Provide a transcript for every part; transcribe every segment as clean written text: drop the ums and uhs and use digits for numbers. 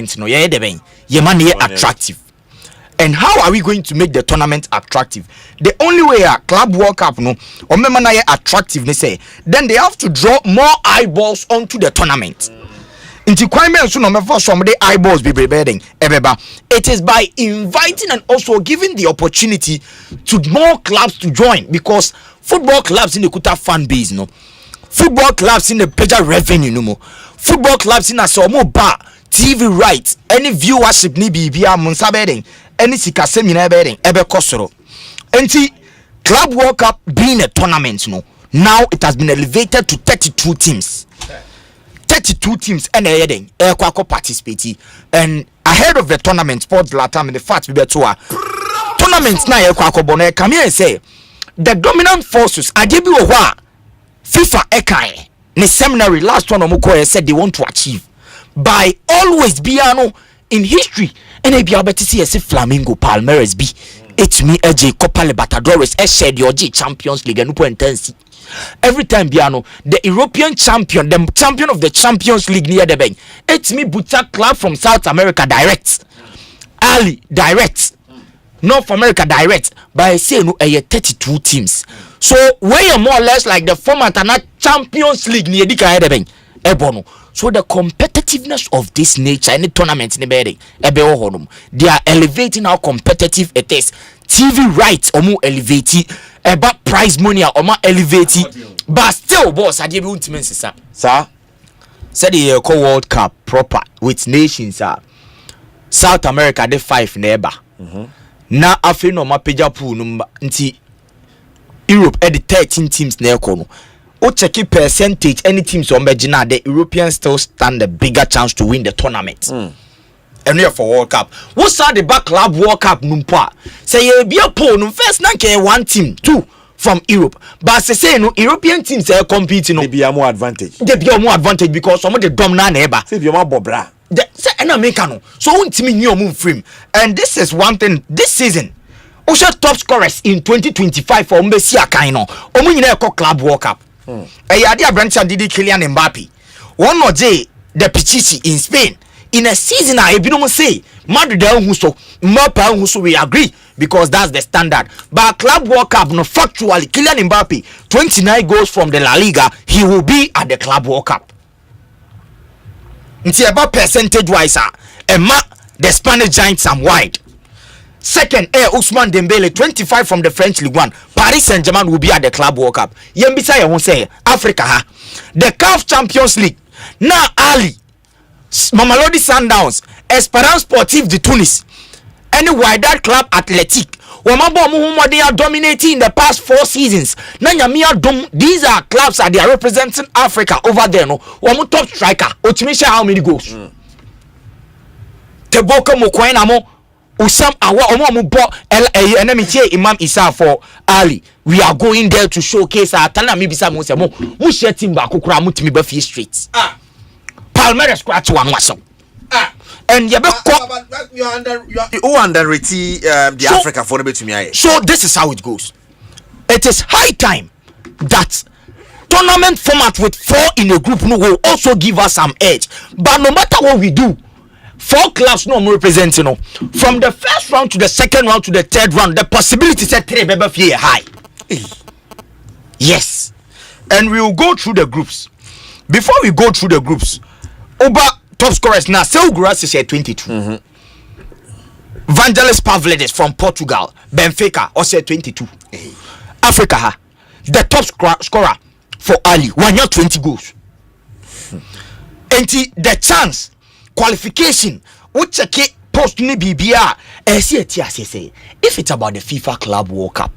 tournament no ye de ben ye man ye attractive. And how are we going to make the tournament attractive? The only way a Club World Cup no or member na ye attractive they say then they have to draw more eyeballs onto the tournament. Inti kwame nso no mefo some the eyeballs be bedding ebeba. It is by inviting and also giving the opportunity to more clubs to join, because football clubs in the kuta fan base no, football clubs in the bigger revenue no more, football clubs in a so more bar TV rights, any viewership ni bibia monsa bedding, any sikasem nyina bedding ebe kosoro. Enti Club World Cup being a tournament no, now it has been elevated to 32 teams. 32 teams and a participate, and ahead of the tournament sports latam in the fact we better tournaments na bonnet come here and say the dominant forces adebi wa FIFA ekai ne seminary last one omoko said they want to achieve by always biano in history and e bia betisi ese Flamingo Palmeiras bi etumi eje Copa Libertadores e share the Champions League and intensi. Every time biano the European champion, the champion of the Champions League near the bank, it's me Buta club from South America direct, Ali direct, North America direct. But I say no, 32 teams. So we are more or less like the format and not Champions League near the bank. Ebono. So the competitiveness of this nature in the tournament in the bedding, they are elevating how competitive it is. TV rights omo elevate about prize money omo elevate, but still boss I give you ultimate sir said the World Cup proper with nations South America the 5 neighbor na afi no ma peja pool no nti Europe at the 13 teams na ekono o check percentage any teams on begina the Europeans still stand a bigger chance to win the tournament. And here for World Cup. What's the back Club World Cup numpa? Say you be a poll no first na one team, two from Europe. But say no European teams are competing no. They be a more advantage. They be a more advantage because some of the dominant neighbor. Say be more bobra. Say na make no. So ultimately new move frame. And this is one thing this season. Osha top scorers in 2025 for Mbesi akan no. Omo nyina e Club World Cup. Ade Abrantia Didi Kylian Mbappe. One no J the Pichichi in Spain. In a season, I don't say Madrid so Mbappe so we agree because that's the standard. But Club World Cup, no factually, Kylian Mbappe 29 goals from the La Liga, he will be at the Club World Cup. It's about percentage wise, the Spanish giants are wide. Second, Ousmane Dembele 25 from the French Ligue 1. Paris Saint-Germain will be at the Club World Cup. Yembisa I won't say Africa the CAF Champions League. Now Ali Mamelodi Sundowns, Esperance Sportive de Tunis, any Wydad Club Athletic. They are dominating in the past 4 seasons. These are clubs that they are representing Africa over there. No, one top striker. Ochimisha how many goals? Teboka Mokwenamo, Usam Awa Omobo Enemitie Imam Isa for Ali. We are going there to showcase our talent. Maybe some more. We share team back. Mutimi Buffy Streets. Palmeiras scratch one muscle. And you underrate the Africa for to me. So this is how it goes. It is high time that tournament format with 4 in a group no will also give us some edge. But no matter what we do, 4 clubs no more representing no. From the first round to the second round to the third round, the possibility set 3 baby high. Yes. And we will go through the groups. Before we go through the groups, Oba top scorers now Selgras is at 22. Vangelis Pavlidis from Portugal, Benfica also 22. Africa the top scorer for Ali 1 year 20 goals. And the chance qualification which check post ni BBR if it's about the FIFA Club World Cup.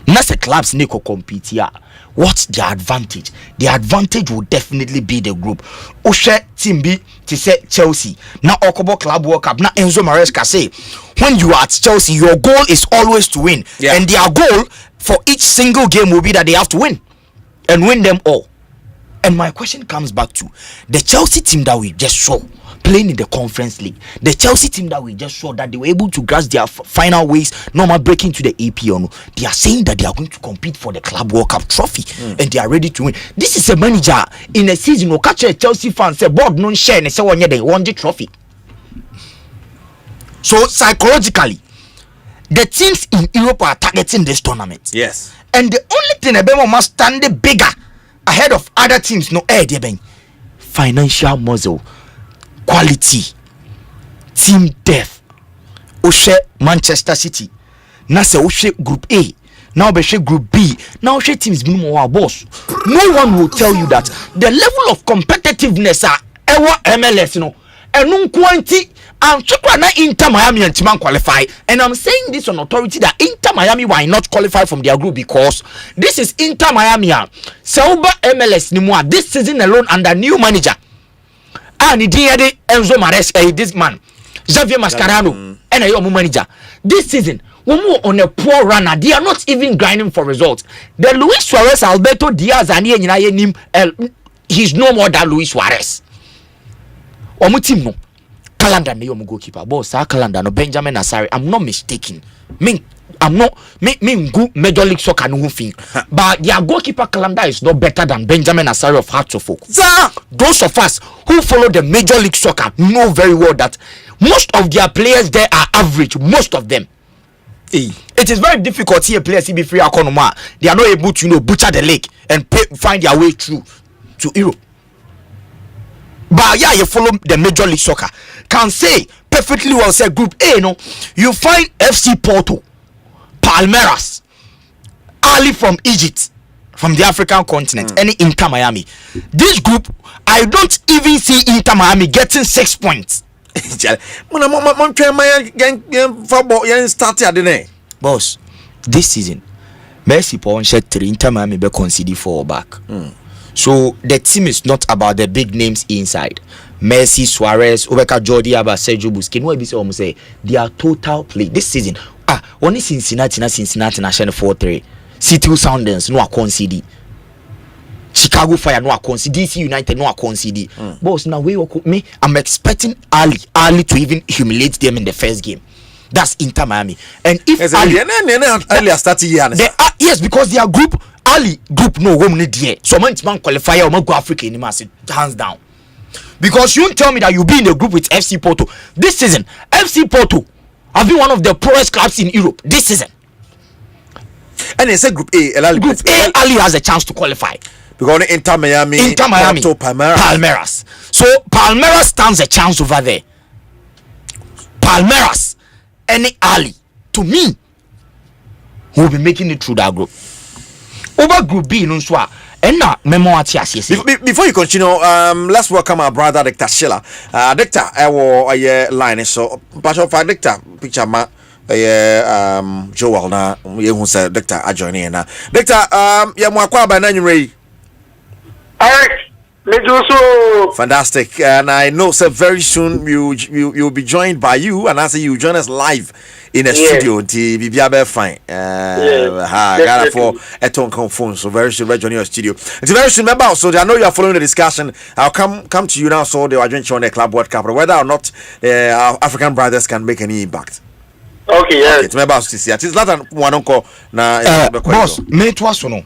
Not the clubs need to compete here. What's the advantage? The advantage will definitely be the group. Oshe team B to say Chelsea. Now Okobo Club World Cup. Now Enzo Maresca say when you are at Chelsea, your goal is always to win. Yeah. And their goal for each single game will be that they have to win. And win them all. And my question comes back to the Chelsea team that we just saw playing in the Conference League. The Chelsea team that we just saw that they were able to grasp their final ways, normal breaking to the APL. They are saying that they are going to compete for the Club World Cup trophy and they are ready to win. This is a manager in a season who catch a Chelsea fan say board non share and say one year they won the trophy. So psychologically, the teams in Europe are targeting this tournament. Yes. And the only thing Ebemo must stand bigger ahead of other teams, no air deben. Financial muscle, quality, team depth. Oshe Manchester City. Now say Oshe Group A. Now be Group B. Now Oshe teams be more boss. No one will tell you that the level of competitiveness are ever MLS, you know. And quantity and na Inter Miami and Timan qualify. And I'm saying this on authority that Inter Miami why not qualify from their group because this is Inter Miami. Sauba MLS Nimwa this season alone under new manager. And Enzo Mares, this man, Xavier Mascherano, and a manager. This season, one more on a poor runner. They are not even grinding for results. The Luis Suarez, Alberto Diaz, and he's no more than Luis Suarez. Omu team no calendar na yomu goalkeeper boss our calendar no Benjamin Asare. I'm not mistaken. I'm not good Major League Soccer no fin. But their goalkeeper calendar is not better than Benjamin Asare of Hearts of Oak. Those of us who follow the Major League Soccer know very well that most of their players there are average. Most of them. It is very difficult here players be free economy. They are not able to butcher the league and find their way through to Europe. But yeah, you follow the Major League Soccer can say perfectly well. Say Group A, you find FC Porto, Palmeiras, Ali from Egypt, from the African continent, any Inter Miami. This group, I don't even see Inter Miami getting 6 points. Boss, this season, Messi Paul shed 3 Inter Miami be conceded 4 back. So the team is not about the big names inside. Messi, Suarez, Obeka, Jordi, Alba, Sergio Busquets. No, be almost say their total play this season. Only Cincinnati na 4-3. City Sounders no concede. Chicago Fire no concede. DC United no concede. Boss, now me, I'm expecting Ali to even humiliate them in the first game. That's Inter Miami. And if Ali started here, yes, because their group. Ali group no home need there. So man qualifier or go Africa in hands down. Because you tell me that you be in the group with FC Porto. This season, FC Porto have been one of the poorest clubs in Europe this season. And they say Group A, Group A, Ali has a chance to qualify. Because Inter Miami, Porto, Palmeiras. So Palmeiras stands a chance over there. Palmeiras, any Ali, to me, will be making it through that group. Over Group B, before you continue, let's welcome our brother Dr. Sheila. Dr. I line so Pastor for Dr. Picture ma Joel na you said Dr. Ajoining na Dr. ya mwakwa ba na nyure. Fantastic, and I know so very soon you'll be joined by you, and I say you join us live in a studio. Be fine. Got for a tone phone, so very soon we're joining your studio. It's very soon about. So I know you are following the discussion. I'll come to you now. So they are joining on the Club World Cup, whether or not our African brothers can make any impact. Okay, yes. It's about to see. It's not one uncle. Boss, me to us no.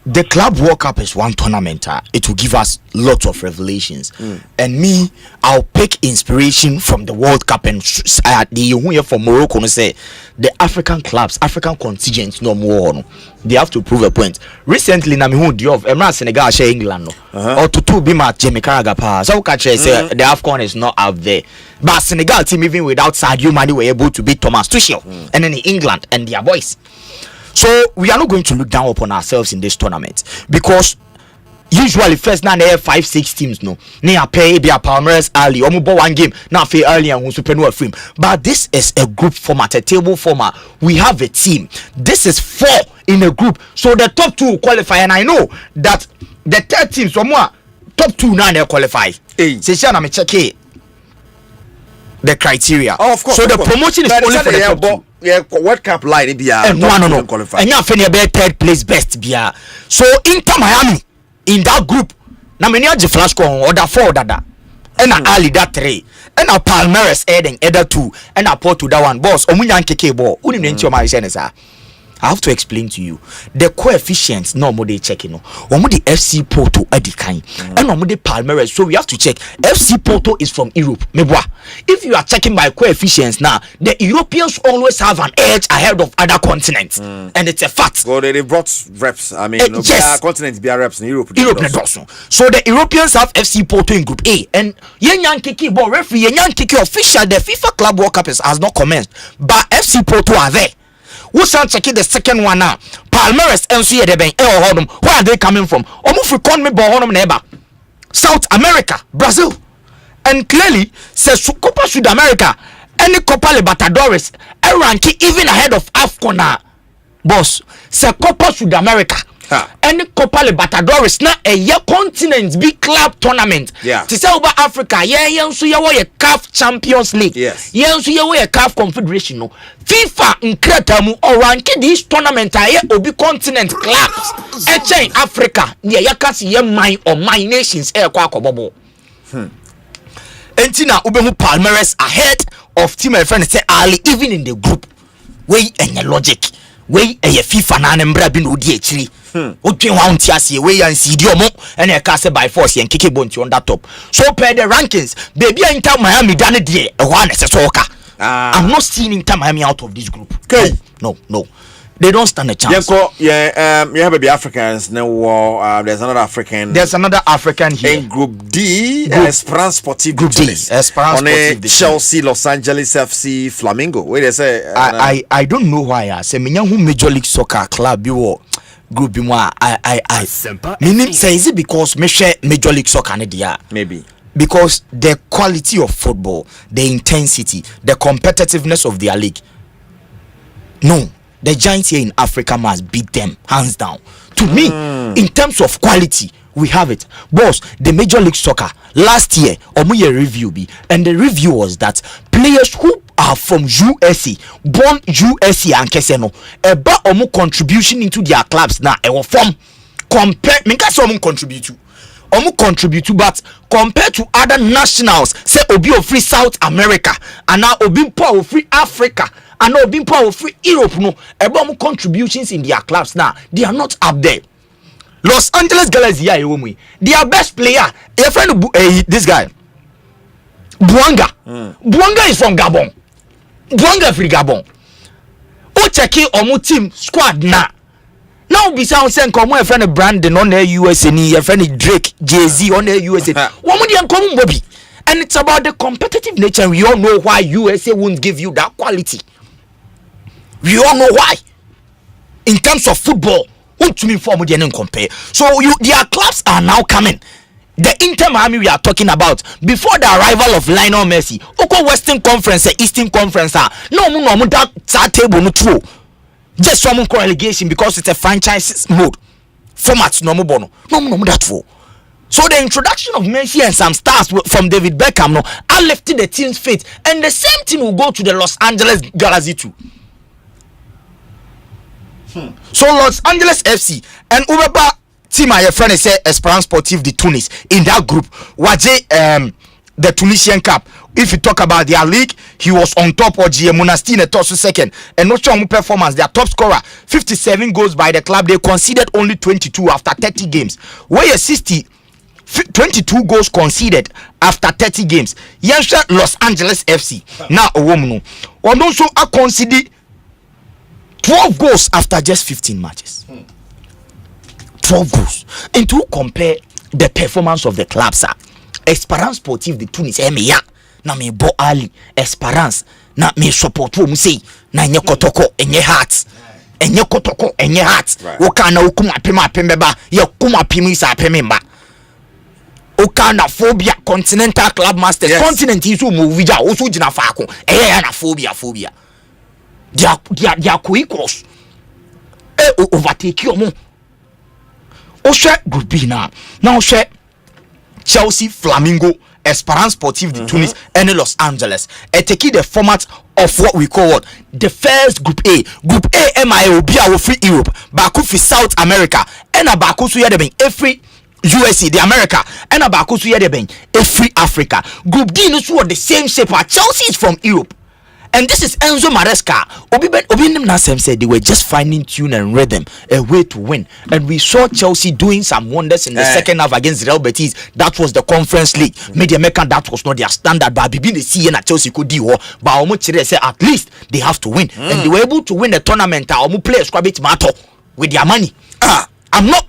The Club World Cup is one tournament. It will give us lots of revelations. And me, I'll pick inspiration from the World Cup and the from Morocco. Say the African clubs, African contingents, no more. They have to prove a point. Recently, na me who the of Emirates Senegal share England or to be my Jamaica Gapa. So catch say the AFCON is not out there. But Senegal team even without Sadio Mane were able to beat Thomas Tuchel and then England and their boys. So we are not going to look down upon ourselves in this tournament because usually first now they have 5-6 teams no. They are pay be a Palmeiras early. Omubo one game now fair early and super no frame. But this is a group format, a table format. We have a team. This is 4 in a group. So the top 2 qualify, and I know that the third team somewhere top 2 now they qualify. Say I'm check the criteria. Oh, of course. So the promotion is only for the top 2. Yeah, World Cup line be no. And you finish be third place best be. So Inter Miami in that group. Na many aje flash con order 4 dada. And Ali that 3. And a Palmeiras Eden either 2. And a Porto that one boss. Omunya nkeke ball. Uni nti o ma say ne sa. I have to explain to you the coefficients. No more they checking. No, the FC Porto Edikan and no the Palmeiras. So we have to check. FC Porto is from Europe. If you are checking by coefficients now, the Europeans always have an edge ahead of other continents, and it's a fact. Well, they brought reps. I mean, yes, continents be reps in Europe. So the Europeans have FC Porto in Group A, and Yan Kiki ball referee Yan Kiki official. The FIFA Club World Cup has not commenced, but FC Porto are there. Who's checking the second one now? Palmeiras and see the bank. Where are they coming from? Almost me Bohonum neighbor. South America, Brazil. And clearly says Copa Sud America, any Copa Libertadores, a ranking even ahead of AFCON. Boss, say Copa Sud America. Any Copa Libertadores na a year continent big club tournament. Yeah. To say over Africa, so you a CAF Champions League. Yes. So you a CAF Confederation. No. FIFA incredible or ranking this tournament aye obi continent clubs. Eche Africa, ya kasi ye mine or my nations kwa kobobo. Entina ubemu Palmeiras ahead of team my friend say Ali even in the group. Way and logic. Way a FIFA na nembra bi no di akiri. Otwe wan ti ase we yan CD omo and e ka say by force yan kike bonti on that top. So per the rankings, baby Inter Miami done de e ho na se so ka. I'm not seeing Inter Miami out of this group. Okay. No. They don't stand a chance. You have maybe Africans now. There's another African here in Group D. Esperance Sportive Group D. Chelsea, Los Angeles FC, Flamingo. Wait, they say I don't know why. I say me who Major League Soccer club you group B moi. Asempa. Meaning say is it because me share Major League Soccer dia? Maybe. Because the quality of football, the intensity, the competitiveness of their league. No. The Giants here in Africa must beat them hands down. To me, in terms of quality, we have it. Boss, the Major League Soccer last year, Omuye review be, and the review was that players who are from USA, born USA and Keseno, about omu contribution into their clubs now, from compare, contribute to, but compared to other nationals, say obi of free South America, and now obi power free Africa. And no being power free Europe no about contributions in their clubs now they are not up there. Los Angeles Galaxy their best player your friend this guy Buanga. Buanga is from Gabon. Buanga free Gabon. O checking omu team squad now be sound saying come my friend Brandon on the USA ni your friend Drake Jay-Z on the USA woman dey come Bobby. And it's about the competitive nature. We all know why USA won't give you that quality. We all know why. In terms of football, what to me form and compare. So their clubs are now coming. The Inter Miami we are talking about before the arrival of Lionel Messi. Oko Western Conference, Eastern Conference. No that table no true. Just some relegation because it's a franchise mode format. No that true. So the introduction of Messi and some stars from David Beckham no, I lifted the team's fate, and the same team will go to the Los Angeles Galaxy too. So Los Angeles FC and Ubeba team my friend say Esperance Sportive de Tunis in that group. Waje the Tunisian Cup. If you talk about their league, he was on top of GM Monastir in the top second. And no strong performance. Their top scorer, 57 goals by the club. They conceded only 22 after 30 games. Where 22 goals conceded after 30 games. Yansha Los Angeles FC. Now a woman. And also I conceded 12 goals after just 15 matches. 12 goals. And to compare the performance of the club, sir. Esperance Sportive de Tunis. Na me Boadi Esperance. Na me support wo say. Na nye kotoko enye heart. Enye kotoko enye heart. Woka na ukuma pema pembeba. Ye kuma pimi sa pememba. Okana phobia Continental Club Masters. Yes. Continent isu movija osu jina faako. Na phobia. They are co-equals. Overtake you mo. Oshe Group B now share Chelsea, Flamingo, Esperance Sportive de Tunis, and Los Angeles. Take the format of what we call the first Group A. Group A MIOB will free Europe, Baku for South America, and a Baku so yet every USA, the America, and a Baku so yet every Africa. Group D is what the same shape. Chelsea is from Europe. And this is Enzo Maresca. Obi Nasem said they were just finding tune and rhythm, a way to win. And we saw Chelsea doing some wonders in the second half against Real Betis. That was the Conference League. Media American, that was not their standard. But Bibi see na Chelsea could do. But Omo say at least they have to win, and they were able to win the tournament. Omo play squad bit matter with their money. I'm not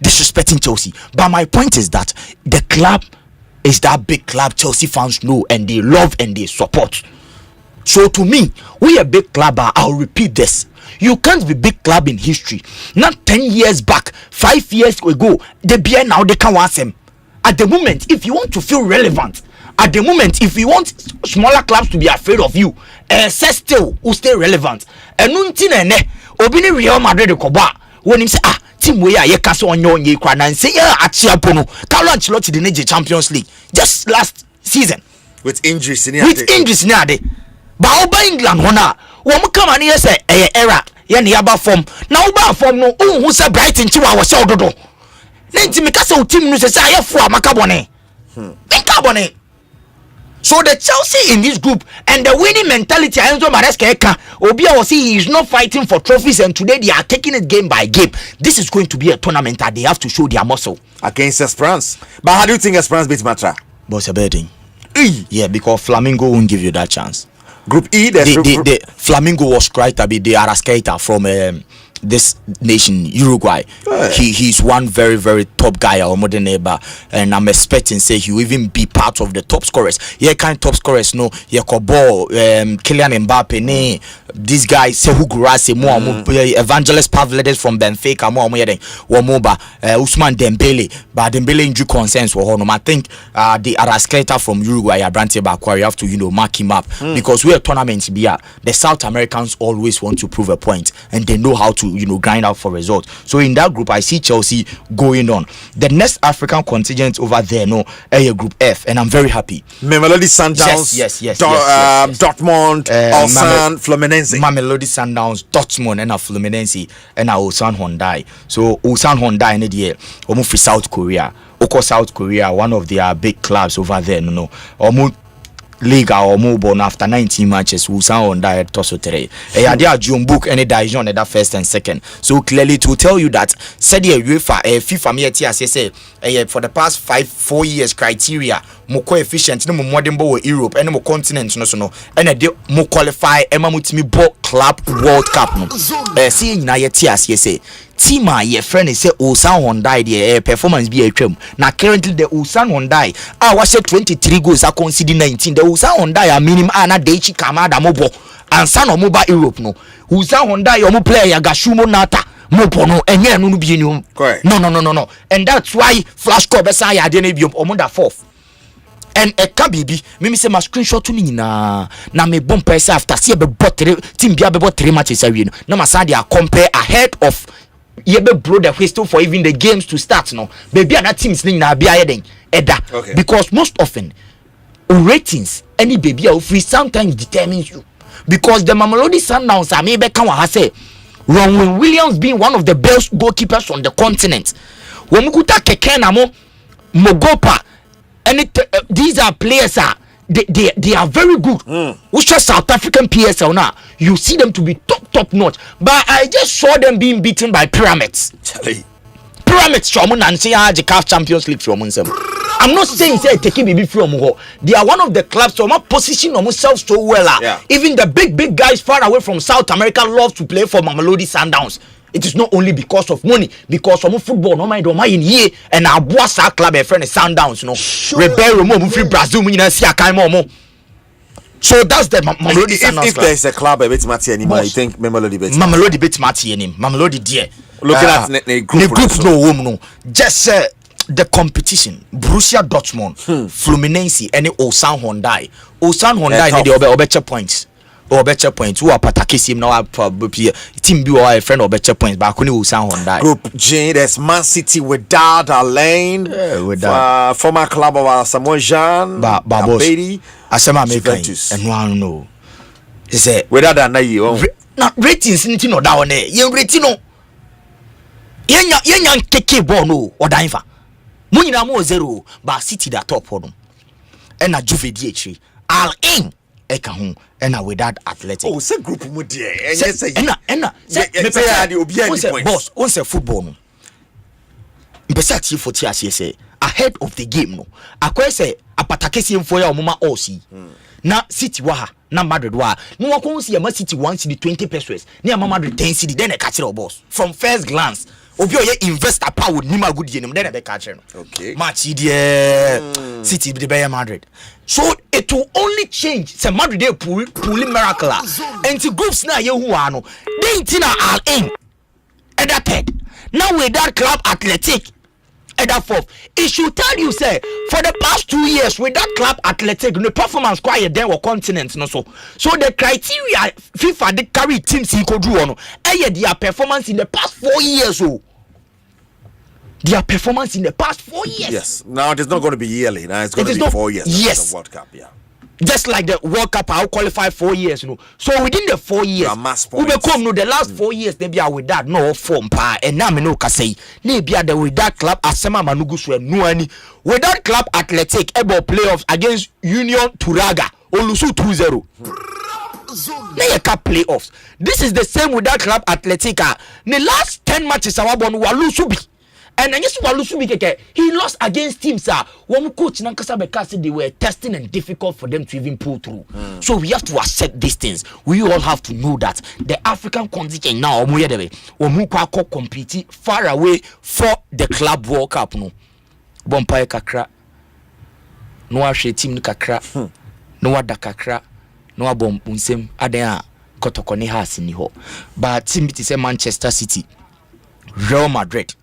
disrespecting Chelsea, but my point is that the club is that big club Chelsea fans know and they love and they support. So to me, we a big club. I'll repeat this: you can't be big club in history. Not 10 years back, 5 years ago. They be now they can want them. At the moment, if you want to feel relevant, at the moment, if you want smaller clubs to be afraid of you, still will stay relevant. And nunti ne obini Real Madrid koba when him say team we are ye kase onyo onye kwa na say atiapo no Carlo Ancelotti the Niger Champions League just last season with injuries in ade. Ba oba England hona wo mo kama ne say era ye ne aba form na oba form no hu say Brighton ti wa wo say ododo na nti me kase o team no say ayefo amaka bone think bone. So the Chelsea in this group and the winning mentality Enzo Maresca Obia was he is not fighting for trophies, and today they are taking it game by game. This is going to be a tournament that they have to show their muscle against Esperance. But how do you think Esperance beats Matra? Boss a betting. Yeah, because Flamingo won't give you that chance. Group E, the Flamingo was quite a bit. They are a skater from this nation, Uruguay. He's one very, very top guy, our modern neighbor, and I'm expecting say he will even be part of the top scorers. Yeah, kind top scorers, no. Yeah, Kobo, Kylian Mbappe, ne. This guy Sehu Gurase, Evangelist Pavlidis from Benfica, Wamoba, Usman Dembele, but Dembele injury concerns for Honor. I think the Arascaeta from Uruguay, Abrante Bakwa, you have to mark him up because we're tournaments. The South Americans always want to prove a point, and they know how to grind out for results. So in that group I see Chelsea going on. The next African contingent over there, Group F, and I'm very happy. Mamelodi Sundowns, yes. Dortmund, Ulsan, Fluminense. Mamelodi Sundowns, Dortmund, and Fluminense, and Ulsan Hyundai. So Ulsan Hyundai in the year, almost for South Korea. South Korea, one of their big clubs over there, almost Liga or mobile after 19 matches will sound on that tosso today. June book any division at that first and second. So clearly to tell you that said UEFA FIFA me for the past 4 years criteria more coefficient no more modern ball Europe and more continent no and a more qualify Emma Mutimi Ball Club World Cup no seeing na say team your friend is say Ulsan Hyundai the performance be a trim. Now currently the Ulsan Hyundai was 23 goals are conceded 19. The Ulsan Hyundai are minimum ana deichi kamada mobo and san omoba Europe no. Ulsan Hyundai omo player Gashumo Nata mobo no enye no bi ni. Correct. No. And that's why Flash Cup besa ya de na bi omo da fourth. And a kabibi, me say my screenshot to me na me bomb press after see be bought team bia be bought 3 matches away no. Na my they are compare ahead of you be bro the whistle for even the games to start no baby and that teams na be ahead eda because most often ratings any baby of free sometimes determines you because the Mamelodi Sundowns are maybe can wa say Ron Williams being one of the best goalkeepers on the continent womukuta keke na Mogopa and these are players they are very good. Which are South African PSL now. You see them to be top notch. But I just saw them being beaten by Pyramids. Pyramids from and say the CAF Champions League from I'm not saying say take it from they are one of the clubs so much position themselves so well. Yeah. Even the big guys far away from South America love to play for Mamelodi Sundowns. It is not only because of money, because of football. No mind, in here and our boss club a friend Sundowns, Ribeiro, free Brazil, so that's the Mamelodi Sundowns. If there is a club a bit Mati anymore, you think Mamelodi beats Mamelodi beats Mati anymore. Mamelodi dear. Looking at the group, no. Just the competition. Borussia Dortmund, Fluminense, and Ulsan Hyundai. Ulsan Hyundai need the better points. Or better points. Who are Patakis him now? Team B or a friend or better points. But only Ulsan Hyundai. Group J. There's Man City without Alain, former club of Samoa Jean, Boadi, Asema Juventus, and one no. He said without that na not ratings into no down there. You rating no. Yan keke ball no or diver. Munina mo 0, but City that top for them. And a Juve DH. All in. eka ho ena without athletic. Oh, say group mu there. Yes, say ena say the obi any point. Boss, on say football no. Mpesa ti for ti ase say ahead of the game no. Akwa say apatakesi mfo ya omuma osi. Na City wa ha na Madrid wa no wakon si ya City 1 cedi 20 pesos na Madrid 10 cedi then e catch the boss from first glance obi oye investor power ni ma good yenim then e be catch no. Okay, match there City be the Madrid, so it will only change say Madrid dey pull miracle and the groups na ye hu ano dey tina all in at that third now with that club athletic at that fourth. It should tell you say for the past 2 years with that club athletic the performance quiet there or continents no so the criteria FIFA they carry teams in could do on their performance in the past 4 years their performance in the past 4 years. Yes, now it is not going to be yearly, now it's going to be 4 years. Yes, the World Cup, yeah. Just like the World Cup, I'll qualify 4 years, So within the 4 years, we become the last 4 years, they be with that no form pa and now me no can say, they be with that club Asempa Manugusu no any with that club athletic able playoffs against Union Turaga Olusu 2-0. They cup playoffs. This is the same with that club Atletica. The last 10 matches our born Walusubi. And then he lost against teams. One coach Nankasa because they were testing and difficult for them to even pull through. So we have to accept these things. We all have to know that the African contingent now compete far away for the Club World Cup. No, Bompaye kakra, no ashe team ni kakra, no wada kakra, no abom unsem adena kotokone has ni ho. But team it is Manchester City, Real Madrid,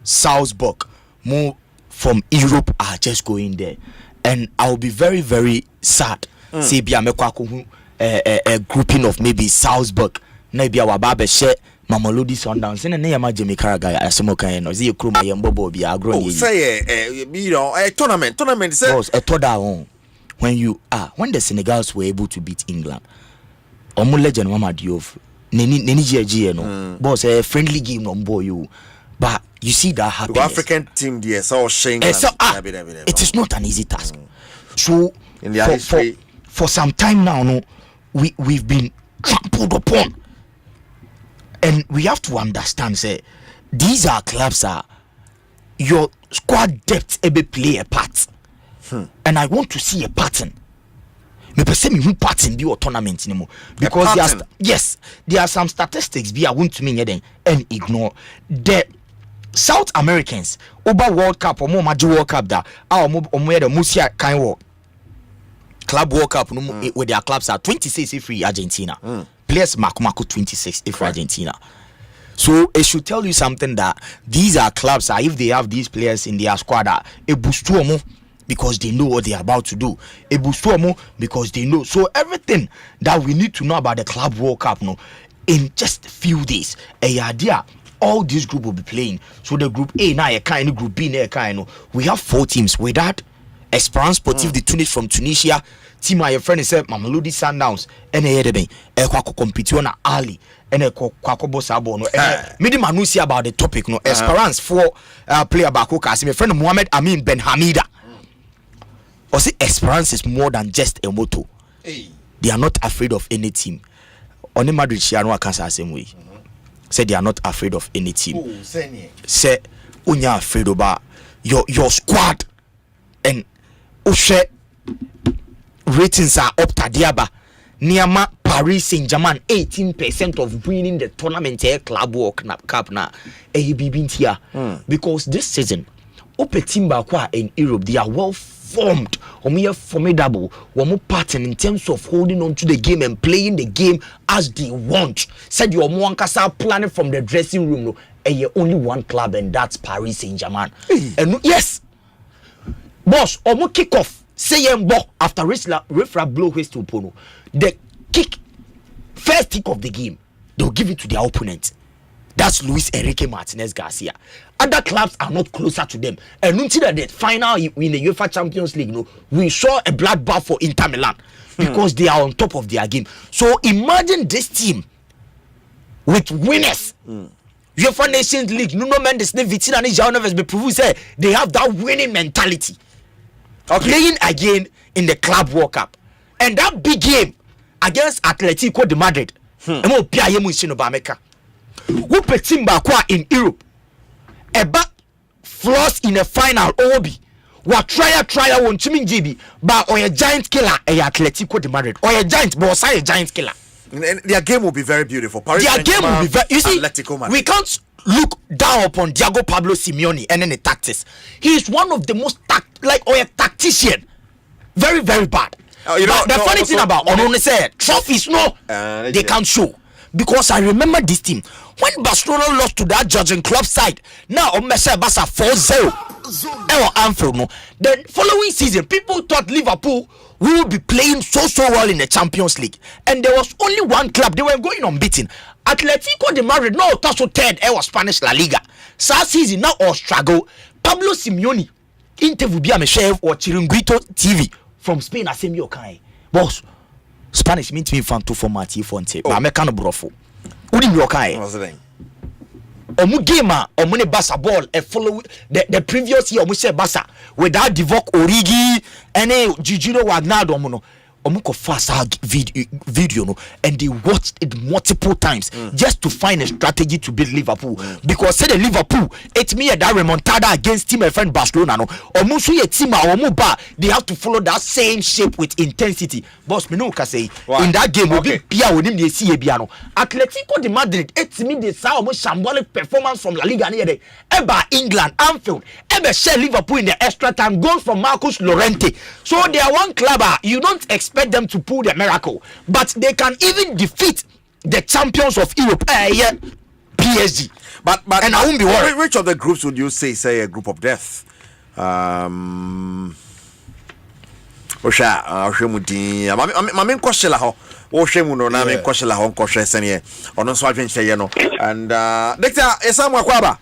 Salzburg, more from Europe are just going there, and I'll be very, very sad. See, be a grouping of maybe Salzburg, maybe our Baba share Mamelodi Sundowns, and a name of Jimmy Carragher, Asamoka, and Ozzy Kruma, and Bobo be a grown. Say, a tournament, says a toda when you are when the Senegals were able to beat England. Omo legend Mama Diouf, Nini no, boss a friendly game on boy you. But you see that happiness. The African team there, so shame. It is not an easy task. So in the for some time now, no, we've been trampled upon, and we have to understand, say, these are clubs your squad depth able play a part, and I want to see a pattern. Me perceive me pattern be or tournament anymore because there are some statistics be I want to mean and ignore the South Americans over World Cup or more major World Cup that our the Musia kind of Club World Cup with their clubs are 26 if free Argentina players Marco 26 if Argentina. So it should tell you something that these are clubs if they have these players in their squad a boost to because they know what they are about to do. A boost to because they know. So everything that we need to know about the Club World Cup in just a few days a idea. All this group will be playing. So the group A now a kind, group B now a kind. We have 4 teams. With that, Esperance Sportive de Tunis from Tunisia. Team my friend is Mamelodi Sundowns. And a compete on Ali. And a Kwako Sabo. Midi Manusi about the topic. No Esperance for player Bako Kasi. My friend Mohamed Amin Ben Hamida. Or say Esperance is more than just a motto. They are not afraid of any team. Only Madrid Shiano Akansa same way. Say they are not afraid of any team. Say unya afraid about your squad and ushe ratings are up tadiaba. Niama Paris Saint-Germain 18% of winning the tournament Club World Cup na here because this season Ope team bakwa in Europe they are well formed. Formidable. One pattern in terms of holding on to the game and playing the game as they want. Said your Nankasa planning from the dressing room. No, and only one club, and that's Paris Saint-Germain. And yes, boss, kick off. Say after refra blow whistle pono. The first kick of the game, they'll give it to their opponent. That's Luis Enrique Martinez Garcia. Other clubs are not closer to them. And until the final in the UEFA Champions League, we saw a bloodbath for Inter Milan because they are on top of their game. So imagine this team with winners. UEFA Nations League, Nuno Mendes, Vitina, and João Neves be proved say they have that winning mentality. Playing again in the Club World Cup. And that big game against Atletico de Madrid, emo pia yemu isino ba meka. Who pe team ba kwa in Europe? Eba flaws in a final obi. Wa try won tumi GB ba or a giant killer a Atletico de Madrid. Or a giant boss a giant killer. And their game will be very beautiful. Their game will be very, you see, we can't look down upon Diego Pablo Simeone and any tactics. He is one of the most a tactician. Very, very bad. The funny thing about Onone said trophies, they can't show. Because I remember this team when Barcelona lost to that Georgian club side. Now Barca 4-0. Anfield, no. The following season, people thought Liverpool will be playing so well in the Champions League, and there was only one club they were going unbeaten. Atletico de Madrid, no, also third. Was Spanish La Liga. So season now or struggle. Pablo Simeone interview be a chef or Chiringuito TV from Spain. I say me okay, boss. Spanish means me fan to format fonte. But me kind brofo. Udi me okay. Omu game omune Barca ball follow the previous year omu say Barca without Divock Origi any Gigino Wijnaldum no omu ko fast video no, and they watched it multiple times just to find a strategy to beat Liverpool because say the Liverpool it me that remontada against team friend Barcelona no omu so ye team omu ba they have to follow that same shape with intensity. Boss me no ka say in that game we bia onim dey see bia no Atletico de Madrid it me dey say omu shambolic performance from La Liga near the eba England Anfield ebe share Liverpool in the extra time goals from Marcus Llorente. So they are one club you don't expect them to pull the miracle, but they can even defeat the champions of Europe, PSG. But and I won't be worried. Which of the groups would you say a group of death? Mamin kwashela ho. Oshemu no na mamin kwashela ho nkwashe sene. Ono so adwenche ye no. And Doctor Esamu Akwaba.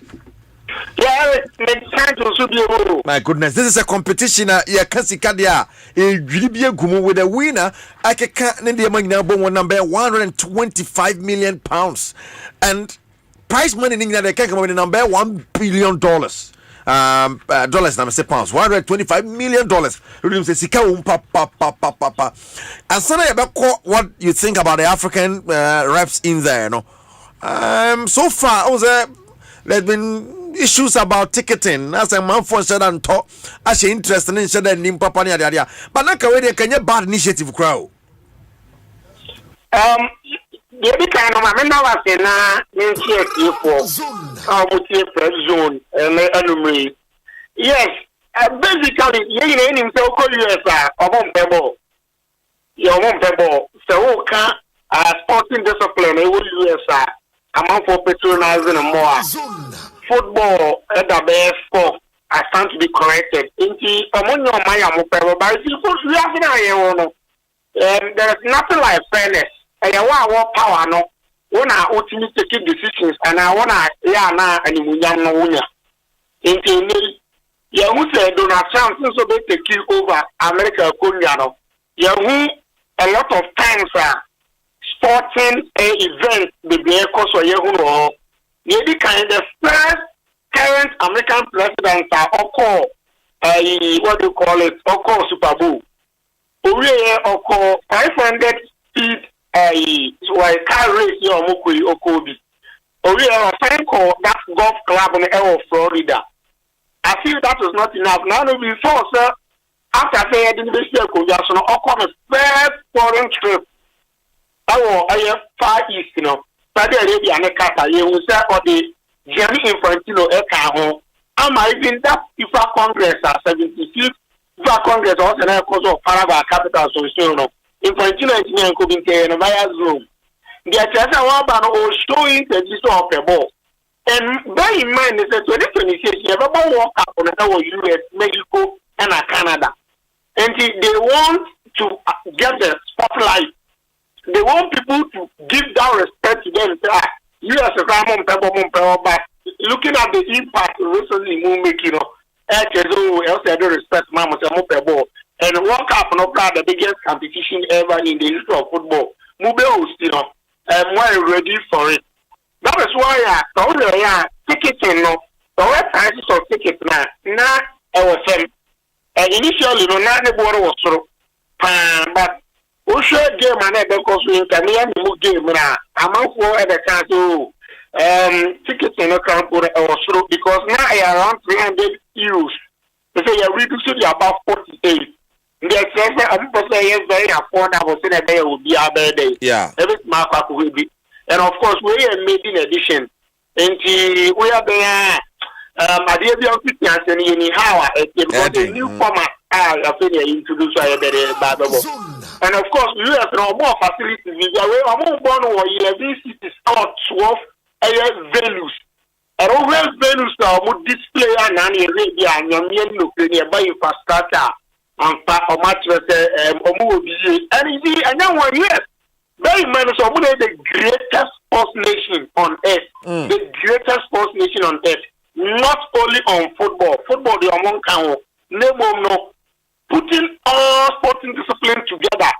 My goodness, this is a competition. Yeah, Kansikadia, a Gribia Gumu with a winner. I can't name the number £125 million, and prize money in England. I can't come with the number $1 billion. Dollars, I say pounds. $125 million. And so about what you think about the African reps in there, no? So far, there's been issues about ticketing as a man for said and talk as interested in said and papa area but not already can you bad initiative crowd the kind of man was in for Prepzone and yes basically you name so call US or pebble your own pebble so can sporting discipline US amount for patronizing and more football at the best for I stand to be corrected. Inti omonyo maya mo pero but we have there is nothing like fairness. And you want power no. Wanna ultimately take decisions and I wanna na animunya no wunya. Inti you who say Donald Trump so be take over America Korea no. You who a lot of times sporting events the be cause or you who maybe kind of first current American presidents are all what do you call it? All Super Bowl. Oko 500 feet car race your Mukui Okobi. A fan call that golf club in the Florida. I feel that was not enough. Now before sir, after saying the University of Korea, so Oko first foreign trip. I have Far East, Saudi Arabia and Qatar, you will say, or the Jeremy Infantino Eka, am I even that FIFA Congress at 75th FIFA Congress also now cause of Paraguay capital so Infantino and Kubinte and via Zoom. The Chasa Waban or showing the use of the ball. And bear in mind is that 2026 you have a walk up on the US, Mexico, and Canada. And they want to get the spotlight. They want people to give down respect to them. You as a Ramon Pebo, but looking at the impact recently, making I don't respect Mama Pebo and World Cup no the biggest competition ever in the history of football. Mube I'm well ready for it. That is why tickets the prices of tickets now initially not the border was but share game and because we can game now. I'm out for the council tickets in the country also because now I around 300 euros. They say you reduce it about 48. The expense of people say yes, very affordable. So that day will be our day. Yeah. Every markup will be, and of course we are making addition. And we are there. I did the officials and anyhow because the new format I think they introduced and of course you have no more facilities. We are more born or 11 cities out 12 venues. And over venues now would display an Arabia and Ukraine by infrastructure and mattress and easy and then 1 year. Very many so the greatest sports nation on earth. The greatest sports nation on earth. Not only on football. Football the among no putting all sporting discipline together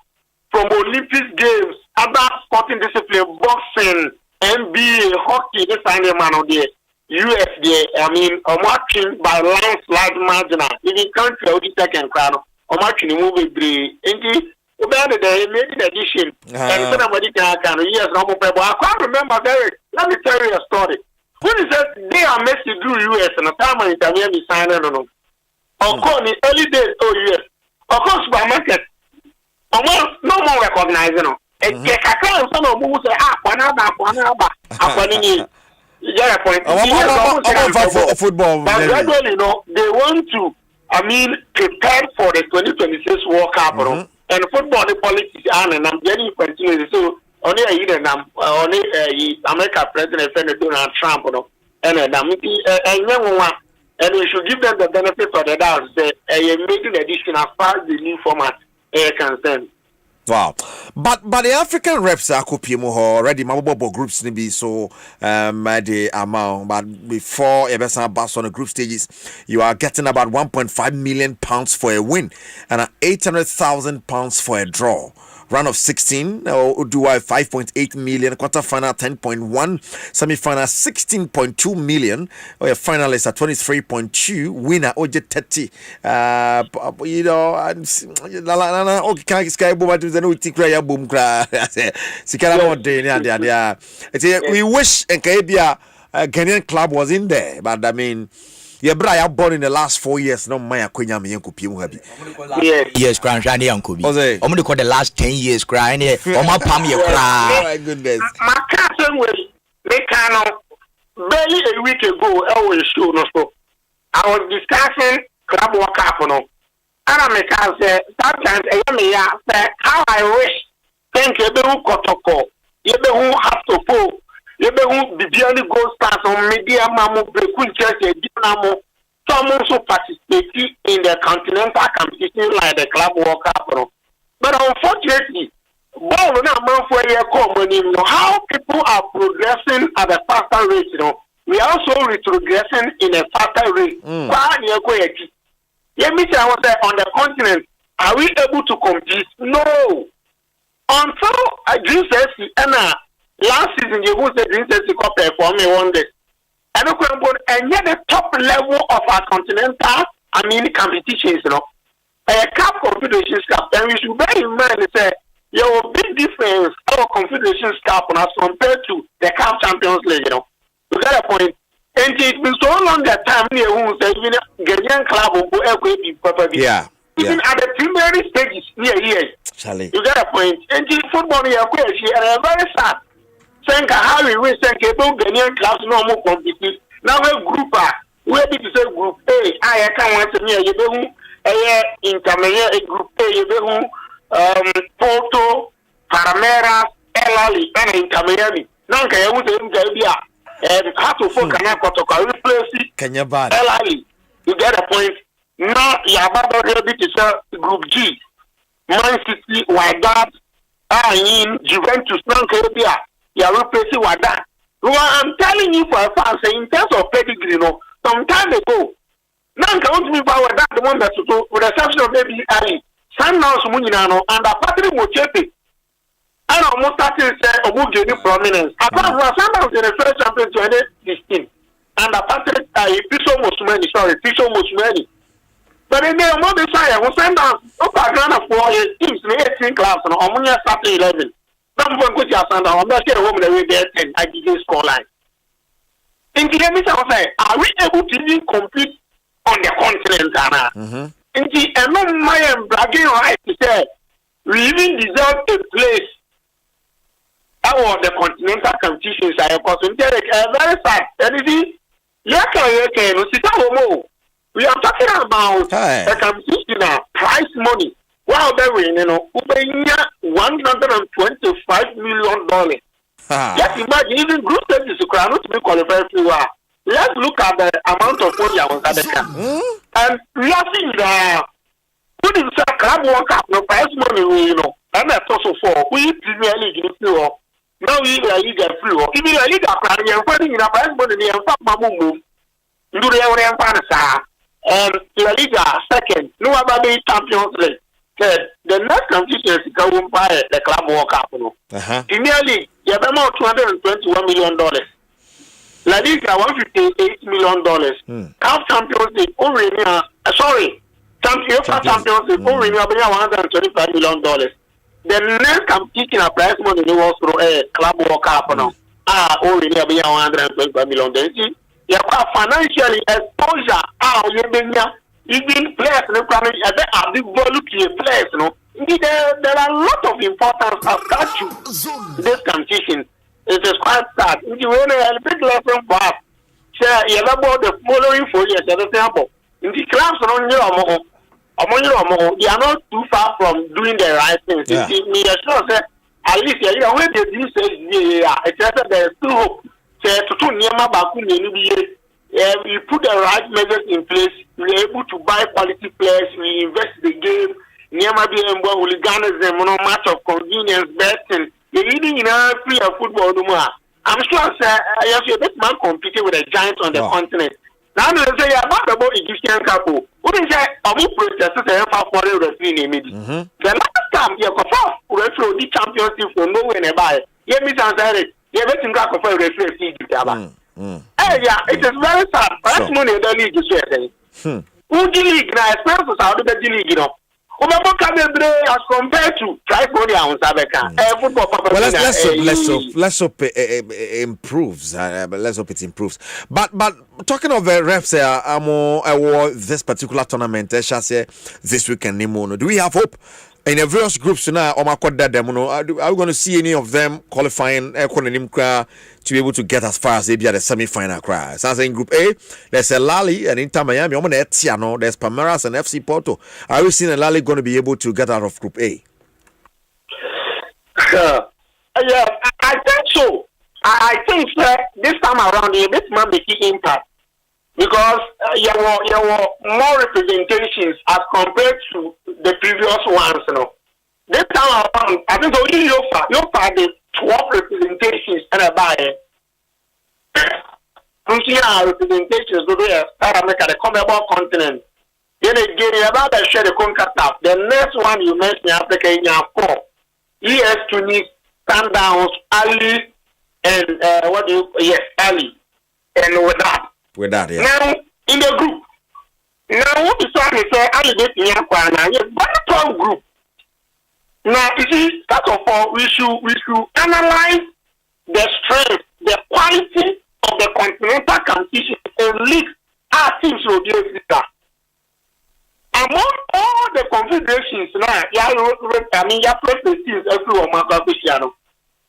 from Olympic Games, other sporting discipline, boxing, NBA, hockey, this kind of man on the US there. I mean, I'm watching by landslide margin. Even country of the second crown, I'm watching the movie they made an addition and somebody can yes, no more people. I can't remember very. Let me tell you a story. When is that they are meant to do US and a time when Italian sign on them. Of course, in early days, US. Of course, supermarket. No more recognizing them. And some of them say, you get a point. Football. But gradually, they want to, prepare for the 2026 World Cup. And football, the politics, and I'm getting continuous. So, only a year and only American President Donald Trump, and we should give them the benefit of the doubt. Say, making addition as far as the new format is concerned. Wow, but the African reps are already. Mababo groups be so the amount. But before Everson Bass on the group stages, you are getting about 1.5 million pounds for a win and 800,000 pounds for a draw. Round of 16, do I 5.8 million, quarterfinal 10.1, semi-final 16.2 million, or a finalist at 23.2, winner OJ 30. We wish a Ghanaian club was in there, but I mean. Yeah, but I have born in the last 4 years. No, my Quenya me yanko pimu habi. Yes, crying shiny yanko bi. I'm gonna call the last 10 years crying. Oh my pam ye cry. Oh my goodness. My cousin will they kind of barely a week ago. Always show no so. I was discussing club work up no. And I say sometimes I say how I wish. Thank you. Be who kotoko. You be who have to pull. You be who Bibiani go start on media mamu breakun church dinamo. Some also participate in the continental competition like the club World Cup. But unfortunately, ball not man for a common how people are progressing at a faster rate. We are also retrogressing in a faster rate. Let me say, I was there on the continent. Are we able to compete? No. Until I do say, last season, you would say Green City Cup for me one day. And yet the top level of our continental, competitions, a cup confederations cup, and we should bear in mind that your big difference our confederations cup as compared to the cup champions league, You got a point. And it's been so long that time here who said Ghanaian club will go away properly. Yeah. Even at the primary stages near here. Charlie. You got a point. And the football here and very sad. Think how we will send cable Ghanaian clubs no more compete. Now a group we be to say group A. I can't want to hear you intermediate a group A you Porto, Paramera, Elali, and intermediate. Now can you say and how to focus on replace Kenya bad. Elali. You get a point. Now you are about to say group G. Man City, Wydad, Juventus, Nankarabia. You are replacing what that. Well, I'm telling you for a fact, in terms of pedigree, some time ago, now come me power that the one that's with the exception of maybe Ali, Sundowns Munino, and a Patrick Mochepe. And almost started to say, Obu gaining prominence. Apart from Sundowns in the first champion 2016, and a Patrick Piso Musmani, But in the moment, we send down Ghana for teams in 18 class and Omonia Saturday 11. Some one could just send down. I'm not sure the way they're 10. I give you score line. In the end, are we able to even compete on the continent, Ghana? In the end, I am bragging right to say we even deserve a place. Our the continental competitions are very sad. And we are talking about a competition prize money. Wow, $125 million. Just imagine even group stages to not to be qualified for. Let's look at the amount of money I was at and we are seeing the what is a club World Cup no prize money, and that's also for we Premier League in the now we are league free. Even a league are fighting in a prize money and fuck Mamu. Do the Fanasa and La Liga second, no about the Champions League. The next competition is going by the Club World Cup. Premier League, you have about $221 million. La Liga, $158 million. Cup Champions League, Champions League, $125 million. The next competition of prize money was through a Club World Cup. Already $125 million. Financially exposure, even players are big volume players, there are a lot of importance attached to this competition. It is quite sad. If you want a big lesson for us, you have about the following 4 years, for example, in the clubs around you, they are not too far from doing the right things. At least when they do say, there is still hope. We put the right measures in place. We are able to buy quality players. We invest in the game. Hooliganism, match of convenience, betting. You're eating free football. I'm sure you're a bit man competing with a giant on the continent. Now they say about Egyptian couple. What is that? We protested for the referee maybe. The last time you have referee the championship for nowhere nearby. You miss it. You have to go for referee. It is very sad. That's money in the league is sharing. Who the league now expenses out of the league, as compared to prize money on Sabeka. Well, let's hope it improves. Let's hope it improves. But talking of refs, this particular tournament, this weekend, do we have hope? In the various groups now, are we going to see any of them qualifying to be able to get as far as maybe at the semi-final cry? So in Group A, there's a Lali and Inter Miami. There's Palmeiras and FC Porto. Are we seeing a Lali going to be able to get out of Group A? Yeah, I think so. I think this time around, this might be key impact. Because there were more representations as compared to the previous ones, This time around, I think only Yofa the 12 representations and a buyer. Representations go there, South America, the Commonwealth continent. Then again, about the share the CONCACAF. The next one you mentioned, Africa, in your 4. ES Tunis, Sundowns, Ali, and Ali. And with that. Now, in the group, what is say, I live in a very strong group. Now, you see, first of all, we should analyze the strength, the quality of the continental competition and leagues our teams will be able to. Among all the confederations now, you have the teams everywhere,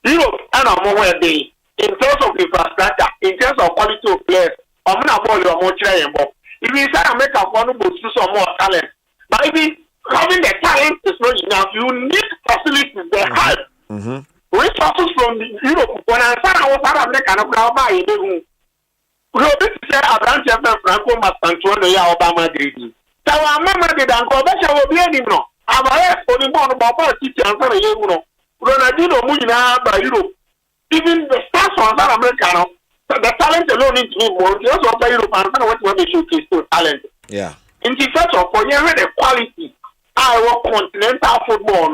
Europe and among where they, in terms of infrastructure, in terms of quality of players, I'm not going to if you say America want to do some more talent, but even having the talent is not enough. You need facilities, the help. Resources from Europe. When I said I was out of America, I'm going to buy it. We will say Abraham Jefferson Franco Mastantuano ya Obama Grady. So I'm not going to go back. I will be anymore. I'm only born about city and for a year. Ronaldinho Mujina by Europe. Even the stars from South America. The talent alone needs to be more. You also play Europe and what they showcase to talent. Yeah. In the first of all, you have the quality. I work continental football.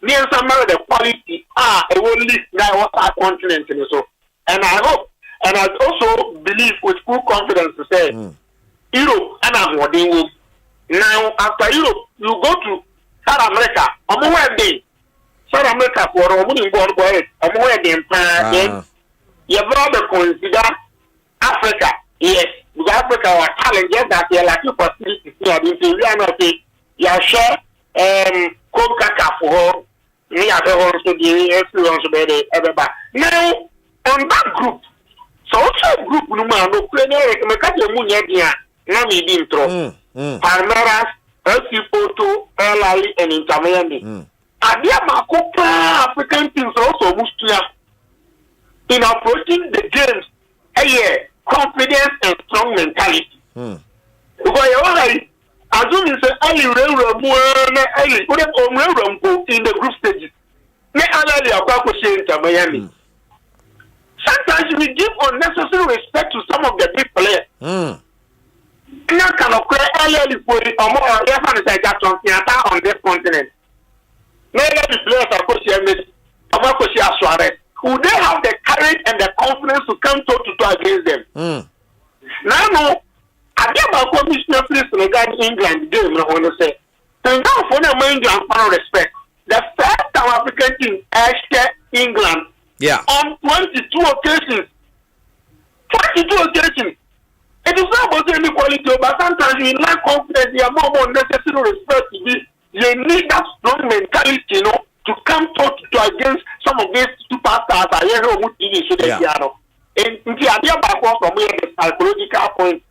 Near some of the quality. I will leave that was our continent. So, and I hope, and I also believe with full confidence to say, Europe and I'm what they will. Now, after Europe, you go to South America. I'm aware day. South America for a woman born boy. I'm aware then. You brother consider Africa. Yes, because Africa was challenges that they are like facilities here. We are not a you share Coca for me at the also the influence by the everybody. Now, on that group, so also group no man no play no make the money there. Now we didn't throw. Palmeiras, Photo, LA, and Inter Miami. Adia African teams also must to in approaching the games, confidence and strong mentality. Because you already, assuming say early in the group stages. Miami. Sometimes we give unnecessary respect to some of the big players. Now can occur early for the on this continent. Many of the players are coaching Suarez. Would they have the courage and the confidence to come toe-to-toe against them? Now, no. I get my commissioner please regarding England game. I want to say, and now for the mind and respect, the first South African team asked England on 22 occasions. 22 occasions. It is not about any quality, but sometimes you lack confidence. You have more necessary respect to be. You need that strong mentality, you know, to come toe-to-toe against some of these superstars. I hear who and the idea back from where the psychological point.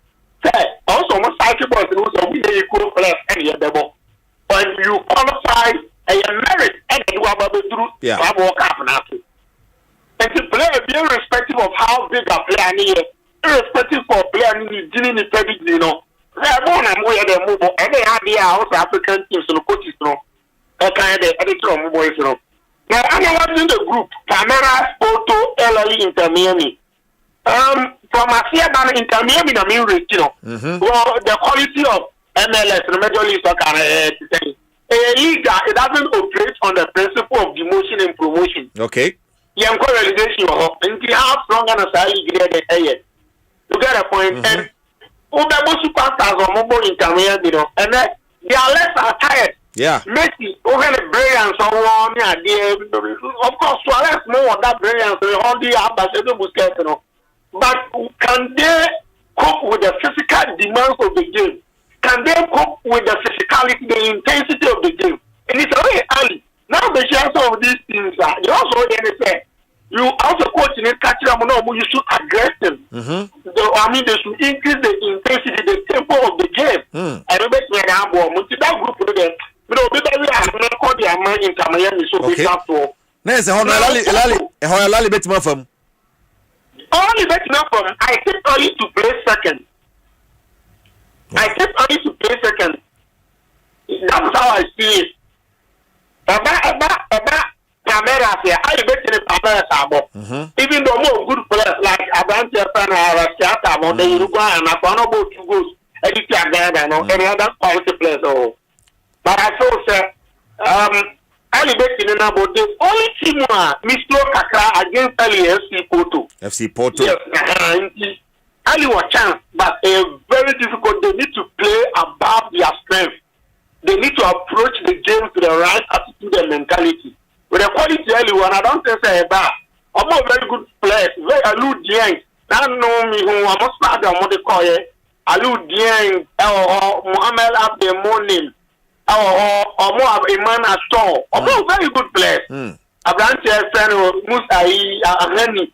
Also, most psychological boys also be equal players any other ball. When you qualify and you merit and you have a through walk up now. And to play irrespective of how big a player is, irrespective of player is dealing with pedigree, you know. They're born and where they move, and they have the also African teams, so the coaches, you know. Kind of editor of boys, you know. Now, I'm watching the group, Camera, Photo, LA, Inter Miami. From Asiedu Inter Miami, I mean, you know, well, the quality of MLS, the Major League Soccer, a league it doesn't operate on the principle of demotion and promotion. Okay. Yeah, realization of and you have strong and a league there. You get a point. And Ubebo superstars or mobile Inter Miami, you know, and then their legs are tired. Yeah. Messi, who had a brilliance on of course, Suarez more of that brilliance, all the Asiedu Busquets, you know. But can they cope with the physical demands of the game? Can they cope with the physicality, the intensity of the game? And it's very early. Now the chance of these things are you also say you also coach in it, catch them you should aggress them. I mean they should increase the intensity, the tempo of the game. And that group with them. You know, we have not their mind in Miami, so we have to. Nice, Lali Betma from. Only Betma from. I keep only to play second. I keep only to play second. That's how I see it. About Camera here, I bet in the even though more good players like Abante Fan or Seattle, the Uruguay and Aponobo to go, Edith and any other quality players. But I feel, sir, I bet in the only team Mr. Kakra against FC Porto. FC Porto. Yes, Ali was chance, but very difficult. They need to play above their strength. They need to approach the game to the right attitude and mentality. With the quality early one, I don't think say about. I'm not very good players. Very Alu Dieng. I know me who I must start the money call Alu Dieng or Mohamed Abdel Monim or more Iman Astor. I'm not very good players. Abranche Feno, Musai, Aheni,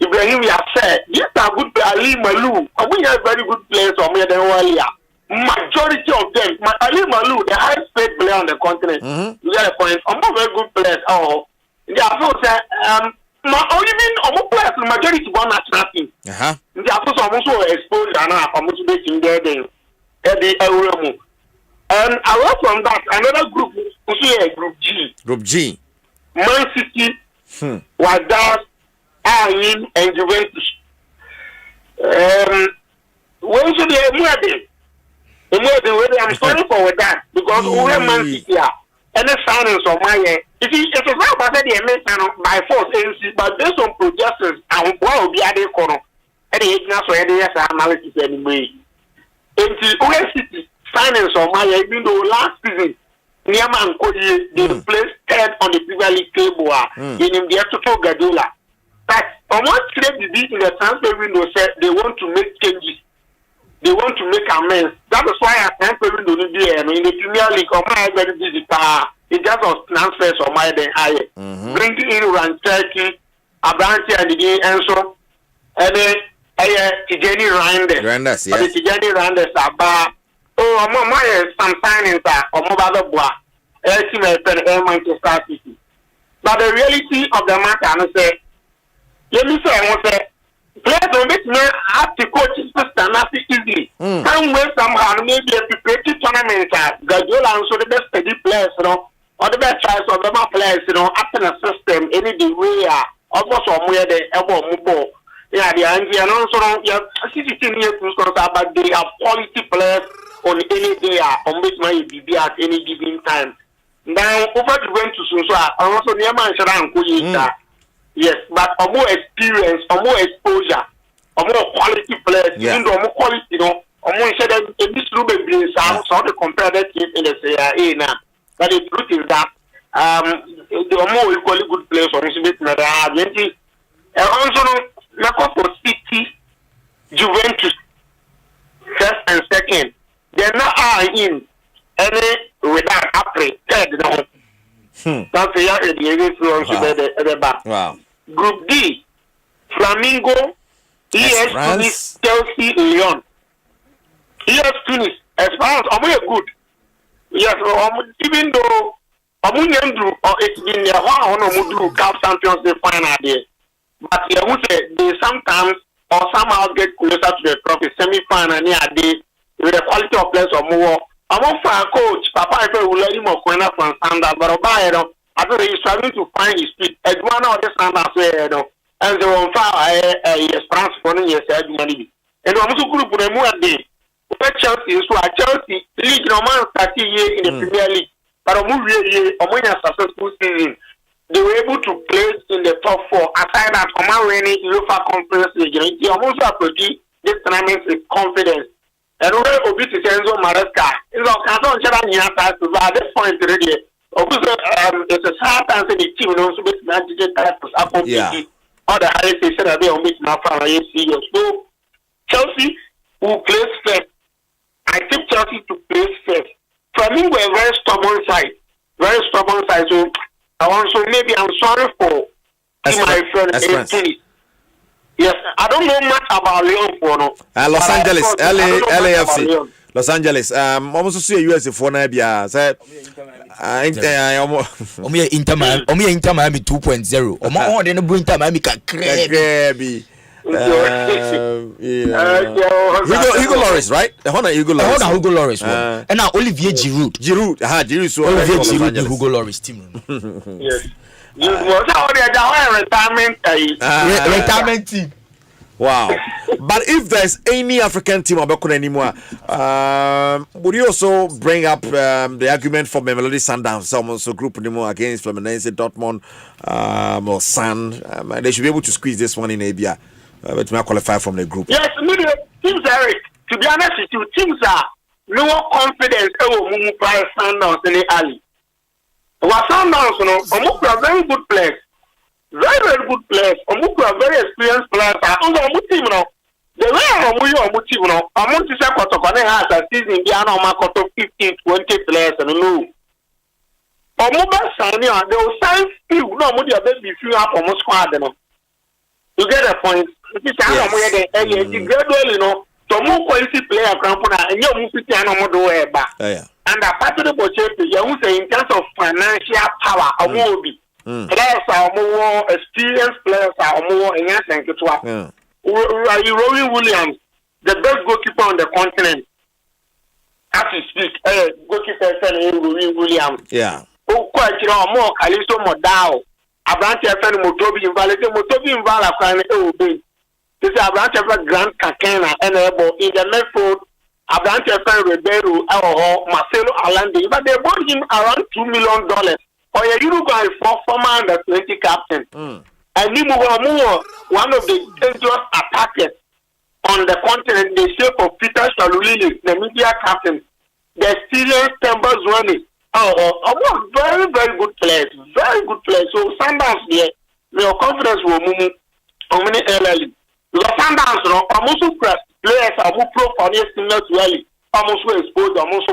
Ibrahim Yasser. These are good players. Ali Malou. We have very good players on me than earlier. Majority of them, Ali Malou, the highest paid player on the continent. You get a point. I'm not very good players. They are so even players, the majority one national team. They are also exposed and are motivating there. And away from that, another group, Group G. Group G. Man City, Wydad, Ayin, and Juventus. When should they I'm sorry for that because we have Man City and the signings of my it is not about the by force but based on projections and what will be at the corner and the analysis anyway. In the City signings on my even though last season Niama and Koji they placed third on the Premier League table in the total Gadola. But on what trade did in the transfer window said they want to make changes. They want to make amends. That is why I transfer window in the Premier League on my very busy it just was transfers on my then higher. Bringing in Ranchaki, Abranti and the Enso, and then Tijani Randers. Yes. Tijani Randers about some signings or mobile bois, Manchester City. But the reality of the matter, I say, let me say, I say, players don't make me have to coach system easily. Some way somehow maybe a preparatory tournament, Guardiola and so the best steady players, or the best choice of the players, after the system, any day we are almost somewhere the elbow move. Yeah, the Angie and also yeah, 16 years but they have quality players on any day on which my be at any given time. Now over to went to Susa, also near Sharan yes, but or more experience, or more exposure, or more quality players, even though more quality, or more said that this room brings out so to compare that team in the CIA now. But the truth is that they are more equally good players on this bit and also for City, Juventus, first and second. They're not in any without upgrade. Third, that's the back. Wow. Group D, Flamingo, ES Tunis, Chelsea, Lyon. ES Tunis, as far as are good. Yes, even though it's been their one Cup Champions League final there. But they sometimes or somehow get closer to the trophy semi-final near day with the quality of players or more. I'm on for a coach, Papa, I will let him of winner from standard, but I thought he's struggling to find his feet. As one of the standards, and the one file yes, transforming yes, money. And I'm also good for the more day. Chelsea, so Chelsea league no man 30 years in the Premier League, but a movie a successful season. They were able to place in the top 4. Aside that, Oman winning UEFA Conference League, they almost approach this tournament with confidence. And where Obiti Senzo Maresca is a canton at this point already. It's a sad answer the team knows with managing titles up on all the highest station that they are making now from ACU. So Chelsea will place first. I think Chelsea to place first. For me, we're a very stubborn side. So I want so maybe I'm sorry for my friend. Yes, I don't know much about Lyon for no. Los Angeles, LAFC. Los Angeles. Almost see US for na bia. Say Inter Miami 2.0. Omo on dey no bring Inter Miami ka krebi. Hugo Lloris, right? Hugo Lloris. And now Olivier Giroud. So Olivier Giroud, Hugo Lloris team. Yes. You was already retirement team. Wow. But if there's any African team anymore, would you also bring up the argument for Mamelodi Sundowns, so group anymore against Fluminense, Dortmund, or Sun? They should be able to squeeze this one in Abia. But may qualify from the group. Yes, teams Eric. To be honest with you, teams are no confidence. Sundowns in the alley. What Sundowns, are very good players, very good players. Are very experienced players. Team, the way team, has a season. They 15, 20 players and no. Signing, they will sign few. No, few up almost squad. You get a point. Gradually, so more quality player and you move it back. And apart from the budget, you say in terms of financial power, players are more experienced, players are more enhanced. Rowan Williams, the best goalkeeper on the continent. As you speak, goalkeeper Rowan Williams. Yeah. Quite more Kalisto Modao. Abranti FM Motobi Invala this is Abranti FM Grand Kakena and in the midfield. Abranti FM Ribeiro Marcelo Alande, but they bought him around $2 million. Or a Uruguay former under 20 captain. And Nimu, one of the dangerous attackers on the continent, they say for Peter Shalulili, the media captain. the experience Tempers running. Oh, very, very good players. Very good players. So Sundowns there, your confidence will move on many early. Because Sundowns, almost players are who pro for the similar to early. Almost exposed, almost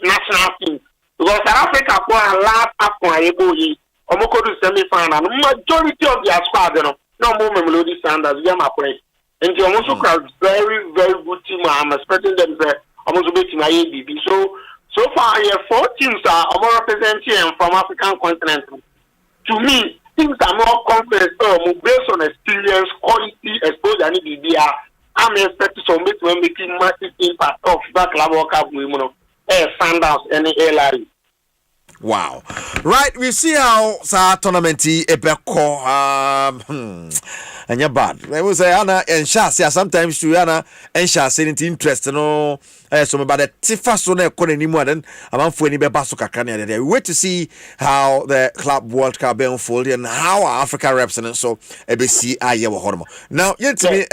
national team. Because South Africa for a last up on Eboyi, almost to semi-final. Majority of their squad, no more Melody Sanders, Yama Press. And the almost very, very good team. I'm expecting them to almost be my ABB. So far, 4 teams are more representing from African continent. To me, things are more confident, based on experience, quality, exposure, and BBR. I'm expecting some bit when making massive impact of that club World Cup women, Sundowns, and LRE. Wow. Right, we see how sa tournament ebeko and you're bad. I will say Anna and Shasia sometimes to Anna and Shasia interest no so about the Tifa so na ko ni mu than among for any be baso kakra there. We wait to see how the Club World Cup be unfold and how our Africa represent so ABC aye wo hormo. Now yet me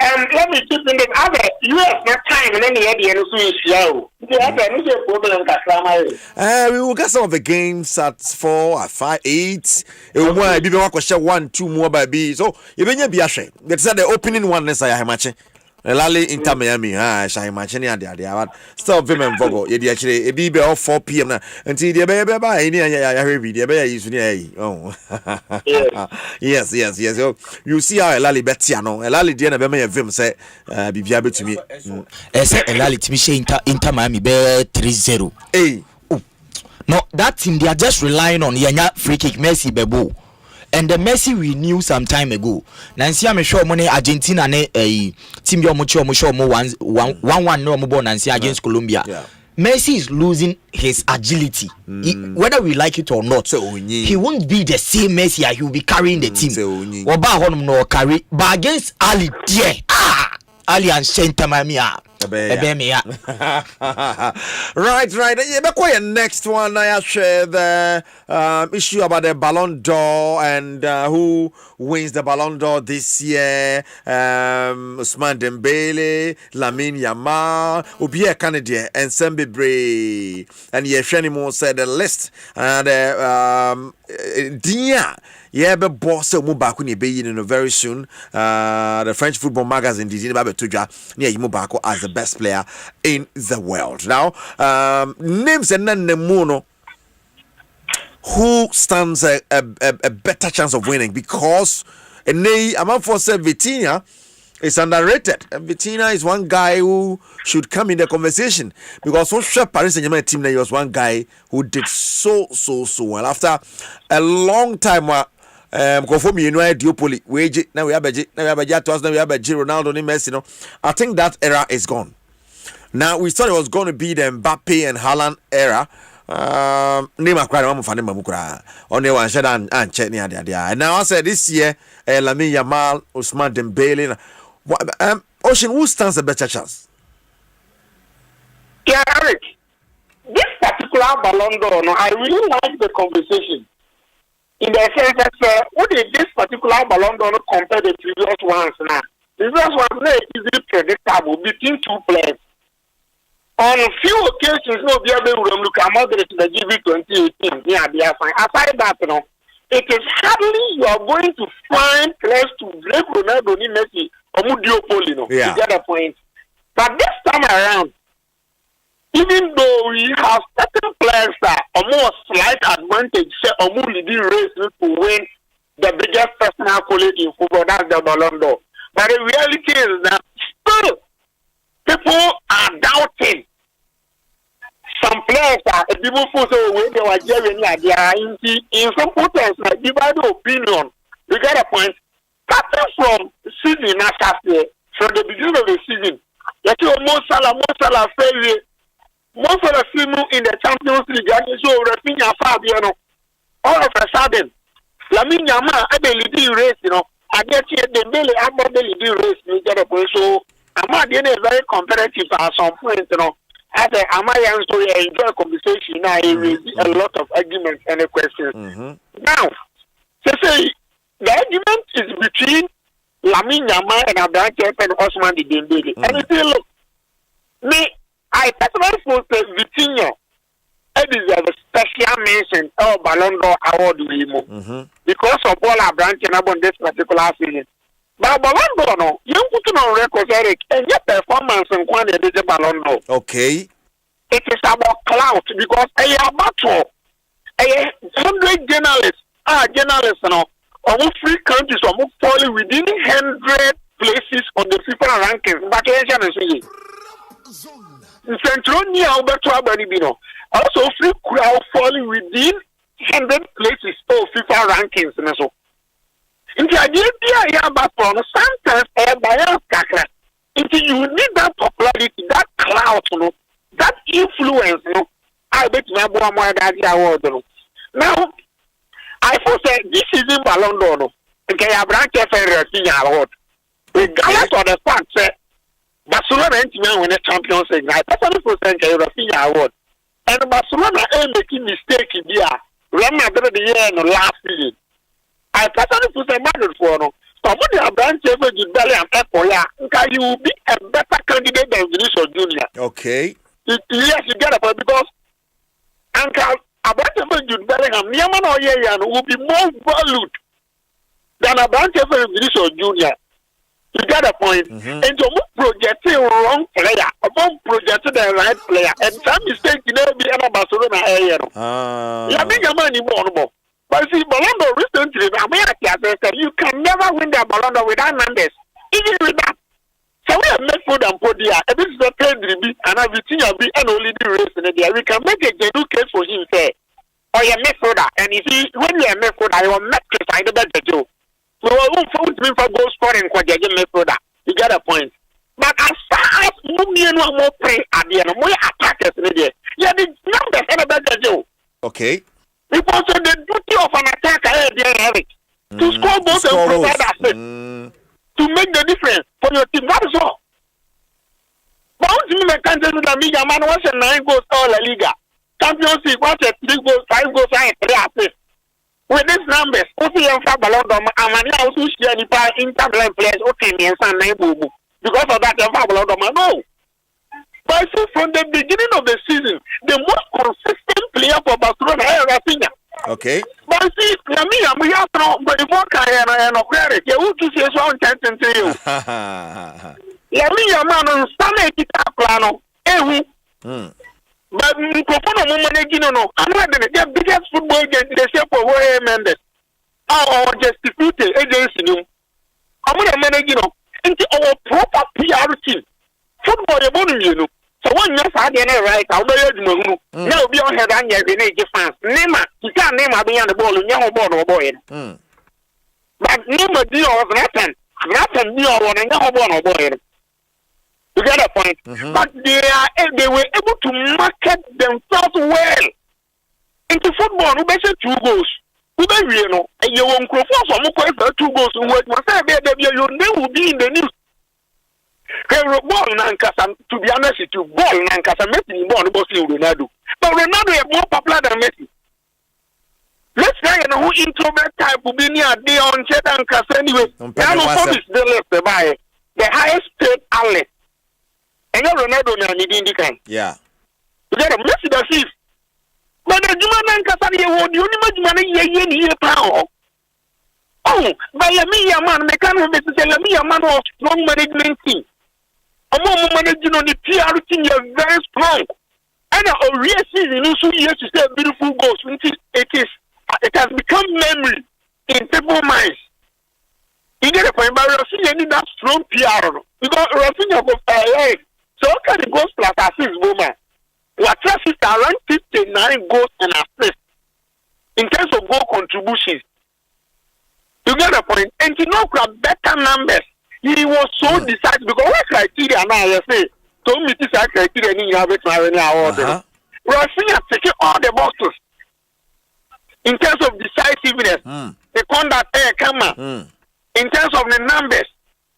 let me keep in the other US not time and then the idea of show. We will get some of the games at 4, at 5, 8. It will be 1, 2 more by B. So you be ashamed. That's the opening one. Let's say I match. Lally Inter Miami, I imagine the stop women vogo. You actually it be 4 p.m. until the baby by any oh yes. So you see how Lally Betiano, Lally Diana Bema Vim say be able to me. Say Lally to me Inter Miami be 3-0. Hey. No, that team they are just relying on Yanya free kick Messi Bebo. And the Messi we knew some time ago. Nancy I'm sure money Argentina ne team yo mucho 1-1 no mo Nancy against Colombia. Yeah. Messi is losing his agility. Whether we like it or not, he won't be the same Messi. He will be carrying the team. Oba honum no carry, but against Ali dear. Ali and Saint Miami. Right. Yeah, next one I share the issue about the Ballon d'Or and who wins the Ballon d'Or this year. Ousmane Dembele, Lamine Yamal, Ubie Canadian, and Asempa Bray. And Yeshenimo said the list and Dia. Yeah, but boss will back when you be in very soon. The French football magazine did about Tuja near Yimubako as the best player in the world. Now, names and then the mono who stands a better chance of winning because among for Vitinha is underrated. And Vitinha is one guy who should come in the conversation because so sure Paris Saint-Germain team there was one guy who did so well after a long time. Conform you know Diopoli wage now we have Ronaldo and Messi. No, I think that era is gone. Now we thought it was going to be the Mbappe and Haaland era. Name a crowd of Mamukra. Only one shed and check near the and now I said this year Lamine Yamal, Ousmane Dembele. Ocean, who stands a better chance? Yeah, Eric. This particular Ballon d'Or, I really like the conversation. In the sense that what did this particular Ballon d'Or compare the previous ones now? The previous ones are easily predictable between 2 players. On a few occasions, no, be able to look at moderate to the GB 2018. Yeah, they are fine. Aside that, it is hardly you are going to find players to break Ronaldo ni Messi or Mudiopoli, to get a point. But this time around, even though we have certain players that are more slight advantage, say, or more leading race to win the biggest personal quality in football, that's the Ballon d'Or. But the reality is that still, people are doubting. Some players are people who say when they were Jeremy, they are in some quarters, like divide opinion. You get a point. Starting from season last year, from the beginning of the season, you see Mo Salah failure. Most of the team in the Champions League, so Rafinha Fabiano, all of a sudden, Lamine Yamal had a leading race, I get you the Billy about the leading race, you get a point. So I'm very competitive at some point, As I enjoy conversation, I raise a lot of arguments and questions. Now, to say the argument is between Lamine Yamal and Abraham and Ousmane Dembele. And you say, look, Me, I personally feel that Vitinho, it deserves a special mention or Ballon d'Or award because of all our branching about this particular season. But Ballon d'Or, no, you put on record, Eric, and your performance in quantity the Ballon d'Or. Okay. It is about clout because a battle, 100 journalists, no, almost 3 countries almost falling within 100 places on the FIFA rankings. But Centronia Alberto Abanibino also 3 crowd falling within 100 places of FIFA rankings. So, in the idea, sometimes a bias kakra. You need that popularity, that clout, that influence. I bet you have that award. Now, I say this season Ballon d'Or, okay, I branch a award. Regardless of the fact that Barcelona and win a Champions League, I personally present a Rafinha award. And Barcelona ain't making mistake in the year. Real Madrid the year in the last season. I personally present Madrid for no. Somebody a branch ever Jude Bellingham and Epoya. Okay, you will be a better candidate than Vinicius Junior. Okay. Yes, you get it because Uncle a branch ever Jude Bellingham, Niaman or Yayan will be more valued than a branch ever Vinicius Junior. You get a point. And you project the wrong player, project the right player, and some mistake you know be an Barcelona area. You think a money more. But see, Ballon d'Or recently, you can never win the Ballon d'Or without numbers. Even with that. So we have made food and podia, and this is a trade review, and everything will be an only race in the day. We can make a genuine case for him, say, or you're midfielder, and you see, when you're a midfielder, you will make it find the better job. So we won't found me for goal scoring for the midfielder. You get a point. But as far as you no more play at the end, more attackers in the day, yeah, the numbers are better job. Okay. Because the duty of an attacker is to score goals and provide assist. To make the difference for your team. That is all. But once you can't tell me that Mega Man was a 9 goals all La Liga. Champions League was a 3 goals, 5 goals, and 3 assists. With these numbers, also you have Ballon d'Or, and I also share the power in tablet players, okay, and 9 goals. Because of that, you have Ballon d'Or. No. But see, from the beginning of the season, the most consistent player for Barcelona is Rafinha. Okay. But see, we have no, but the work I am credit. You want to see one chance to you. Man on Sunday plano. But Microphone managing no. I'm not the biggest football agent in the shape of Roy Mendes. Or just defeated agency. I'm not managing into our proper PR team. Football, you know. So when you're right, I'll be able to now be on head and you're fans. Nema, you can't name a beyond the ball in your ball or boy. But Nema deal was nothing deal on a young ball or boy. You get a point. But they were able to market themselves well into football. Who better 2 goals? Who better, you know, and you won't go for 2 goals. Who must have your name will be in the news. Ball Nankasa, to be honest with you, ball Nankasa Messi born about Ronaldo. But Ronaldo is more popular than Messi. Let's say who introvert type will be near day on Chet Nankasa anyway. The highest paid outlet. And Ronaldo now needing the kind. Yeah. You get a Messi the thief. But the Juma Nankasa, you only money year power. Oh, by a mere man, mechanical man of strong management team. Among managing on the PR team, you're very strong. And a real season, also years to say beautiful goals. It has become memory in people's minds. You get a point, but Rafinha need that strong PR. Because Rafinha goes, so can the goals plus assists, woman. What is around 59 goals and assists in terms of goal contributions. You get a point, and you know, better numbers. He was so decisive because what criteria now I say, so meet this criteria in your order. Rafinha taking all the boxes in terms of decisiveness, the conduct in terms of the numbers.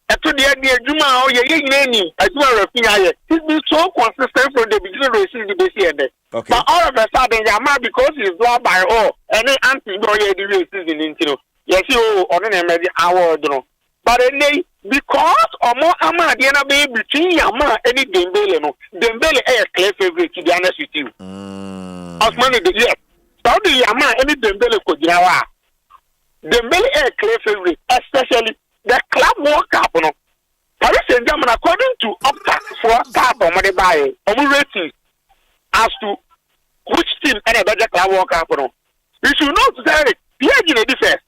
To the idea, Juma or Yenny, as well as Rafinha, he's been so consistent from the beginning of the season. But all of a sudden, Yama, because he's loved by all, and then anti-boy season into. Yes, you on an award, but then because omo ama de na be between Yama any Dembele no. Dembele is clear favorite to be honest with you. Osman the yes. Saudi Yama any Dembele ko jirawa. Dembele is clear favorite, especially the Club World Cup no. Paris Saint-Germain according to Opta for Cup or money buy rating as to which team and a better Club World Cup no. You should not say it. Here in the defense.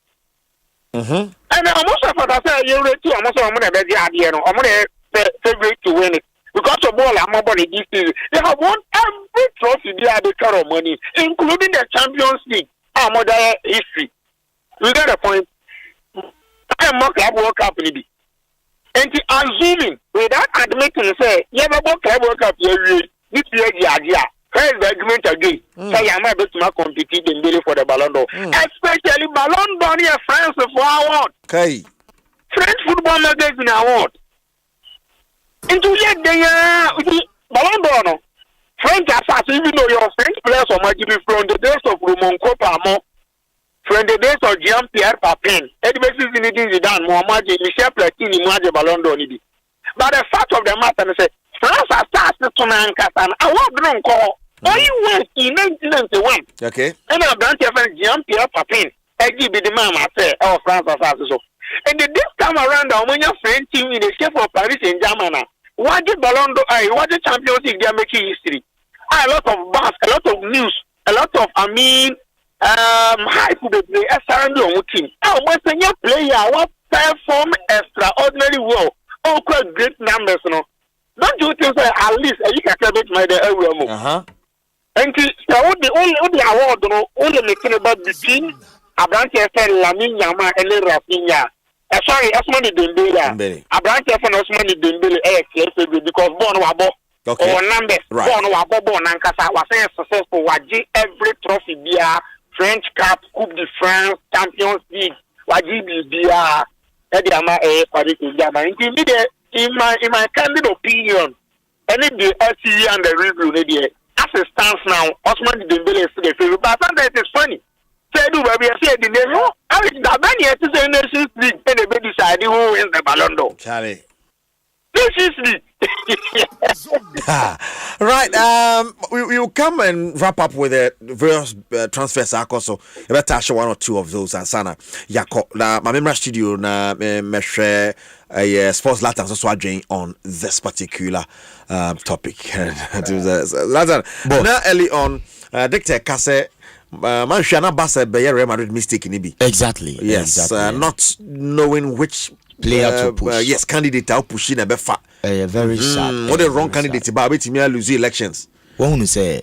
And almost of what I say, you rate too. Almost of money better idea no. I'm favorite to win it because of all I'm about this season. They have won every trophy they had the current money, including the Champions League. Our modern history. You got a point. I'm not Club World Cup maybe. And assuming without admitting say, you have a Club World Cup this year the idea. First the argument again. Say I'm able to compete in Billy for the Ballon d'Or. Especially Ballon d'Or in France for award. Okay. French football magazine award. Into yet the Ballon d'Or no. French assassin, even though your French players are magic from the days of Romain Copamo, from the days of Jean-Pierre Papin, Edmondson Zinedine Zidane, Mohamed Michel Platini, Mohamed Ballon d'Or. But the fact of the matter is, France has started to Nankasa and I won't call. Only once in 1991. Okay. And I branch of Jean-Pierre Papin, be the man I say, oh, France has started. And this time around, when your French team in the shape of Paris Saint-Germain, what the Ballon d'Or, what the Champions League, they are making history. A lot of buzz, a lot of news, a lot of, hype to play around your team. Oh, but when your player, what perform extraordinarily well, oh, quite great numbers, no. Don't you think that at least you can celebrate my day every month? And the only award, no, only making about between Abrante FN, Lamine Yama, and Rafinha. Sorry, Osman Dembele. Abrante FN, Osman Dembele, because born wabo or numbers, born wabo, Nankasa was successful. Waji every trophy, beer, French Cup, Coupe de France, Champions League, Waji beer, Ediama, Paris Saint-Germain. In my candid opinion, any the LCE and the review, as it stands now, Osman Dembele is the favorite. But sometimes it's funny. Say, do baby, I said, I was the Banya to the Nations League, and the baby decided who wins the Ballon d'Or. Charlie. Nations League. Right. We will come and wrap up with the various transfers. Also, you better touch one or two of those. And Sana, Yako, na my member studio na me share sports latter so doing on this particular topic. Latter, now early on, Dr. Kase. Man, she na basa be Real Madrid mistake in Ibi. Exactly. Yes. Exactly. Not knowing which player to push. Yes, candidate out pushing a befa. Very sad. What the wrong candidate but wait me lose elections. What want to say?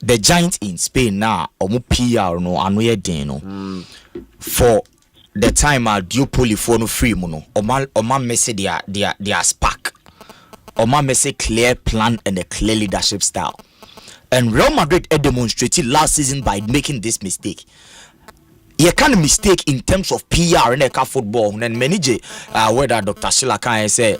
The Giants in Spain now, omo PR no anoye den no. For the time duopoly for no free mono. Oma mess their spark. Oma mess clear plan and a clear leadership style. And Real Madrid demonstrated last season by making this mistake. You can't mistake in terms of PR and football. And manager, whether Dr. Sheila can say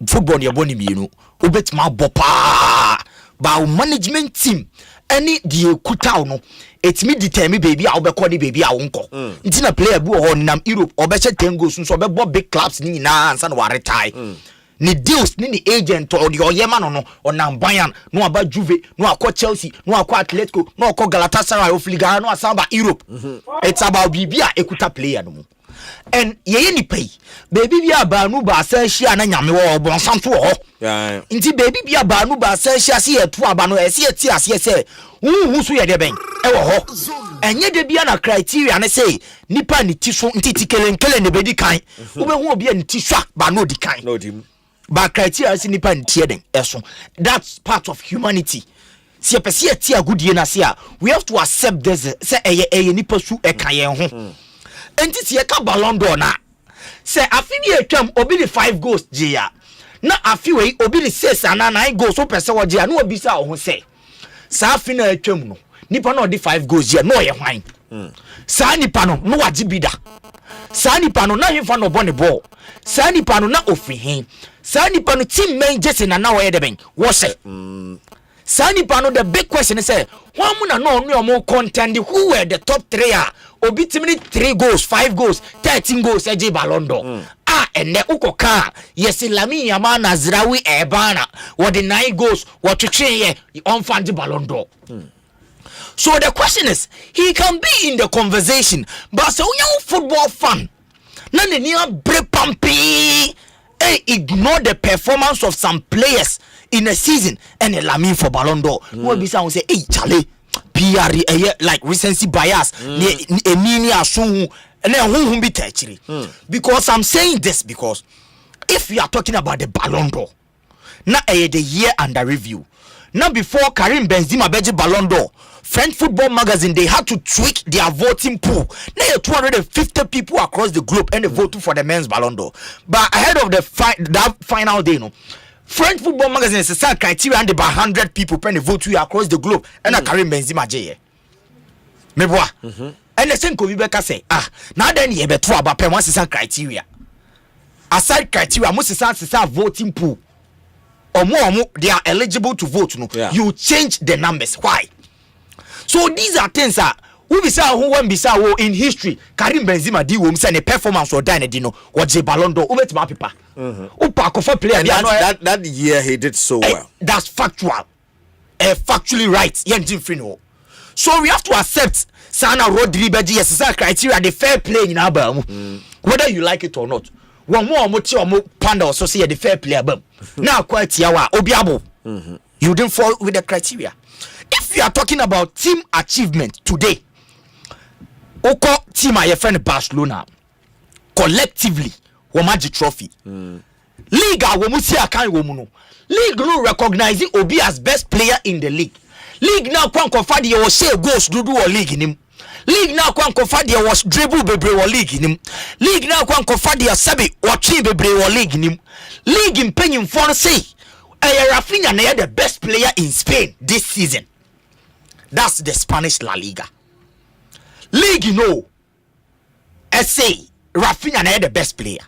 football you boni you ubet ma bopa. But management team any the kuta no it me determine baby I will call the baby I won't call. It's a player who on Europe or better 10 goals so be big clubs ni na and san retire. Ni deals ni agent or the Oyema no or na Bayern no about Juve no akwa Chelsea no akwa Atletico no akwa Galatasaray of Liga no asamba Europe. It's about bibia ekuta player no. And ye ni pay baby bia ba nu ba san hia na nyame wo bonsam to ho. Nti baby bia ba nu ba san hia se etu aba no ese eti ase se hu so ye de ben e wo ho. Enye de bia na criteria na say nipa ni ti so nti kele ne bedi kan. Wo be hu obi ani ti so ba no di kan. No dim. But criteria is nipa ntie den eso. That's part of humanity. Si epese eti agudie na se a we have to accept this say eye nipa su e kan yen ho. Enti se ka Ballon d'Or na se afi bi atwam obi di 5 goals jia na afi we obi di 6 ana 9 goals so pese wo jia na obi sa ho se sa afi na atwam no nipa na odi 5 goals jia no ye hwan sa nipa no no waji bida sa nipa no na himfa no bone ball sa nipa no na ofi hin sa nipa no team main jesse na wo ye de ben wo se sa nipa no the big question is say who mu na no no contend who were the top 3 obi timini 3 goals 5 goals 13 goals eje Ballon d'Or ene ukoka yes Lamine Yamal Nazraoui ebana what the 9 goals what to train on fan the Ballon d'Or. So the question is, he can be in the conversation, but so young football fan, none near brepampi, ignore the performance of some players in a season and a Lamine for Ballon d'Or. What be sound say, hey Charlie, PR like recency bias, Emini Asun, and then who be actually? Because I'm saying this because if we are talking about the Ballon d'Or, now the year under review, now before Karim Benzema beji Ballon d'Or. French Football Magazine, they had to tweak their voting pool. Now 250 people across the globe and they voted for the men's Ballon d'Or. But ahead of the that final day, French Football Magazine is a set criteria and about 100 people pen the vote across the globe and Karim Benzema J. Meboa. And the same Kobe Beka say, now then you be two about pen one criteria. Aside criteria, most is a voting pool. Or more, they are eligible to vote. You change the numbers. Why? So these are things that we be say who won be say in history Karim Benzema di wo say ne performance or dine dino or the Ballon d'Or ubet paper. Upa kofa player that year he did so well. That's factual. Factually right. So we have to accept Sana Rodri Beji yes criteria the fair play in Abam. Whether you like it or not. One more moti or panda or so say the fair play abam. Now quite yawa obiabo. You didn't fall with the criteria. If we are talking about team achievement today, Oko team a friend Barcelona collectively wamaji trophy. League a womusi akan womuno. League no recognize Obi as best player in the league. League now kwan kofa de was say goals dudu or league nim. League now kwan kofa de was dribble bebre or league nim. League now kwan kofa de sabi or chin bebre or league nim. League in penny for say Rafinha na the best player in Spain this season. That's the Spanish La Liga. League, say Rafinha na the best player.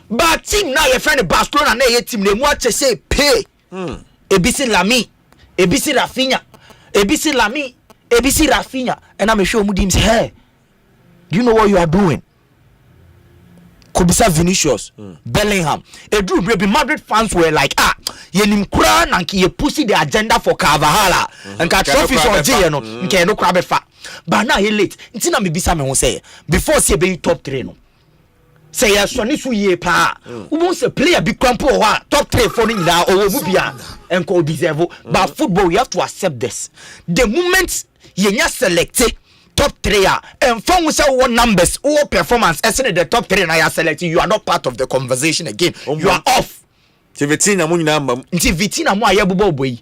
But team now your friend Barcelona na your team they want to say pay. ABC Lami, ABC Rafinha, ABC Lami, ABC Rafinha, and I'm sure Mudims hey. Do you know what you are doing? Kobisa Vinicius, Bellingham. Maybe Madrid fans were like, yenim kura nanki ye pussy the agenda for Carvajal. And ka trophies on J no, nke no krabe fa. But now he late. Ntina me bisa me won say before say be top 3 no. Say ya so ni so ye pa. Who wants a player be crampo or top 3 for ni na o mu bia enko deserve. But football we have to accept this. The moment ye nya selected top 3 and from say what numbers or performance as in the top 3 na you selecting, you are not part of the conversation again. You are off. Vitina mu nyina mbam. Nti Vitina mu aye bobo boy.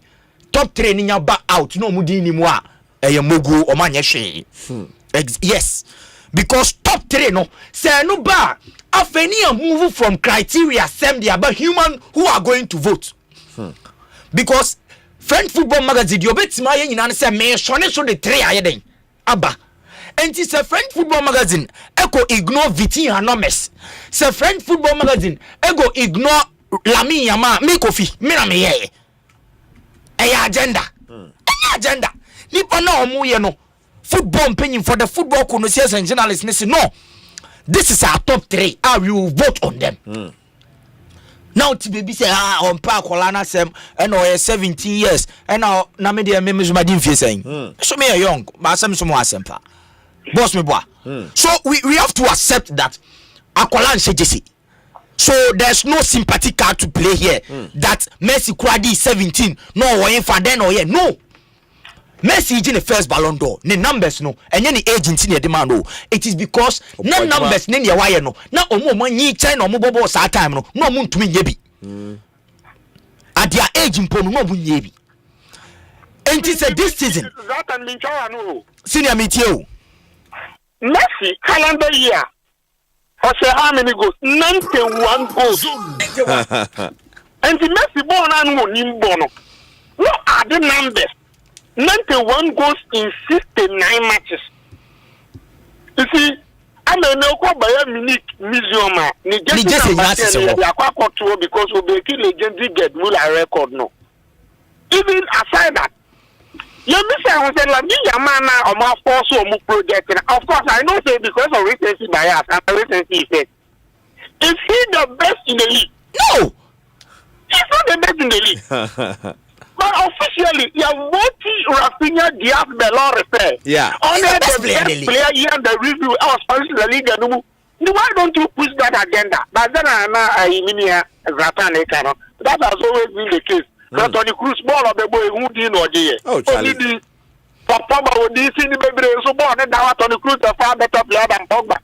Top 3 ni nya back out no mu din ni mu a eye mogu o manye hwe. Yes. Because top 3 no say no ba afeni a move from criteria same they about human who are going to vote. Because French Football Magazine you betima ye nyina say me so the 3 aye den. Abba. And it's a French Football Magazine. Ego ignore Vitinha numbers. It's a French Football Magazine. Ego ignore Lamine Yamal. Me kofi. Me na me ye. Aya agenda. Aya agenda. Nipa na omu ye no. Football opinion for the football connoisseurs and journalists. No. This is our top 3. We will vote on them. Now to baby say on pa kolana sem and or 17 years and now na me dey me so madin fie saying so me young but some so mo Asempa boss me boy. So we have to accept that akola nshejesi. So there's no sympathy card to play here that Messi Kradi 17 no we for then or yeah no Messi in the first Ballon d'Or the numbers no and any agent in the demand no it is because no numbers ne ya why no na omo manyi China omo bobo sa time no no omo ntumi nye bi at their age mpo no omo nye bi and it said this season that can be no senior metie o Messi calendar year for say how many goals 91 goals and the Messi born anu nimbo no what are the numbers 91 goals in 69 matches. You see, I don't know what Bayern Munich museum ni just because we be kill legendary get Muller record no. Even aside that, you miss I was like Yamana or my force or project. Of course, I know say because of recency bias and recency effect. Is he the best in the league? No. He's not the best in the league. But officially, you are voting Rafinha Diaz Belon repair. Yeah. Only the best player here in the review of the league. Why don't you push that agenda? But then I mean, Zlatan, that has always been the case. But on the cruise ball of the boy who didn't know the Charlie. Papa would this in the baby so born and now on the cruise a far better player than Pogba.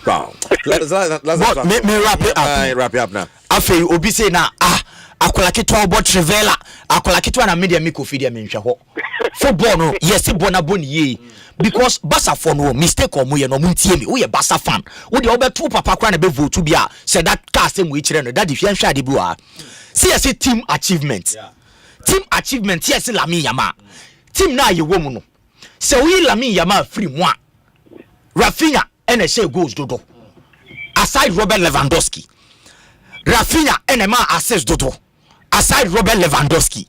Wow. Let's wrap it up. Wrap it up now. Afei obi say na akola kitwa obo Trevela akola kitwa na media miko fedia menhwe ho football no yes ball na boni ye because Barca for no mistake omo ye no muntie me wo ye Barca fan wo de obeto papa kra na be vote bia say that car say we kire no that the hwe ade bi wa see yes team achievement yes Lamine Yamal team na ye wo mu no say we Lamine Yamal free mo a Rafinha ene say goals dodo aside Robert Lewandowski Rafinha enema assist dodo aside Robert Lewandowski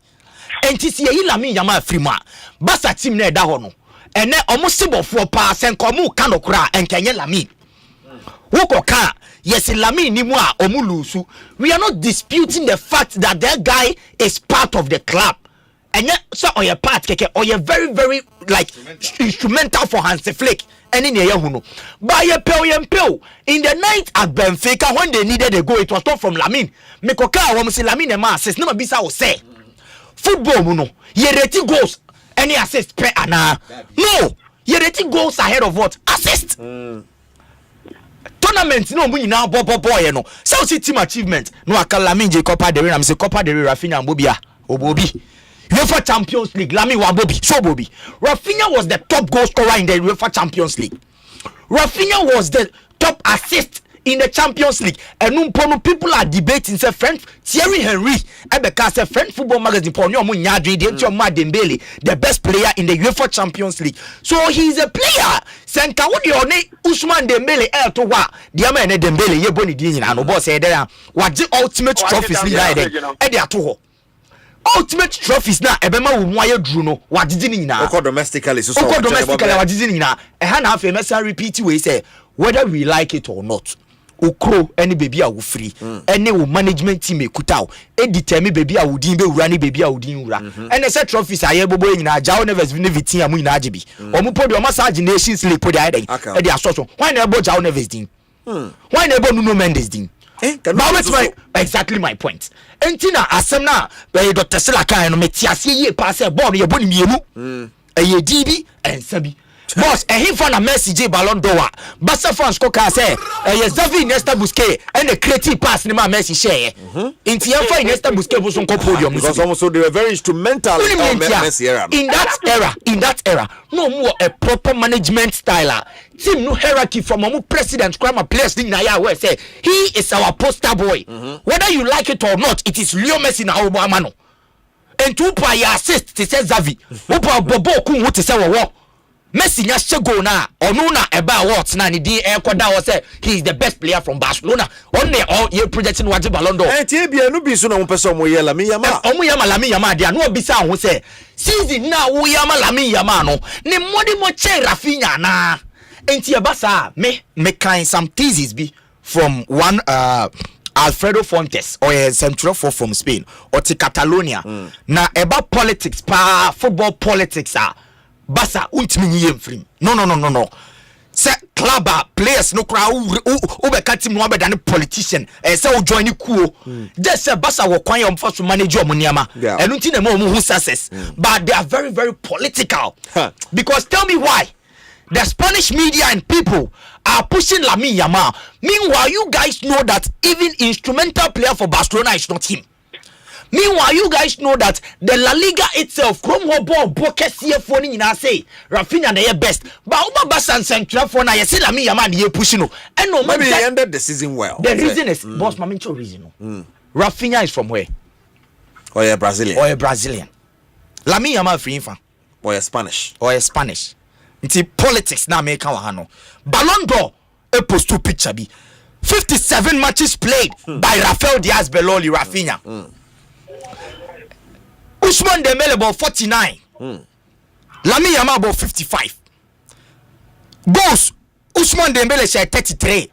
enti si yi Lamine Yamal frima Barca team na eda ho no ene omo sibofo pa senkomu kanokura enkenye Lamine wokoka yes Lamine ni mu a omo lusu we are not disputing the fact that that guy is part of the club enye so oye part keke oye very very like instrumental for Hansi Flick any near Huno. By a pew in the night at Benfica when they needed a goal, it was not from Lamine. Mekoka almost Lamine and Mars, no bisa will say. Football, no, ye reti goals, any assist per ana. No, ye reti goals ahead of what? Assist. Tournament, no, we now boy, no. South City team achievement. No, I call Lamine J. Copa de Rey, I'm say Copa de Rey, Rafinha and Bobia, Obobi. UEFA Champions League, Lami wa Bobby, so Bobby. Rafinha was the top goal scorer in the UEFA Champions League. Rafinha was the top assist in the Champions League. And people are debating say French Thierry Henry, Ebeka say French football magazine the best player in the UEFA Champions League. So he's a player. Senka wodi one Ousmane Dembele to wa. Diama ne Dembele ye boni di nyina no boss e there. What the ultimate trophies leader e dey ato ho. Ultimate trophies na ebema wo moye dru no wagidi ni nyina domestically so wagidi ni nyina e ha na afa mesa repeat we say whether we like it or not okro any baby a wo free any wo management team ekuta o e determine baby a wo din be wura ni baby a wo din wura ene say trophies aye bobo nyina jaw never be vitin amu nyina agibi omu podi o masage nations league podi aye e dey asoso why na ebo jaw never din why na ebo Nuno Mendes din exactly my point. Entina asemna Dr. Sila kan no metiase ye pass e ball ye boni mienu. Ye DB and Sabi. Boss, he found a message Ballon d'Or. Barca fans ko ka say ye Xavi Iniesta Busquets and the creative pass ni ma Messi share. Inti ye for Iniesta Busquets was on podium because also they were very instrumental in Messi era. In that era, no more a proper management style. Team no hierarchy from Mamu president Krama players in Naya where say he is our poster boy. Whether you like it or not, it is Leo Messi na Obama. And two pa ya assist to say Xavi. Opa Bobo kun what to say wo. Messi nya shego na onu na eba awards na ni di enkoda wo say he is the best player from Barcelona. Only all year projecting waje Ballon d'Or. Tie bia no bi so na mo pese mo ye Lamine Yamal. Omo yama Lamine Yamal dia no obisa ho say season na wo yama Lamine Yamal no ni modi mo che Rafinha na. Enti ebasa me kind some thesis be from one Alfredo Fontes or a central for from Spain or to Catalonia. Na eba politics pa football politics Barca ultimately yem free. No. Say club players no crowd who be team no be than politician. Say join the cool. Just say Barca will kwan your first to manage your money ama. And until them who success. But they are very very political. Because tell me why. The Spanish media and people are pushing Lamine Yamal. Meanwhile, you guys know that even instrumental player for Barcelona is not him. Meanwhile, you guys know that the La Liga itself, Chrome ball, Bokeh CFO ni na say Rafinha na ye best. But Uma Barca and Central for na ye say Lamine Yamal ye pushing no. And no maybe he ended the season well. The reason is boss mami cho reason no. Rafinha is from where? Or a Brazilian. Lamine Yamal free infant. Or a Spanish. Nti politics na make wa no. Ballon d'Or e post two picture bi 57 matches played by Rafael Diaz Beloli Rafinha. Ousmane Dembele about 49. Lamine Yamal about 55. Goals Ousmane Dembele share 33.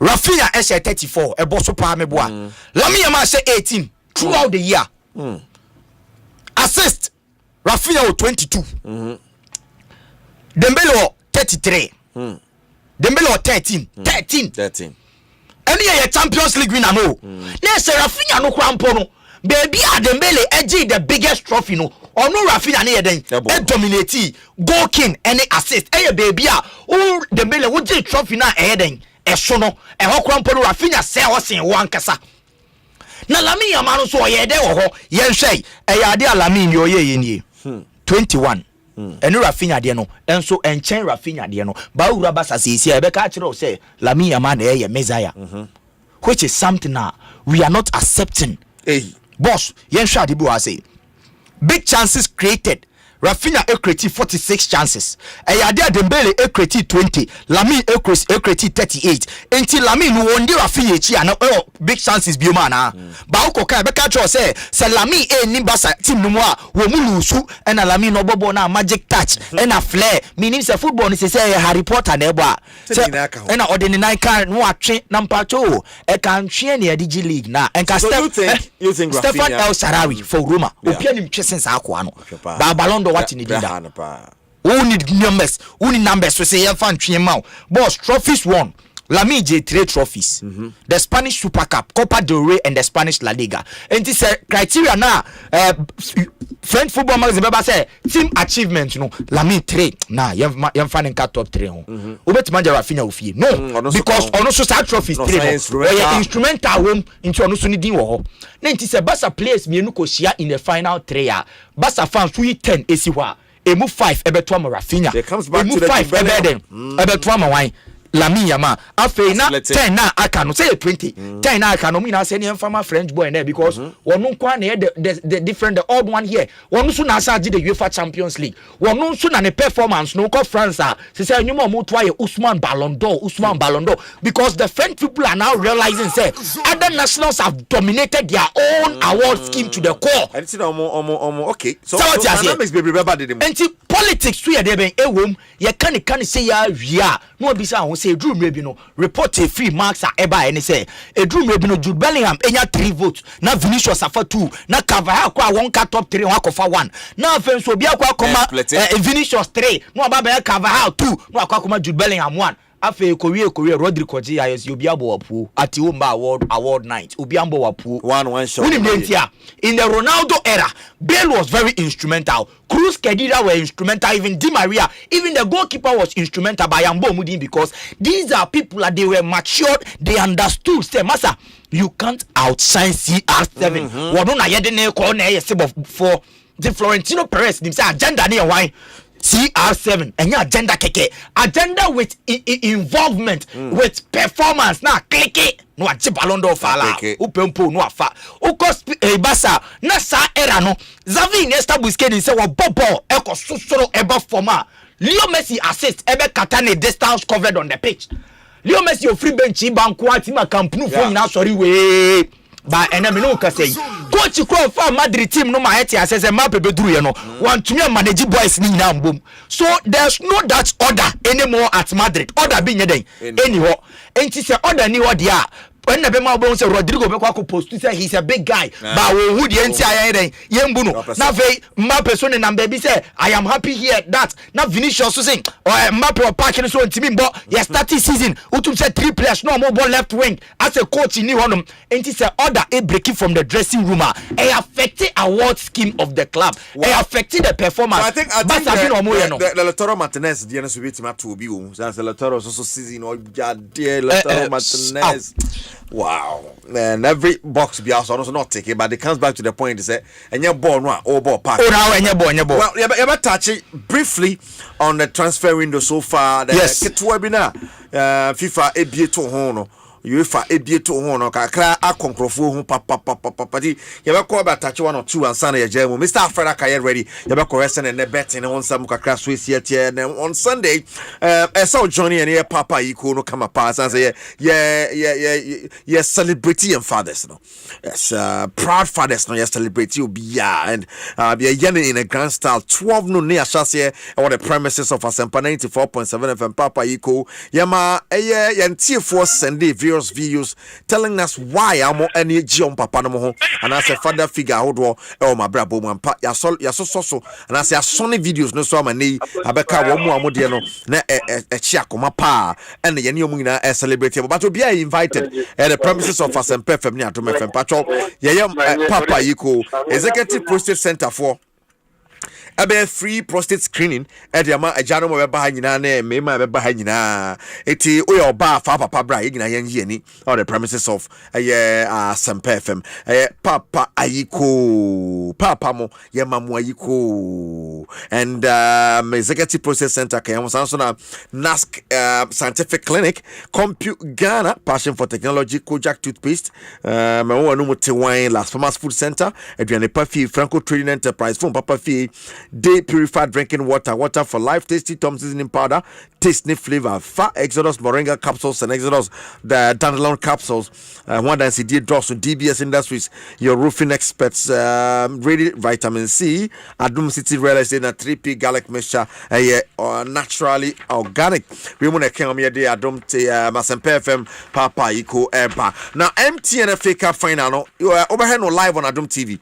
Rafinha say 34 e boso pa me boa. Lamine Yamal say 18 throughout the year. Assist Rafinha 22. Dembele 33. Dembele 13. Any year Champions League winner no. Na say Rafinha no kwampo no. Baby Dembele edge the biggest trophy no. Ono Rafinha na yeden e dominate goal king any assist. E baby o Dembele wo je trophy na e yeden e so no e ho kwampo no Rafinha say o sen wo ankasa. Na Lamine Yamal so ye de wo ho ye hwei e ya de Lamine yo ye nie 21 eno Rafinha de no enso enchen Rafinha de no ba wura basa sisi e be ka kire o say Lamine Yamal na ye Messiah, which is something now we are not accepting. Boss ye hwa de bi wa say big chances created. Rafinha created 46 chances. Eyade Dembele created 20. Lamine created 38. Enti Lamine won di Rafinha echi ana big chances bi ma na. Ba uko ka be ka cho say Lamine ni basa team no a wo mu lusu na Lamine no bobo na magic touch na flair. Meaning say football ni say Harry Potter na ebo a. Na ordinary nine kan no atwe na mpacho e kan twe na Digi League na. Enka you think Stefan El Sarawi for Roma. Opia ni twesen sa akwa no. Ba Ballon what in the who need numbers so say fan twema boss trophies won. Lamine J 3 trophies. The Spanish Super Cup, Copa del Rey and the Spanish La Liga. And this criteria now French football magazine baba say team achievement no Lamine 3 na yem fan in top 3 ho. Obet manja Rafinha ofie. No, because ono so start trophies 3 no. Instrumental home into ono so ni din wo ho. Na nti say Barca players mienu ko share in the final 3 a Barca fans we 10 esi ho a emu 5 ebeto am Rafinha. Emu 5 ebeden ebeto am wan Lamine Yamal afei na 10 na aka no say 20 10 na aka no me na say ne farmer French boy there because wonu kwa na the different the odd one here wonu so na asa the UEFA Champions League wonu so na ne performance no ko France say nyuma mo to aye Usman Ballon d'Or because the French people are now realizing say other nationals have dominated their own award scheme to the core. And see okay so dynamics be remember them and politics to there ben ewom ye kan say ya wia no obisa ho say Drew Mrebi no report a free marks are eba any say a Drew Mrebi no Jude Bellingham enya 3 votes na Vinicius afa 2 na Carvajal kwa won ka top 3 wa kofa 1 na afenso obi akwa koma Vinicius 3 no aba Carvajal 2 no akwa koma Jude Bellingham 1 afa Korea Rodri koji ayes obi abo wapu ati Omba award night obi ambo wapu one shot in the Ronaldo era. Bale was very instrumental. Cruz, Kegyiwa were instrumental. Even Di Maria, even the goalkeeper was instrumental by Yambo Mudin because these are people that they were matured. They understood. Say, Masa, you can't outshine CR7. Wadona yedene ko na yesebo for the Florentino Perez. Nim say agenda near wine. CR7 and your agenda keke agenda with involvement with performance na click it no aje Ballon d'Or fala upempo no afa ukos Barca na sa era no Xavi Iniesta Busquets say wa bobo eko susoro eba forma Leo Messi assist ebe katane distance covered on the pitch. Leo Messi o free bench banko atima Camp Nou for na sorry we ba enemy no ka say coach Kroos for Madrid team no ma heti asese Mbappe beduru ye no want to manage boys ni na mbom. So there's no that order anymore at Madrid. Order be nyeden anyhow enti say order ni order a when the Bema Bones Rodrigo Beko post to say he's a big guy, but who the entire Yembuno. Now, Mbappe son and baby say, I am happy here that now Vinicius sing or Mbappe or parking so team, but yes, 30 season, Utum said 3 players, no more ball left wing as a coach in New Honum, and it's an order a breaking from the dressing room. It affected award scheme of the club, it affected the performance. So I think the Lautaro Martinez, the NS will be to be, that's the Lautaro also season or dear Lautaro Martinez. Wow, and every box be also not taken, but it comes back to the point is that and your ball no or ball pass. Well, you touch it briefly on the transfer window so far. Yes, webinar FIFA ABA to hono. UEFA ebie to ho no kakra akonkrofo ho papa di ye be call ba touch 1 or 2 and sana ye jam Mr. Alfred Akaye ready ye be correction and betting on some kakra so esie and on Sunday so Johnny and ye papa iko no come pass and say yeah celebrity and fathers no yes proud fathers no yes celebrity obi ya and be in a grand style 12 no near Shase on the premises of Asempa 94.7 FM papa iko yama yentie for Sunday various videos telling us why I'm any on papa no ho and as a father figure hold my brabo man pa ya so and as a sonny videos no so mani abeka wo mu amode no na chi akoma pa and ye ne omu na celebrate but obi are invited at the premises of Asempa FM ni Adom FM patcho ye papa iko executive prostate center for abe free prostate screening ediama ajano mo beba ha nyina na mema beba ha nyina eti oyo ba fa papa bra ye nyina yan yi on the premises of Asempa FM papa ayiko papa mo ye mamu ayiko and executive prostate center kan so na NASC scientific clinic compute Ghana passion for technology Kojak toothpaste me wonu muti wine Las Farmers food center eduane pafi Franco trading enterprise phone papa fi Day purified drinking water for life, tasty Tom seasoning powder, tasty flavor, fat Exodus Moringa capsules and Exodus the dandelion capsules. One that CD drops from DBS Industries, your roofing experts, ready vitamin C, Adum City Real Estate, and 3P garlic mixture, naturally organic. We want to come here, Adum Asempa FM, Papa Iko Eba. Now, MTN FA Cup final, you are overhead no live on Adum TV.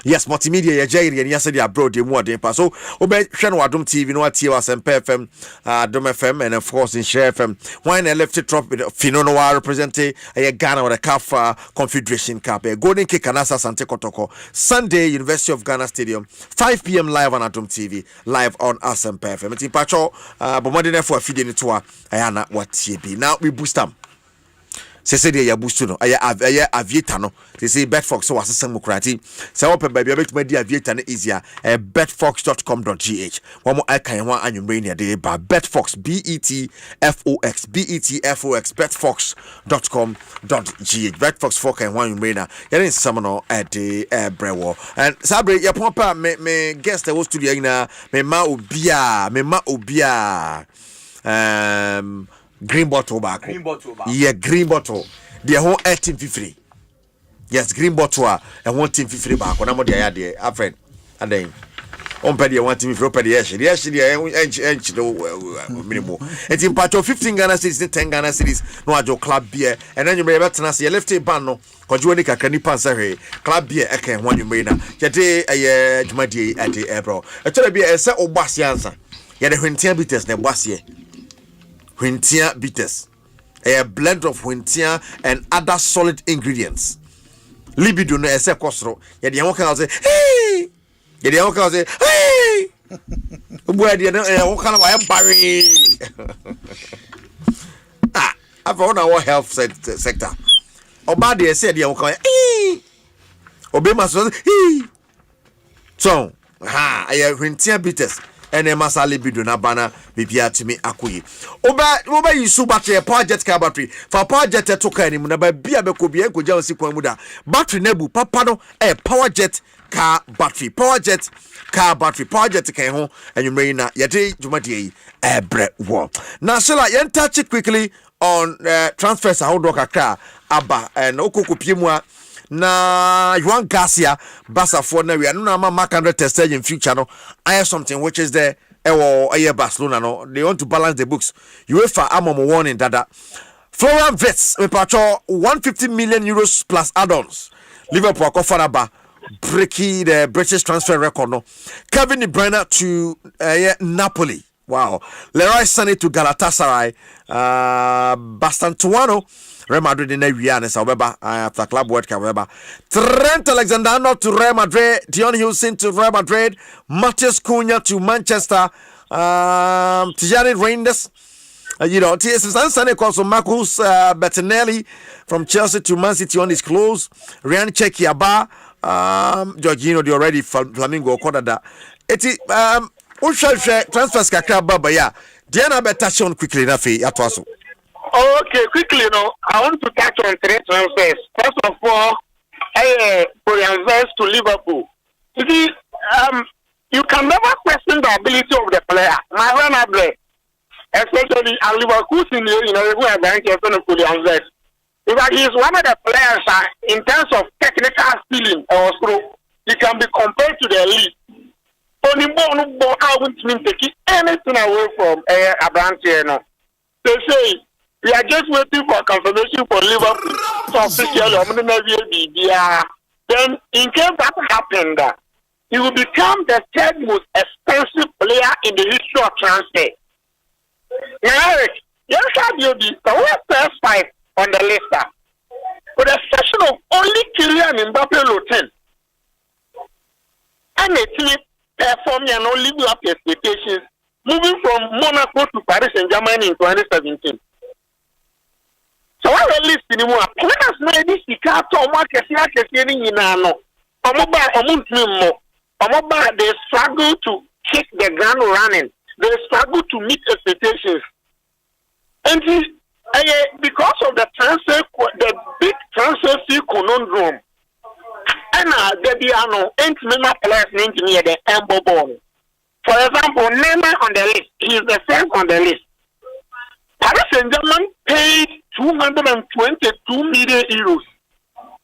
Yes, multimedia ya jairi and yesterday abroad the more than so obe hwe no Adom TV no atie Asempa FM Adom FM and of course in Share FM when I left it drop with Fino no representing Ghana with the CAF Confederation Cup Golden Cake Kanasa Sante Kotoko Sunday University of Ghana Stadium 5 p.m. live on Adom TV live on Asempa FM it pacho but more than for feeding it to ayana what TB now we boost them se de ya boost no aviator no they say betfox so asesem mukrati se open baby abetuma di aviator no easier betfox.com.gh one more akan ho anwumre ne de ba betfox betfox betfox.com.gh betfox for kan ho anwumre na yere nsam no de brewo and sabre ya papa me guest the studio ina me ma obia green bottle back. Yeah, green bottle. The whole 1853. Yes, green bottle and 153 back. When I'm there, a friend. And then on pedia 153 yes, minimum. And in part of 15 Ghana cities, 10 Ghana cities, no ajo club beer. And then you may have to see left a banno. Because you can pansa club beer, I can one you may not. Yet a Jumadi at the Ebro. I tell you, a set of Bassy answer. Yet a Wintia bitters, ne Bassy. Wintia bitters, a blend of Wintia and other solid ingredients. Libido no ese kosro. Yet the one say, hey, yet the one say, hey, Boadi no what kind of barry. I found our health sector. Boadi said the one hey, Obama says hey. So I have Wintia bitters. And a massa libido na bana bibia to me akuyi oba yisu battery power jet car battery for power jet to car ni mu na ba bia be ko bia ko ja osi kwan mu da battery na bu papa no power jet car battery power jet kan ho enwumre na yede dwumade yi ebre wo na shela yen touch quickly on transfers how do kakra aba and okokopie mu a na Juan Garcia Barca for na we are no ma mark 100 tested in future no I have something which is there Barcelona no they want to balance the books UEFA ammo warning dada Florian Wirtz we patrol 150 million euros plus add-ons Liverpool Kofaraba breaking the British transfer record no Kevin De Bruyne to Napoli. Wow. Leroy Sané to Galatasaray. Bastantuano Real Madrid in Avianes, however, after Club World Cup, however. Trent Alexander-Arnold to Real Madrid. Dion Houston to Real Madrid. Matheus Cunha to Manchester. Tijani Reinders. TSS Sané also Marcus Bettinelli from Chelsea to Man City on his close. Ryan Chekiaba. Jorginho, the already Flamingo Kodada. Transfers kakra baba ya. Diana better shown quickly enough at also. Okay, quickly, I want to touch on three transfers. First of all, invest to Liverpool. You see, you can never question the ability of the player. My friend, especially at Liverpool, who are going to fully invest. In fact, he is one of the players in terms of technical skilling or stroke. He can be compared to the elite. Only more, I wouldn't mean taking anything away from Abrante. They say we are just waiting for confirmation for Liverpool to officially then in case that happened, he will become the third most expensive player in the history of transfer. Now, Eric, you'll be the first five on the list. With a section of only Kylian Mbappe 10. And a team performing and only live up to expectations, moving from Monaco to Paris Saint-Germain in 2017. So I will list anymore. Players know this car to market in Nano. They struggle to hit the ground running. They struggle to meet expectations. And because of the big transfer fee conundrum, and there are no intimate players named near the Amber Ball. For example, Neymar on the list, he is the first on the list. Paris Saint-Germain paid 222 million euros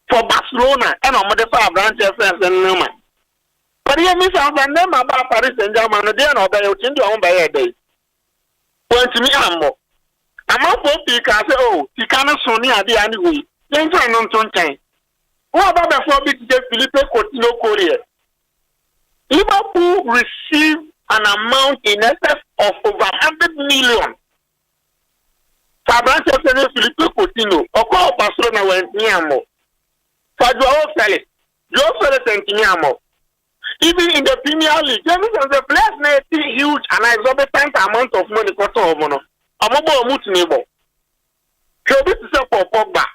for Barcelona and on the far branch of Neymar. But here, Miss Neymar about Paris Saint-Germain, they are not by your change on by a day. When to me, I'm not because he cannot so near the anyway. Then try not to time. What about the 4 big Philippe Coutinho Korea? Liverpool received an amount in excess of over 100 million. Fabran Philippe Coutinho, or call Barcelona went near more. For Joao Felix and Tignamo. Even in the Premier League, James and the players made huge and exorbitant amount of money for Tomono. Amobo Mutnebo. Kobe to support Pogba.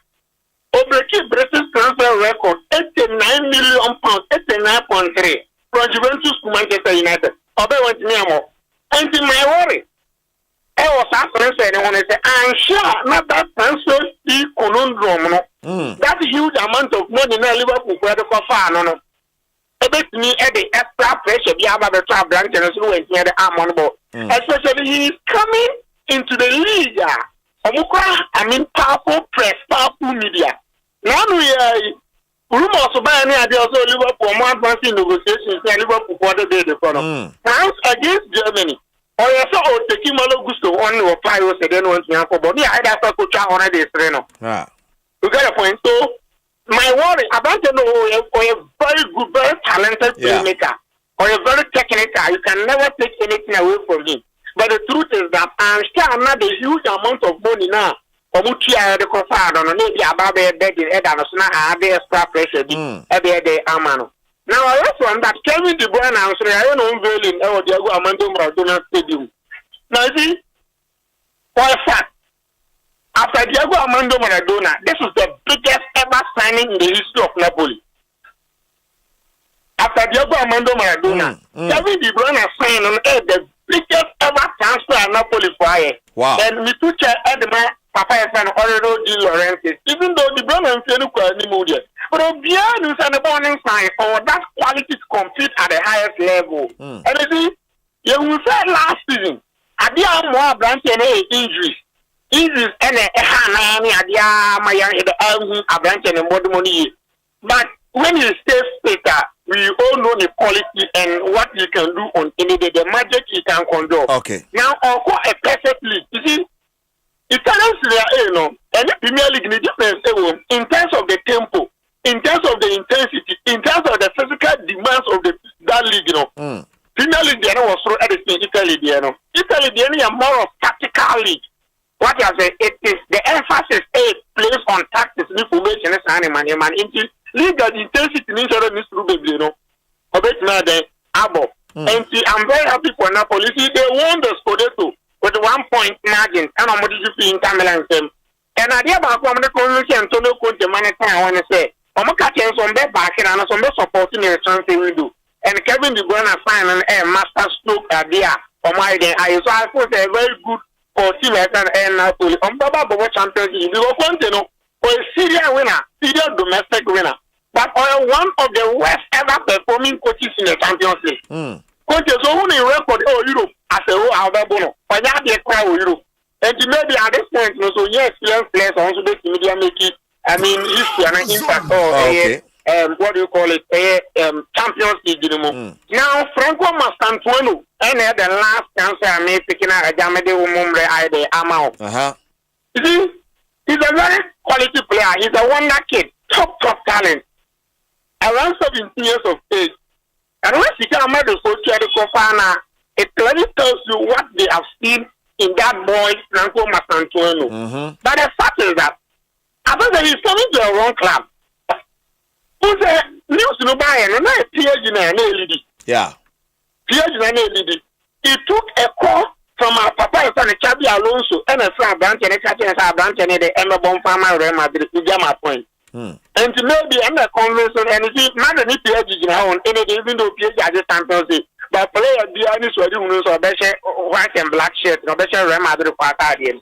Obreki British transfer record 89 million pounds, 89.3 from Juventus to Manchester United. Obe went near more. And in my worry, I was asking anyone and say, I'm sure not that transfer fee conundrum. That huge amount of money in Liverpool for the far no. About me at the extra pressure, be able to travel branch and so went near the arm on board. Especially he is coming into the league. Powerful press, powerful media. Now we are rumors about any idea also Liverpool more advancing negotiations and Liverpool for the day the France against Germany. Or you saw taking Malo Gusto on or 5 years then once me for body. I have to coach on a day. You got a point. So my worry about to know a very good, very talented playmaker or a very technical. You can never take anything away from him. But the truth is that I'm still not a huge amount of money now. Omutia the confad on maybe about the bed in Edana, so now I have the extra pressure every day. Amano. Now I also am that Kevin De Bruyne and I don't know in El Diego Armando Maradona Stadium. Now see, for a fact, after Diego Armando Maradona, this is the biggest ever signing in the history of Napoli. After Diego Armando Maradona, Kevin De Bruyne signed on the biggest ever transfer at Napoli for a wow. And we took Edema, Papa and Orlando Di Laurentiis, even though the brother and Fianu but Obian is an warning sign for that quality to compete at the highest level. And you see, you said last season, I did more branch and injuries. Injuries and a branch and more money. But when you stay later, we all know the quality and what you can do on any day, the magic you can control. Okay. Now, I'll call a perfect league. You see, Italian Serie A, and the Premier League in the difference in terms of the tempo, in terms of the intensity, in terms of the physical demands of that league, Premier League, was through everything Italy, Italy, is more of tactical league. What I say, it is the emphasis placed on tactics, information, and league the intensity is through the and see, I'm very happy for Napoli. See, they won the Scudetto with 1 point margin, and I'm going to be in Cameron. And I did about the convention Antonio Conte manager. I want to say, I'm catching some back and some supporting the transfer window. And Kevin De Bruyne sign a master stroke idea for my day. I thought a very good for team and Napoli. Baba Champions League. You Conte no or a Syrian winner, Syrian domestic winner, but one of the worst ever performing coaches in the Champions League. Conte so who in record Europe as a whole Albabono. But now they cry Europe. And maybe at this point, so yes, players also make media make it. I mean, history and impact or what do you call it? Champions League. Now, Franco Mastantuano, and the last chance I made picking out a Jamade Umumbre Ide Amao. You see, he's a very quality player. He's a wonder kid, top talent. Around 17 years of age. And when he came out of the Kofana, it clearly tells you what they have seen in that boy, Franco Mastantuano. But the fact is that, after he's coming to a wrong club, who's a news to buy and a PhD in an LED. Yeah. PhD in an LED. He took a call from our papa and Chabi Alonso and a friend branch and a catch and a branch and the Emma Bonfama Real Madrid to get my point. And maybe I'm a convincing and you see, not any PhD in our own, even though PhD at the Champions but player behind this wedding news or better white and black shirt, no better Real Madrid for Italian.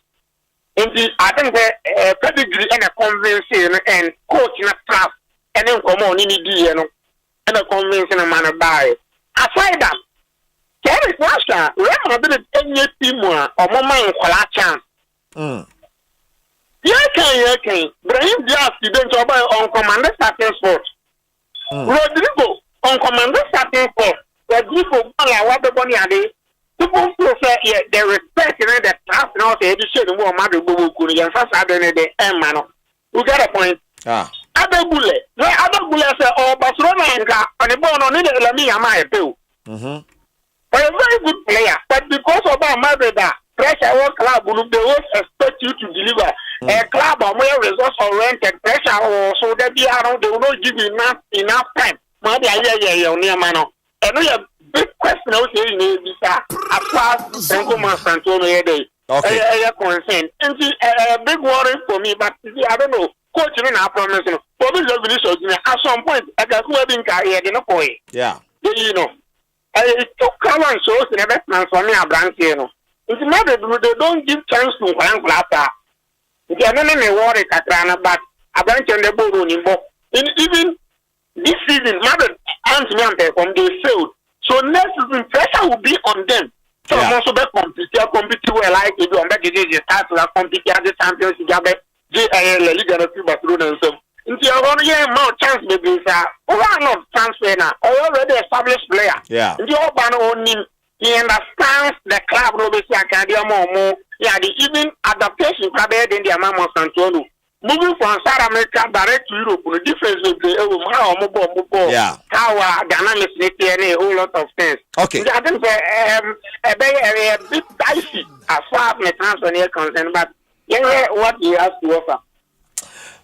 I think the pedigree and a convincing and coach in a class and then come on in the and a convincing a man of buy. Aside that, Kerry Russia, Real Madrid any team or moment for a chance. Yeah, Brahim Diaz, you don't job on commander starting sport. Rodrigo on commander starting sport. Rodrigo, what the bunny are they? People say the respect and the trust and all the education more mother Buku and first other than the man. You get a point. Other bullet. No other bullet say, oh, Barcelona and the ball on it, let me am I too. But a very good player, but because of our mother, pressure our club will they always expect you to deliver. A club or more resource oriented pressure or so that they will not give you enough time. Maybe I near man. And we have big question out here in this as far as Franco Mastantuano day. Okay. Concern. And a big worry for me, but I don't know. Coaching in our promise. For this at some point, I got who have been carried in a point. Yeah. You know. It took current shows in a investment for me a branch, you know. It's not that they don't give chance to one class. They are not worry but a branch and the board even this season, mother and from they failed. So next season, pressure will be on them. So also be compete well like they do. I'm back to start to compete at the Champions League, the Liga of Barcelona and so. If you are only more chance, maybe why not transfer now? Already established player. Yeah. The Oban only he understands the club. Nobody can do more. Yeah, the even adaptation probably than the Amama Santuano. Moving from South America direct to Europe, the difference will be how dynamics and a whole lot of things. Okay. I think a bit dicey as far as the transfer is concerned, but what he has to offer.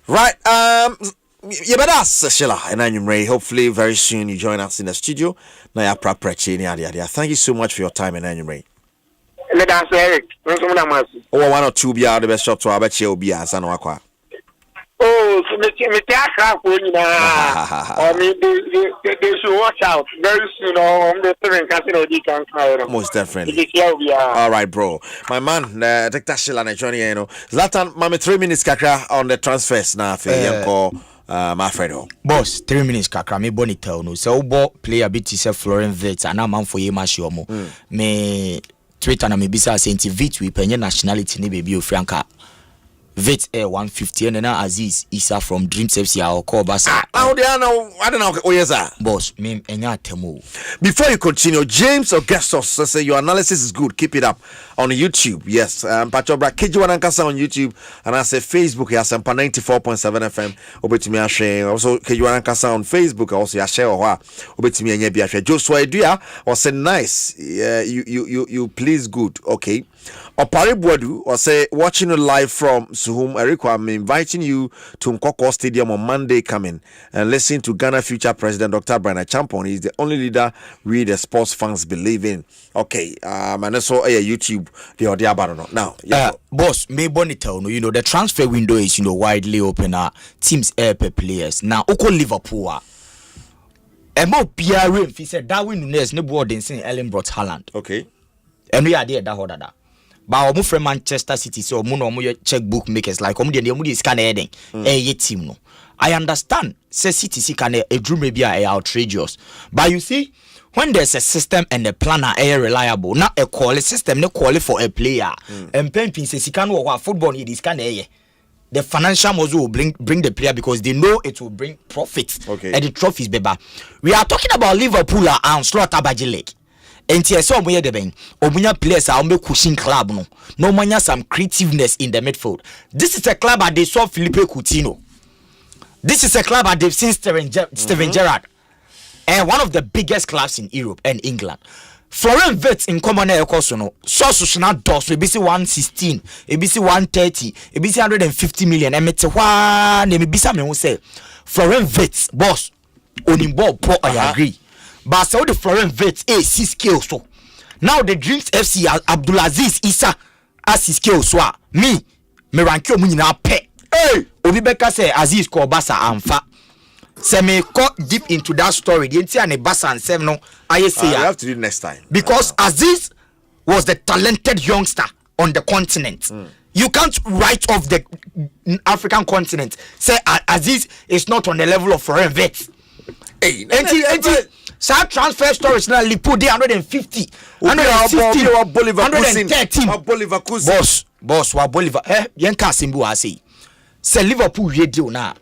Right. You better ask Sheila and Ray. Hopefully, very soon you join us in the studio. Now, thank you so much for your time, and Ray. Let us Eric. Oh, 1 or 2 be out the best shop to our bet you be as an aqua. Oh, so me they should watch out very soon on the third casino. Most definitely. All right, bro. My man, Dr. Sheila and Johnny, you know, Zlatan, mama 3 minutes kakra on the transfers now for my friend. Boss, 3 minutes kakra me bonita no. So bo player bit is Florent Vit and I'm for yema shomo. Me Twitter na me bisa senti Vit we penye nationality ni baby Franca. Vit 150 and now Aziz Isa from Dreams FC or call Basa. I don't know. Oh yes, sir. Boss, me enya temu. Before you continue, James Augustus say your analysis is good. Keep it up on YouTube. Yes, Patobra Kegyiwa Nankasa on YouTube and I say Facebook. Asempa 94.7 FM. Obetimi share also Kegyiwa Nankasa on Facebook. Also share or obetimi enye bi share. Joshua Edua was say nice. You please good. Okay. Opare Boadi or say watching you live from Suhum Eriko. I'm inviting you to Nkoko Stadium on Monday coming and listen to Ghana future President Dr. Brian Champon. He's the only leader we the sports fans believe in. Okay, and also YouTube the audio about now. Yeah. Boss, me bonita no, you know the transfer window is widely open. Teams players now. Oko Liverpool. Emo Pierre if he said Darwin Nunes ne board in Ellen brought Haaland. Okay, and we are there that. But omo from Manchester City, so omo no omo checkbook makers like omo dey scan heading. Team no. I understand. Say City can a dream maybe are outrageous. But you see, when there's a system and a planner are reliable, not a quality system, no quality for a player. And Pempin says he can work football it is can the financial muscle will bring the player because they know it will bring profits. Okay. And the trophies, baby. We are talking about Liverpool and Slaughter Badge Lake. And here so we the Omunya players are on cushion club no mania some creativeness in the midfield. This is a club that they saw Felipe Coutinho. This is a club that they've seen Steven Gerrard. And one of the biggest clubs in Europe and England. Florian Wirtz in common air no so not does we see 116, we see 130, we see 150 million. And it's one maybe some say Florian Wirtz boss on ball pro I agree. But so the Florian Wirtz is skills so. Now the Dreams FC Abdulaziz Issa as his skills so me rank you na pe. Hey, Obi Beka say Aziz ko Basa amfa. Se me cut deep into that story. The entire Basa and Seven no I say you have to do it next time. Because Aziz was the talented youngster on the continent. You can't write off the African continent. Say Aziz is not on the level of Florian Wirtz. Hey, sa transfer stories now Lipo dey 150, 160, 113. Boss, wa Bolivar. Yen ka simbu I say. Say Liverpool radio now.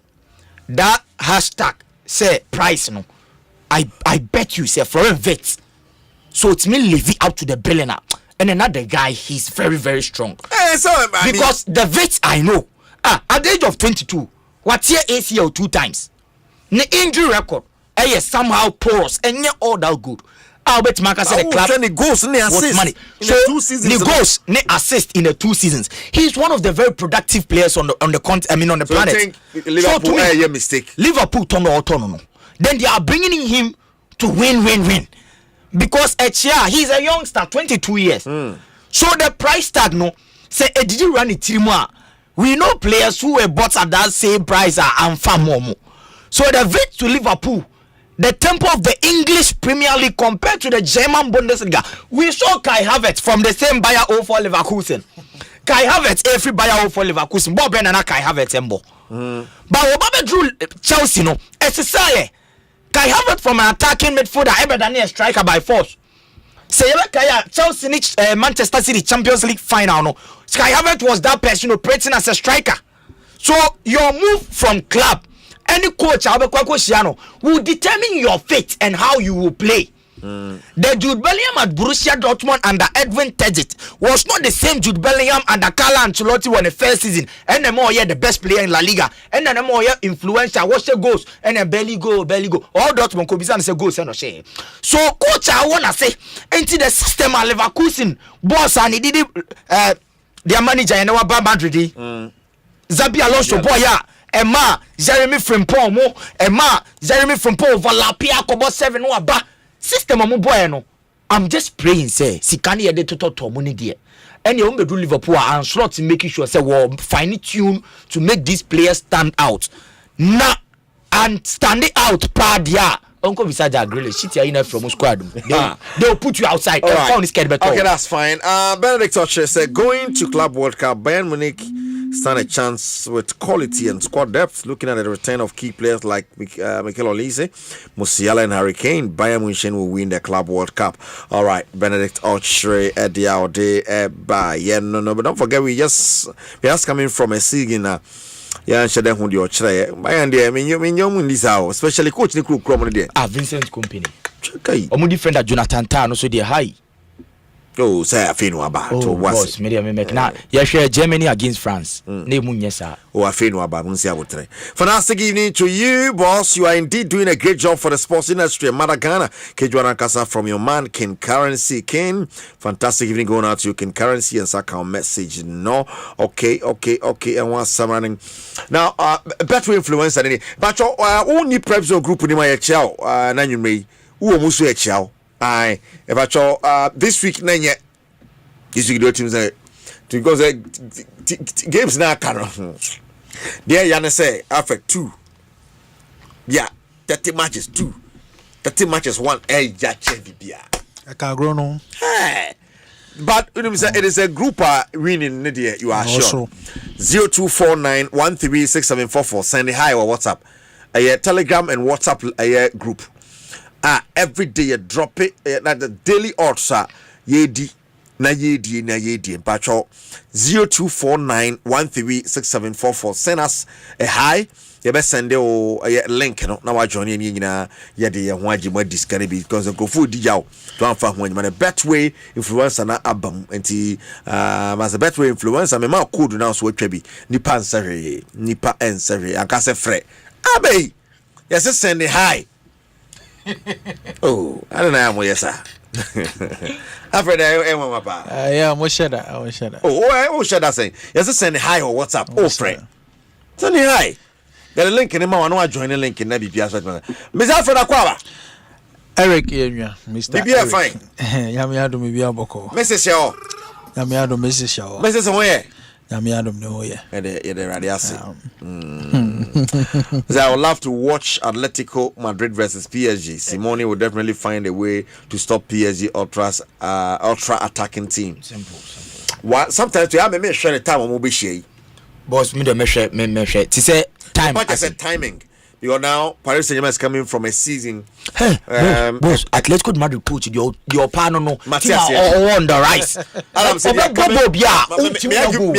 That hashtag say price no. I bet you say Florian Wirtz. So it's me leave it out to the billionaire. And another guy, he's very, very strong. Because the Wirtz I know. At the age of 22, what year ACL 2 times? The injury record, somehow porous and yet all that good. Albert Marcus said the club goals and assist money. So 2 seasons. The goals, ne assist in the 2 seasons. He's one of the very productive players on the on the planet. Think Liverpool so to me, a mistake. Liverpool turn no. Then they are bringing him to win. Because he's a youngster, 22 years. So the price tag no say did you run it we know players who were bought at that same price and far more. So the vet to Liverpool, the tempo of the English Premier League compared to the German Bundesliga. We saw Kai Havertz from the same Bayer 04 Leverkusen. Kai Havertz every Bayer 04 Leverkusen. Bob and Kai Havertz embo. But Obama drew Chelsea no. SSI Kai Havertz from an attacking midfielder ever than a striker by force. Say Kai Chelsea Manchester City Champions League final no. Kai Havertz was that person operating as a striker. So your move from club, any coach will determine your fate and how you will play. The Jude Bellingham at Borussia Dortmund under Edwin Terzic was not the same Jude Bellingham under Carlo Ancelotti when the first season. And the more the best player in La Liga, and then the more influential. Watch the goals and then belly go. All Dortmund could be say goals and no shame. So coach, I wanna say into the system of Leverkusen boss and he did it. Their manager and our Madrid. Zabi Alonso boya. Emma Jeremy Frimpong mo. Emma Jeremy Frimpong Valapia Kobo 7 no aba. System of boy no. I'm just praying say sikani yede to money there. And you do Liverpool and slot making sure say we fine tune to make these players stand out. Nah, and standing out padia. Uncle Visaja Grille, shit here from squad. They'll put you outside. Right. Okay, that's fine. Benedict Archer said going to Club World Cup, Bayern Munich stand a chance with quality and squad depth. Looking at the return of key players like Mikel Olise, Musiala, and Harry Kane, Bayern Munich will win the Club World Cup. All right, Benedict Archer, Bayern. No, but don't forget we just coming from a season. Yeah, share them with your tray. Bayern there, I mean, you this hour, especially coach the crew there. Vincent Company. Omudi friend that Jonathan Tan also there high. Oh, say I feel no about. Oh, boss, me make na. Yeah, share Germany against France. Name Munyesa. Oh, I feel no about. Munsi abotre. Fantastic evening to you, boss. You are indeed doing a great job for the sports industry. Madagana, Kegyiwa Nankasa from your man Ken Currency. Ken, fantastic evening going out to you, Ken Currency, and Saka message. No, okay. And what's summoning now? Better influence than any. But only Prepzone group in my chow. Nanyu me. Who almost a chow. Aye, if I saw this week, Nanya, this week, the teams because games now can. There, Yana say, after 2, yeah, 30 matches, 30 matches, 1, I can't grow no. Hey, But it is a group winning. You are sure. 0249136744. Send it hi or WhatsApp. A Telegram and WhatsApp group. Every day you drop it. The daily odds are yedi na yedi. Pacho 0249136744. Send us a hi. You best send a link. Now I join you na yedi waji mo discard because the go food diyaw to anfa when man Betway influencer na abam enti as a Betway influencer me ma code now so atwa bi nipa ensere akase frɛ abey yes send a hi. Oh, I don't know yes sir. After that, yeah, mo share that. Oh, share that saying. Yes, send a hi or WhatsApp. Oh, friend. Send a hi. Get a link in the man. I join the link in the BPS. Mr. Alfred Aquaba. Eric, Mr. BPS fine. Yamiado, maybe Aboko. Mrs. Shaw. Yamiado, Mrs. Shaw. Mrs. Away. Yamiado, no, yeah. I would love to watch Atletico Madrid versus PSG. Simone will definitely find a way to stop PSG ultra attacking team. Simple. Sometimes you have me share the time on mobile share. Boss, me measure. To say time. But I said timing. Because now Paris Saint-Germain is coming from a season. Hey, boss, Atletico Madrid coach your partner no. Matthias on the rise. The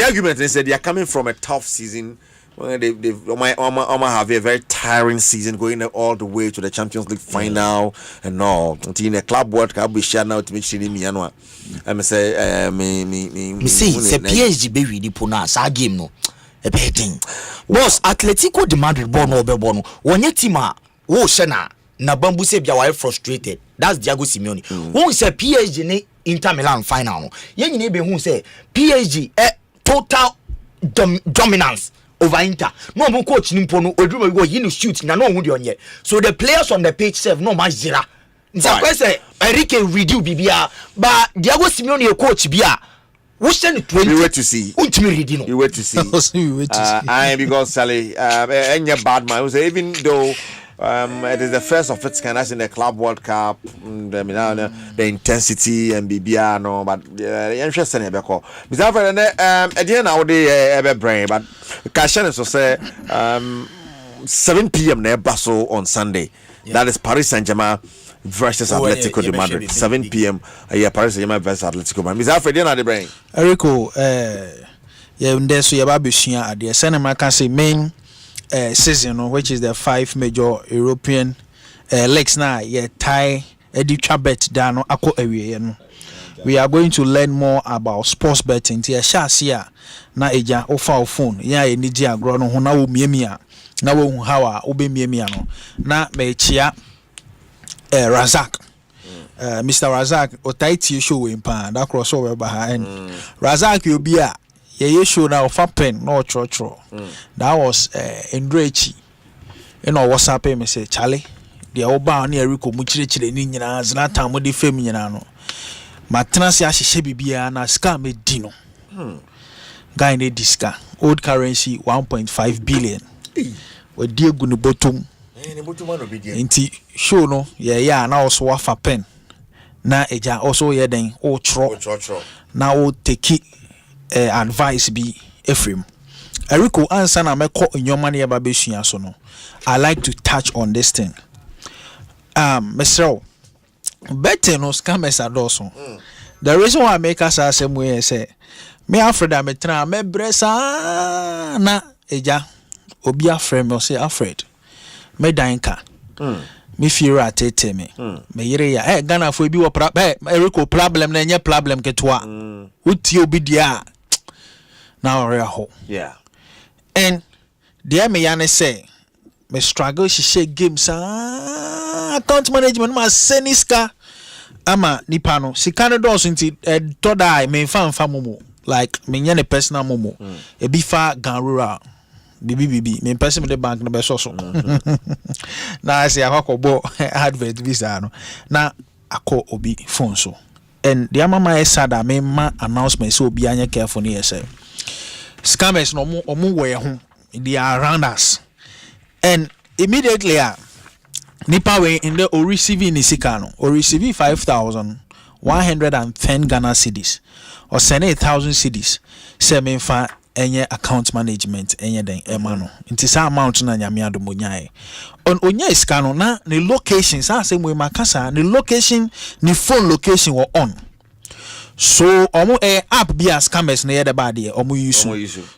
argument is that they are coming from a tough season. They have a very tiring season going all the way to the Champions League final and all. Until in a club World Cup we share now to make sure me anwa. I say me say PSG be ready for na sa game no. A betting. Boss Atletico de Madrid born no be born. Wonye team a wo hye na bambu se bia why frustrated. That's Diego Simeone. Who say PSG ne Inter Milan final no. Ye nyine be hu say PSG total dominance over Inter. No mo coach nimpo no odrumo go yi no shoot na no hu de onye. So the players on the pitch serve no match zero. Nza say Enrique redo bibia but Diego Simeone e coach bia we send 20. You wait to see. You wait to see. I because Sally any bad man. Even though it is the first of its kind as in the Club World Cup, the intensity and BBR no, but interesting because Mr. Alfred at the end of the ever brain, but Kashan is to say 7 p.m. near Basel on Sunday. Yeah. That is Paris Saint-Germain versus Atletico de Madrid. 7 p.m. Paris Saint-Germain versus Atletico Madrid. Mr. Alfred, you know the brain. Erico, there's so Yababushian at the cinema can say main season, which is the 5 major European leagues now. Thai Edicha bet down Ako area. We are going to learn more about sports betting. Tia Shasia na eja ofa phone. Ya eniji agro no na wo miemia. Na wo hu hawa obe miemia no. Na mechia Razak. Mr. Razak otaiti show in pan that crossover behind. Razak you be a ye show na ofa pen no chro. That was Ndrechi. You know what's up me say Charlie. The oba na Erico mu chire ni nyina Zlatan mo de fam nyina no. Matnasi ahihye bibia na ska me dino. Guy ne diska. Old currency 1.5 billion. We die gu no bottom. Inti show no yeah na also wafa pen. Na eja also ye den o tro. Na o take advice bi Ephraim. Erico answer na meko nyoma na yeba besua so no. I like to touch on this thing. Mr. Betting no scammers are also. The reason why I make us the same way is say me Alfred me try me bresa na eja obi Alfred me say Alfred me danka me fear atete me me yire ya Ghana fo bi wo Erico problem na nye problem ketwa uti obi dia na ore ho yeah and there me yan say me struggle she games account management ma seniska ama nipa no sika no do so nti toda me fa momo like me nya ne personal momo e bi fa ganrura bibi me person me the bank no be so na say akobo advert visa no na akọ obi phone so and the mama e sada me ma announcement so obi anya careful ne say scammers no omo wo ye ho they are around us and immediately nipa we in the or receiving isika no or receiving 5,000 110 Ghana cedis or send 1,000 cedis. Say me fa any account management any den emano. Inti sa amount na nyame adomo nyae. On onya iska no na ne location sa same we makasa ne location ne phone location were on. So omo app be as scammers na yede bad omo use.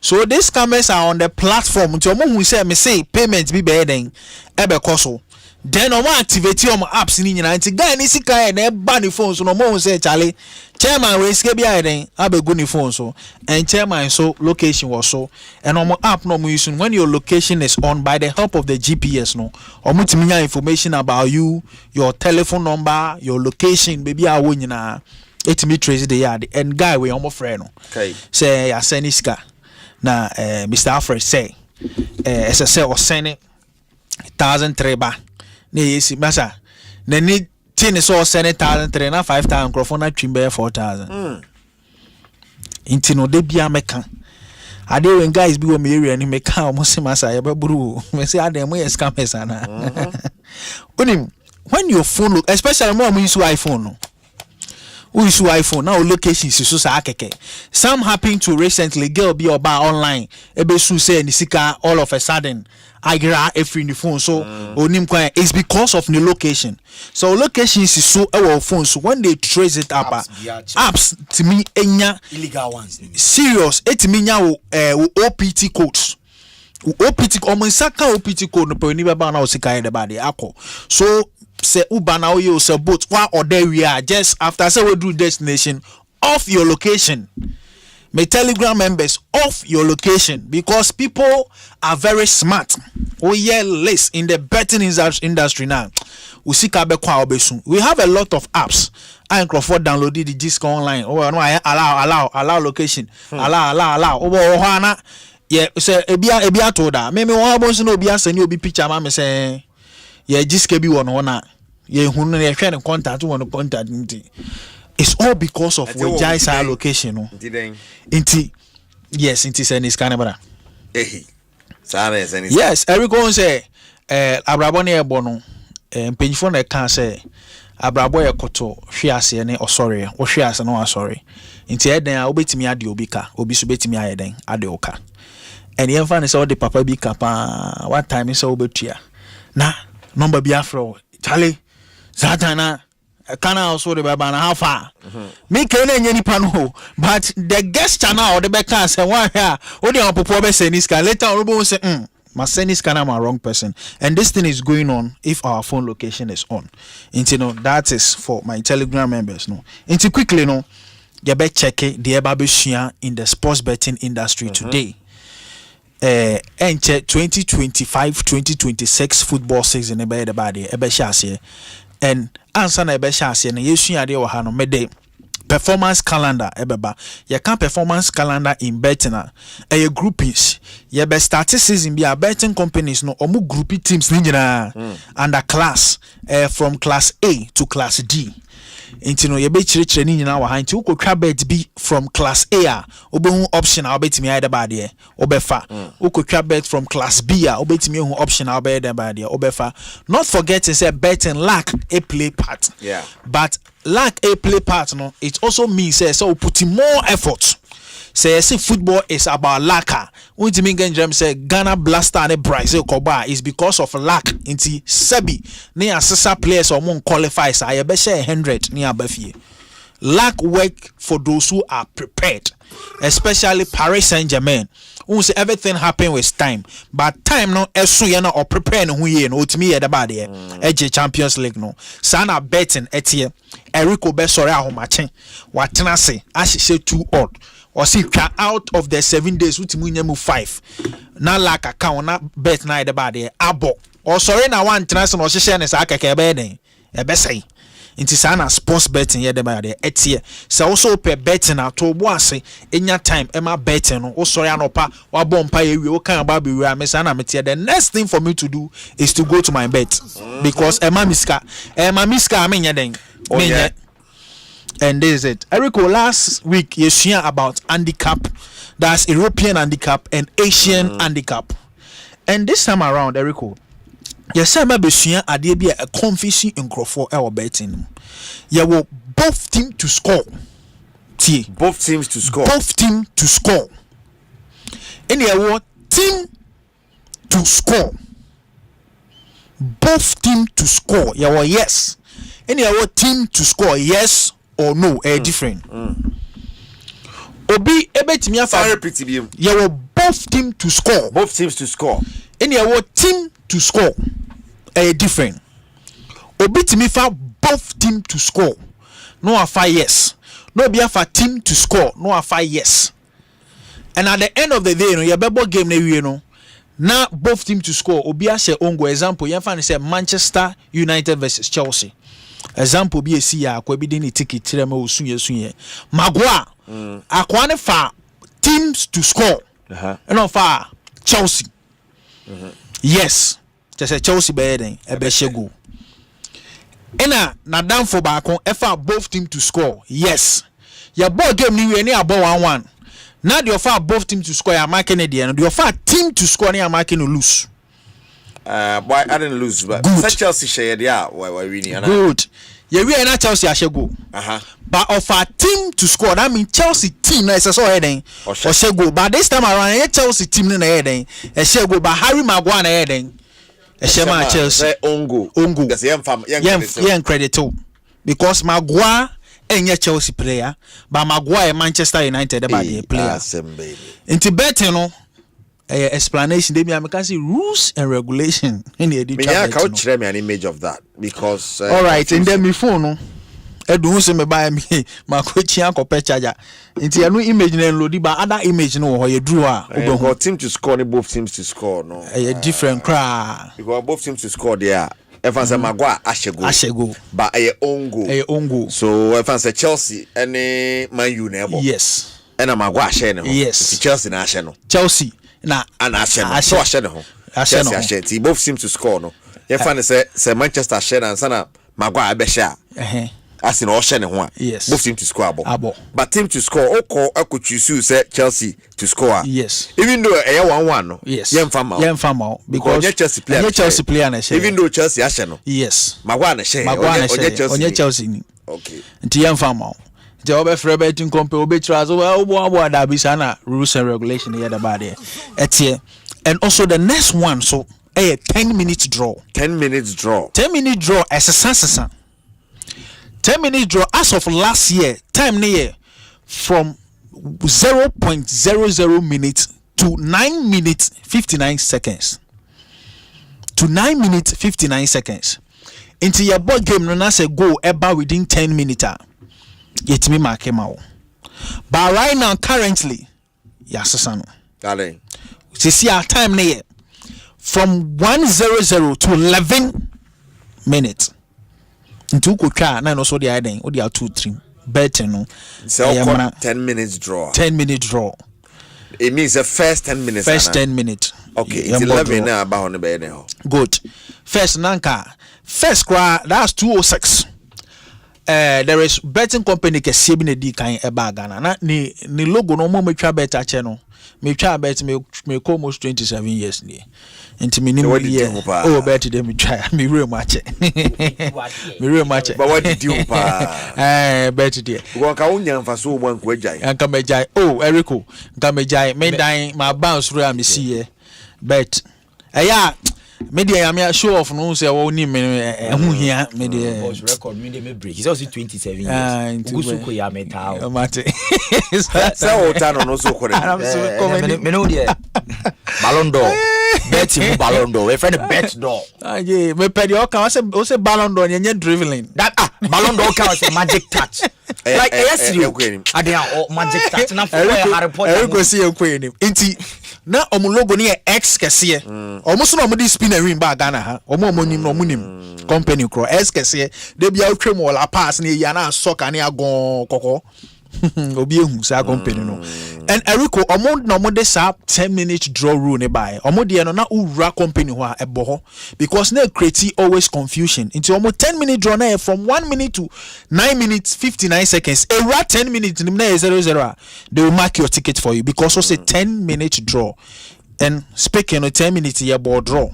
So these scammers are on the platform nti omo hu say me say payment be den ebe koso. Then omo activate omo apps ni nyina nti guy ni sika na eba ni phone so no mo hu say chale chairman we sika bia den abegu ni phone so and chairman so location was so and omo app no mo use when your location is on by the help of the GPS no omo timinya information about you, your telephone number, your location baby awo nyina etimi trace the yard and guy we omo friend no okay say ya send iska na Mr. Alfred say SSL or send 1,003 ba na yesi masa na ni tin so send 1,003 na 5,000 microphone na twimbe 4,000 inti no de bia meka ade when guys bi wo me area ni meka omo se masa ye baburu me say ade mo yes scammers ana onim when your phone look especially more use iPhone no who use iPhone now location is so akeke. Some happen to recently girl be or buy online ebe su say ni sika all of a sudden I get every in the phone so onim kwa it's because of the location. So location is so our phone so when they trace it up apps to me enya illegal ones serious it mean nya OPT codes OPT omo saka OPT code no pe ni baba na o sika e de ba de akọ so say uba na oyo say boat wa or there we are just after say we do destination off your location. My Telegram members off your location because people are very smart. Oh yeah, less in the betting industry now. We see we have a lot of apps. I Crawford downloaded the Disc online. Oh no, I allow location. Allow. Oh yeah, say ebia told that. Maybe one boss no be send you be picture mama say yeah Disc be one. Yeah, who no share the contact one contact. It's all because of where Jai's location. No, inti yes, inti say this canabara. Yes, everyone say abrabone ebono mpanyifo na kan say abrabo ekoto hwiase ne osore wo hwiase no asore inti eden a obetimi ade obi ka obi so betimi ayeden ade oka and yen fa ne say the papa bi ka pa what time is obetua na number bi afro chale zatana can also the baba na how far me can any pano but the guest channel or the back can say one here only on popo be say this can later on say my send this can I'm a wrong person and this thing is going on if our phone location is on into no that is for my Telegram members no into quickly no you better check it the eba in the sports betting industry today enter 2025-2026 football season ebe the body ebe shase and answer na ebe shase na yesu ade wo ha no mede performance calendar ebeba you can performance calendar in betting a groupings you be start season be a betting companies no omu groupie teams ni nyina under class from class A to class D into no you be chire ni nyina wa ha nti ukotwa bet bi from class A obehu option a obetimi aide ba de obefa ukotwa bet from class B a obetimi hu option a obede ba de obefa not forgetting say betting lack a play part but lack a play part no it also means say so putting more effort say football is about lacquer when me get say Ghana Blaster and Brazil Koba is because of lack inti sebi ne asesa players or mon qualifies I be share 100 ne abafie lack work for those who are prepared especially Paris Saint-Germain who say everything happen with time but time no esu ye na or prepare no ye no otimi ye da ba de eje Champions League no sana betting etie Eric Obesore ahomache watena se ahihye 2 odd or see out of the 7 days utimu nyemu 5 na lack account na bet na de ba de abo or sorry na one transfer no hihye ne sa akeke ebe den ebe sei inti sana sports betting ye de ba de etie so also pe betting ato bo ase enya time ema betting no o sorry anopa wa bompa ye wi o kan ba be wi am sana metie the next thing for me to do is to go to my bet because ema miska amenye den menye. And this is it. Erico, last week you share about handicap, that's European handicap and Asian handicap. And this time around, Erico, Yes, sir, maybe sua ade bi a confusing nkrofo e wo betting. Ye will both team to score. Both teams to score. Both team to score. Any award team to score. Both team to score. Yeah, yes. Any award team to score, yes or no, different. Obi ebetimi afa. Yeah, well, both team to score. Both teams to score. Any award team to score, different. Obi timi fa both team to score. No afa yes. No be afa team to score. No afa yes. And at the end of the day, you know, your bebo game na you know. Now both team to score. Obi a say ongo example. You find say Manchester United versus Chelsea. Example be a see ya kwa bi dey ticket tire ma osunye. Magua. Akwane fa teams to score. And on fa Chelsea. Yes. Just say Chelsea be den e be shego. Na down for back on efa both team to score. Yes. Your ball game ni we ni abo 1-1. Now the offer both team to score ya marking at the end. The offer team to score ni ya marking to lose. Why I didn't lose, but Chelsea share yeah, why winning. Good. Yeah, we are not Chelsea I go. But offer team to score. That means Chelsea team na is so heading. Or go. But this time around, Chelsea team na heading. Go. But Harry Maguire na heading. Shema Chelsea. Ongo. That's young credit too. Because Maguire enye Chelsea player, but Maguire Manchester United about the player. Into betting no explanation they be can see rules and regulation in the edition. I can't show me an image of that because all right, and then me phone no edu se me buy me my coach yanko pe charger. Into ya no image na load but other image no ho ye drew a both team to score, both teams to score no. Different cry. Because both teams to score there. If I say Maguire, Asiedu, but Ongo. So if I say Chelsea, any Man U never. Yes. And a Maguire share. Yes. Chelsea na share no. Chelsea na and Asiedu. So share no. Chelsea share. Both seem to score no. If I say Manchester share and sana Maguire be share. As in all share no. Yes. Both team to score abo. But team to score, I could choose say Chelsea to score. Yes. Even though 1-1 no. Yes. Yen fama. Because Chelsea player na share. Even though Chelsea share no. Yes. Maguire na share. Onye Chelsea ni. Okay. Nti yen fama. Nti obe free betting company obe try so obo da bi sana rules and regulation here the bad there. Etie. And also the next one so 10-minute draw. 10 minutes draw. 10-minute draw SSS. 10-minute draw as of last year, time near from 0.00 minutes to 9 minutes 59 seconds. To 9 minutes 59 seconds. Into your board game, no say go about within 10 minutes. Yet me mark him out. But right now, currently, yes, darling. See our time near from 1:00 to 11 minutes. Into kucha na no so the idea o dia 2-3 betting no so 10 minutes draw. 10-minute draw. It means the first 10 minutes. First 10 minutes. Okay, it's 11 now about on the bed now. Good. First nanka. First cry that's 206. There is betting company ke sie bi na di kan e ba Ghana na ni logo no mo metwa bet ache no metwa bet me almost 27 years ni nti me nim year oh bet dem metwa me real match me real match but what did you pa bet there go ka unya mfaso mo anko ajai anka mejai oh Erico nka mejai me dan ma bounce ro am see here bet media am show off no say wo ni me hu hia media boss record me dey me break he's also 27 years ugusuko ya metal mate say o ta no so kore me no dey Ballon d'Or bet mu Ballon d'Or we friend bet d'Or me pedi o kan o say Ballon d'Or nye dribbling that Ballon d'Or kan say magic touch like yes you ade magic touch na for Harry Potter go see enkwani nti na omo logo ni X kese omo so na omo di spinner ring ba Ghana ha omo nim no omo nim company kro X kese de bia otwem wala pass na ya na soccer na agon kokko obi ehu sa company no and Erico omo na omo de sa 10-minute draw rule ne bai omo de no na ura company ho a ebo ho because na create always confusion into omo 10-minute draw na from 1 minute to 9 minutes 59 seconds ura 10 minutes na 0-0 they will mark your ticket for you because also 10-minute draw and speaking of 10 minutes your ball draw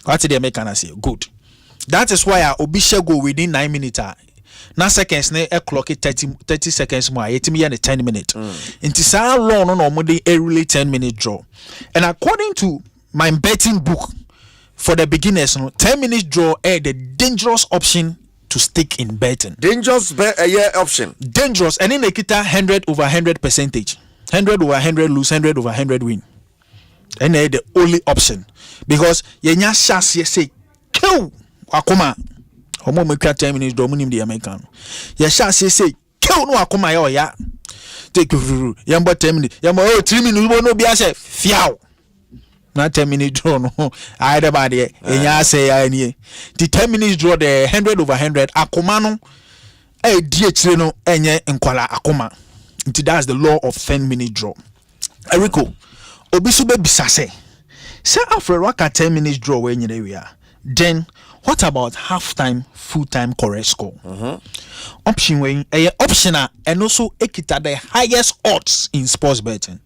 What did they make and I say good. That is why I obisha go within 9 minutes. Now seconds a clock it 30 seconds more. It me and 10 minutes. It is how long on normally a really 10-minute draw. And according to my betting book for the beginners, 10 minutes draw is the dangerous option to stick in betting. Dangerous option. Dangerous. And then they get 100 over 100 percentage. 100 over 100 lose, 100 over 100 win. And they the only option because yenya chance say kill akoma. Omo make 10 minutes draw munim the American. Ye chance say kill no akoma ya take yamba 10 minutes. Yamba 3 minutes no be say fiao. Not 10 minutes draw no. Either body yenya say ya ni. The 10 minutes draw the 100 over 100 akoma no die chire no enye nkwala akoma. That's the law of 10-minute draw. Eriko obisube bisase. Say after waka 10 minutes draw when you we are. Then what about half-time, full-time correct score? Option when optional and also ekita the highest odds in sports betting.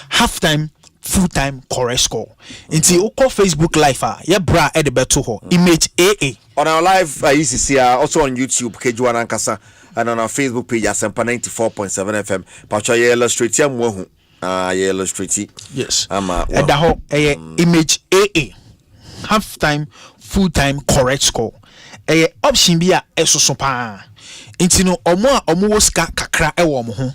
Half-time, full-time correct score. Until Oko Facebook live bra at the better image AA. On our live ECC also on YouTube Kegyiwa Nankasa and on our Facebook page Asempa 94.7 FM. Pacha ye illustrate ya mwo ye illustrate. Yes. At the image AA. Half time, full time, correct score. Option be a esosopa. Intino omo woska kakra ewo mo ho.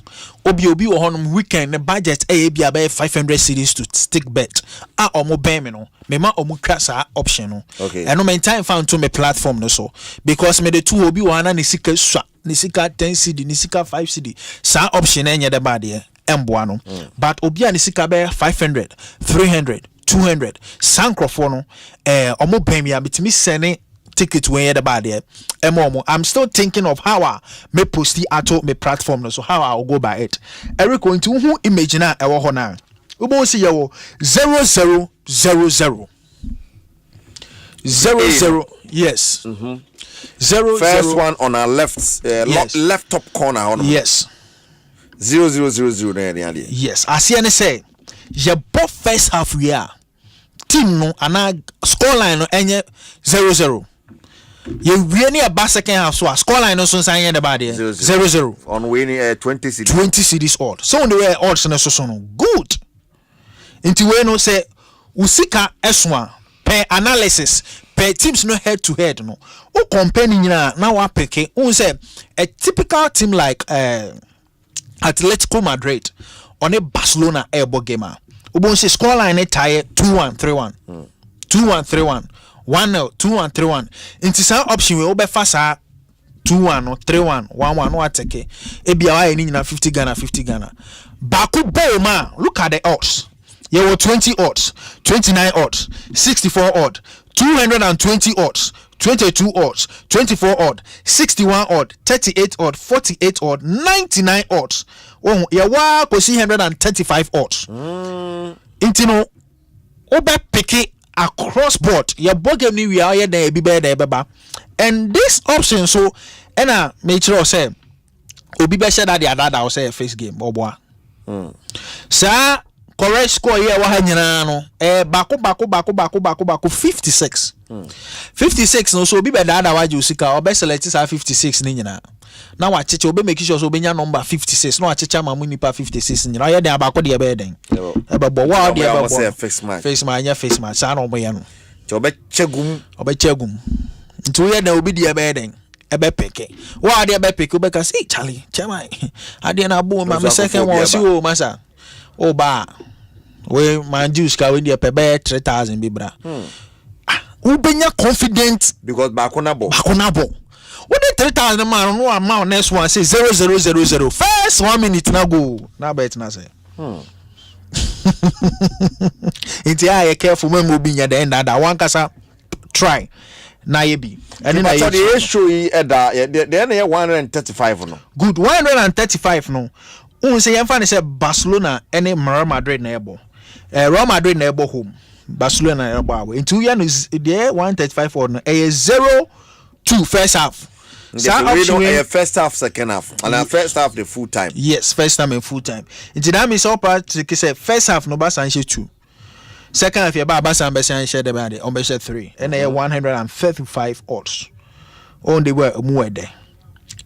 Obi wo honum weekend the budget be about 500 cedis to stick bet. Omo ben me no. Me ma omo twa sa option no. Okay. And no main time found to me platform no so because me the two obi wana ni sika swa, ni sika 10 cedi, ni sika 5 cedi. Sa option enye de bad e emboa no. But obi a ni sika be 500, 300, 200. Sankrofo no omo ben me abitimi sene ticket when the bad there. I'm still thinking of how I may post the ato me platform so how I'll go by it. Eric going to who imagine na ewo ho na. We won't see you 0000 00 yes. 00 first one on our left yes. left top corner on yes 0000 there. Yes, I see any say you both first half we are team no and score line no enye 0-0. You really a second half so score line no so sign the bad 0-0 on winning 20 cedis. 20 cedis odd. So on the way odds na so no good. Into we no say usika S1 per analysis per teams no head to head no. O compare ni na wa peke un say a typical team like Atletico Madrid on a Barcelona airborne gamer. Ubon say score line tie 2-1 3-1. 2-1 3-1. 1-0 2-1 3-1. Into some option we obe fasa 2-1 or 3-1 1-1 no atake. Ebia wa eni na 50 Ghana. Baku Boma, look at the odds. You were 20 odds, 29 odds, 64 odds, 220 odds, 22 odds, 24 odds, 61 odds, 38 odds, 48 odds, 99 odds. Oh, you wa kosi 135 odds. Intino obe pick across board. Your bogem ni we are there be beba. And this option so ena make sure say obi be share that the other say first game oboa. Sa correct score here wa hanyina no bako 56. 56 no so obi be that wa jusika obe select 56 ni nyina. Na wa cheche obe make sure so obe nya number 56 no wa cheche ma munipa 56 nyina ya den abako de be den ebebo wa de ebebo face match sa no obe ya no che obe chegum nti we na obi de be den ebe peke wa de be peke obe ka say Charlie chema ade na bo ma me second one si o masa o ba we man juice ka we de pebe 3000 bi bra ubenya confident because bakonabo what the 3,000 man no amount next one say 0000 first 1 minute na go na bet na say it's ya careful when we be at the end that one kasa try na ye be and then the issue the 135 no good 135 no un say yemfa say Barcelona any Real Madrid na ebo Real Madrid na ebo home Barcelona na ebo away into ya no the 135 or no 0-2 first half. So first half, second half, and first half the full time. Yes, first time and full time. Into that means all part say first half no ba sanche 2. Second half, Basan Bessan share the body on Besha 3, and they 135 odds. On they were more there.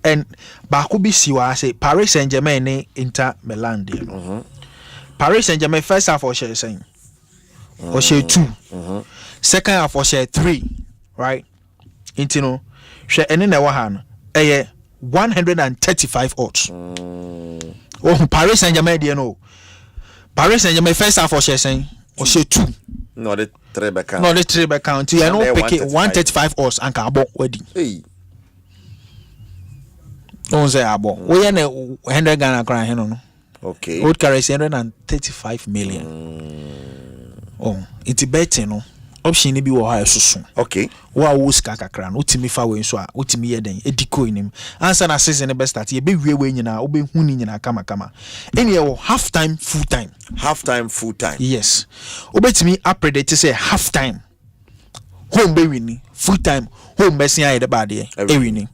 And Bakubi Siwa say Paris Saint Germain Inter Milan. Paris Saint Germain first half or share saying, or share 2, second half or share 3, right? Intino share any Nawahan, 135 odds. Oh, Paris Saint Germain, you know. Paris Saint Germain first half or share saying, or share 2. No, the trade account. No, the trade account. You know, pick 135 odds and Cabo wedding. Hey. Don't say abo. We are 100 Ghana crying, no. Okay. Old carry 135 million. Oh, it's betting, no. Option ni bi wo ha soso. Okay. Wa wo ska kakra no utimi fa we so a utimi ye den ediko nim. Answer na season the best start ye be wie we nyina obe hu ni nyina kama. Eni wo half time full time. Half time full time. Yes. Obetimi predict say half time. Home be winning, full time home be sin aye the bad e winning.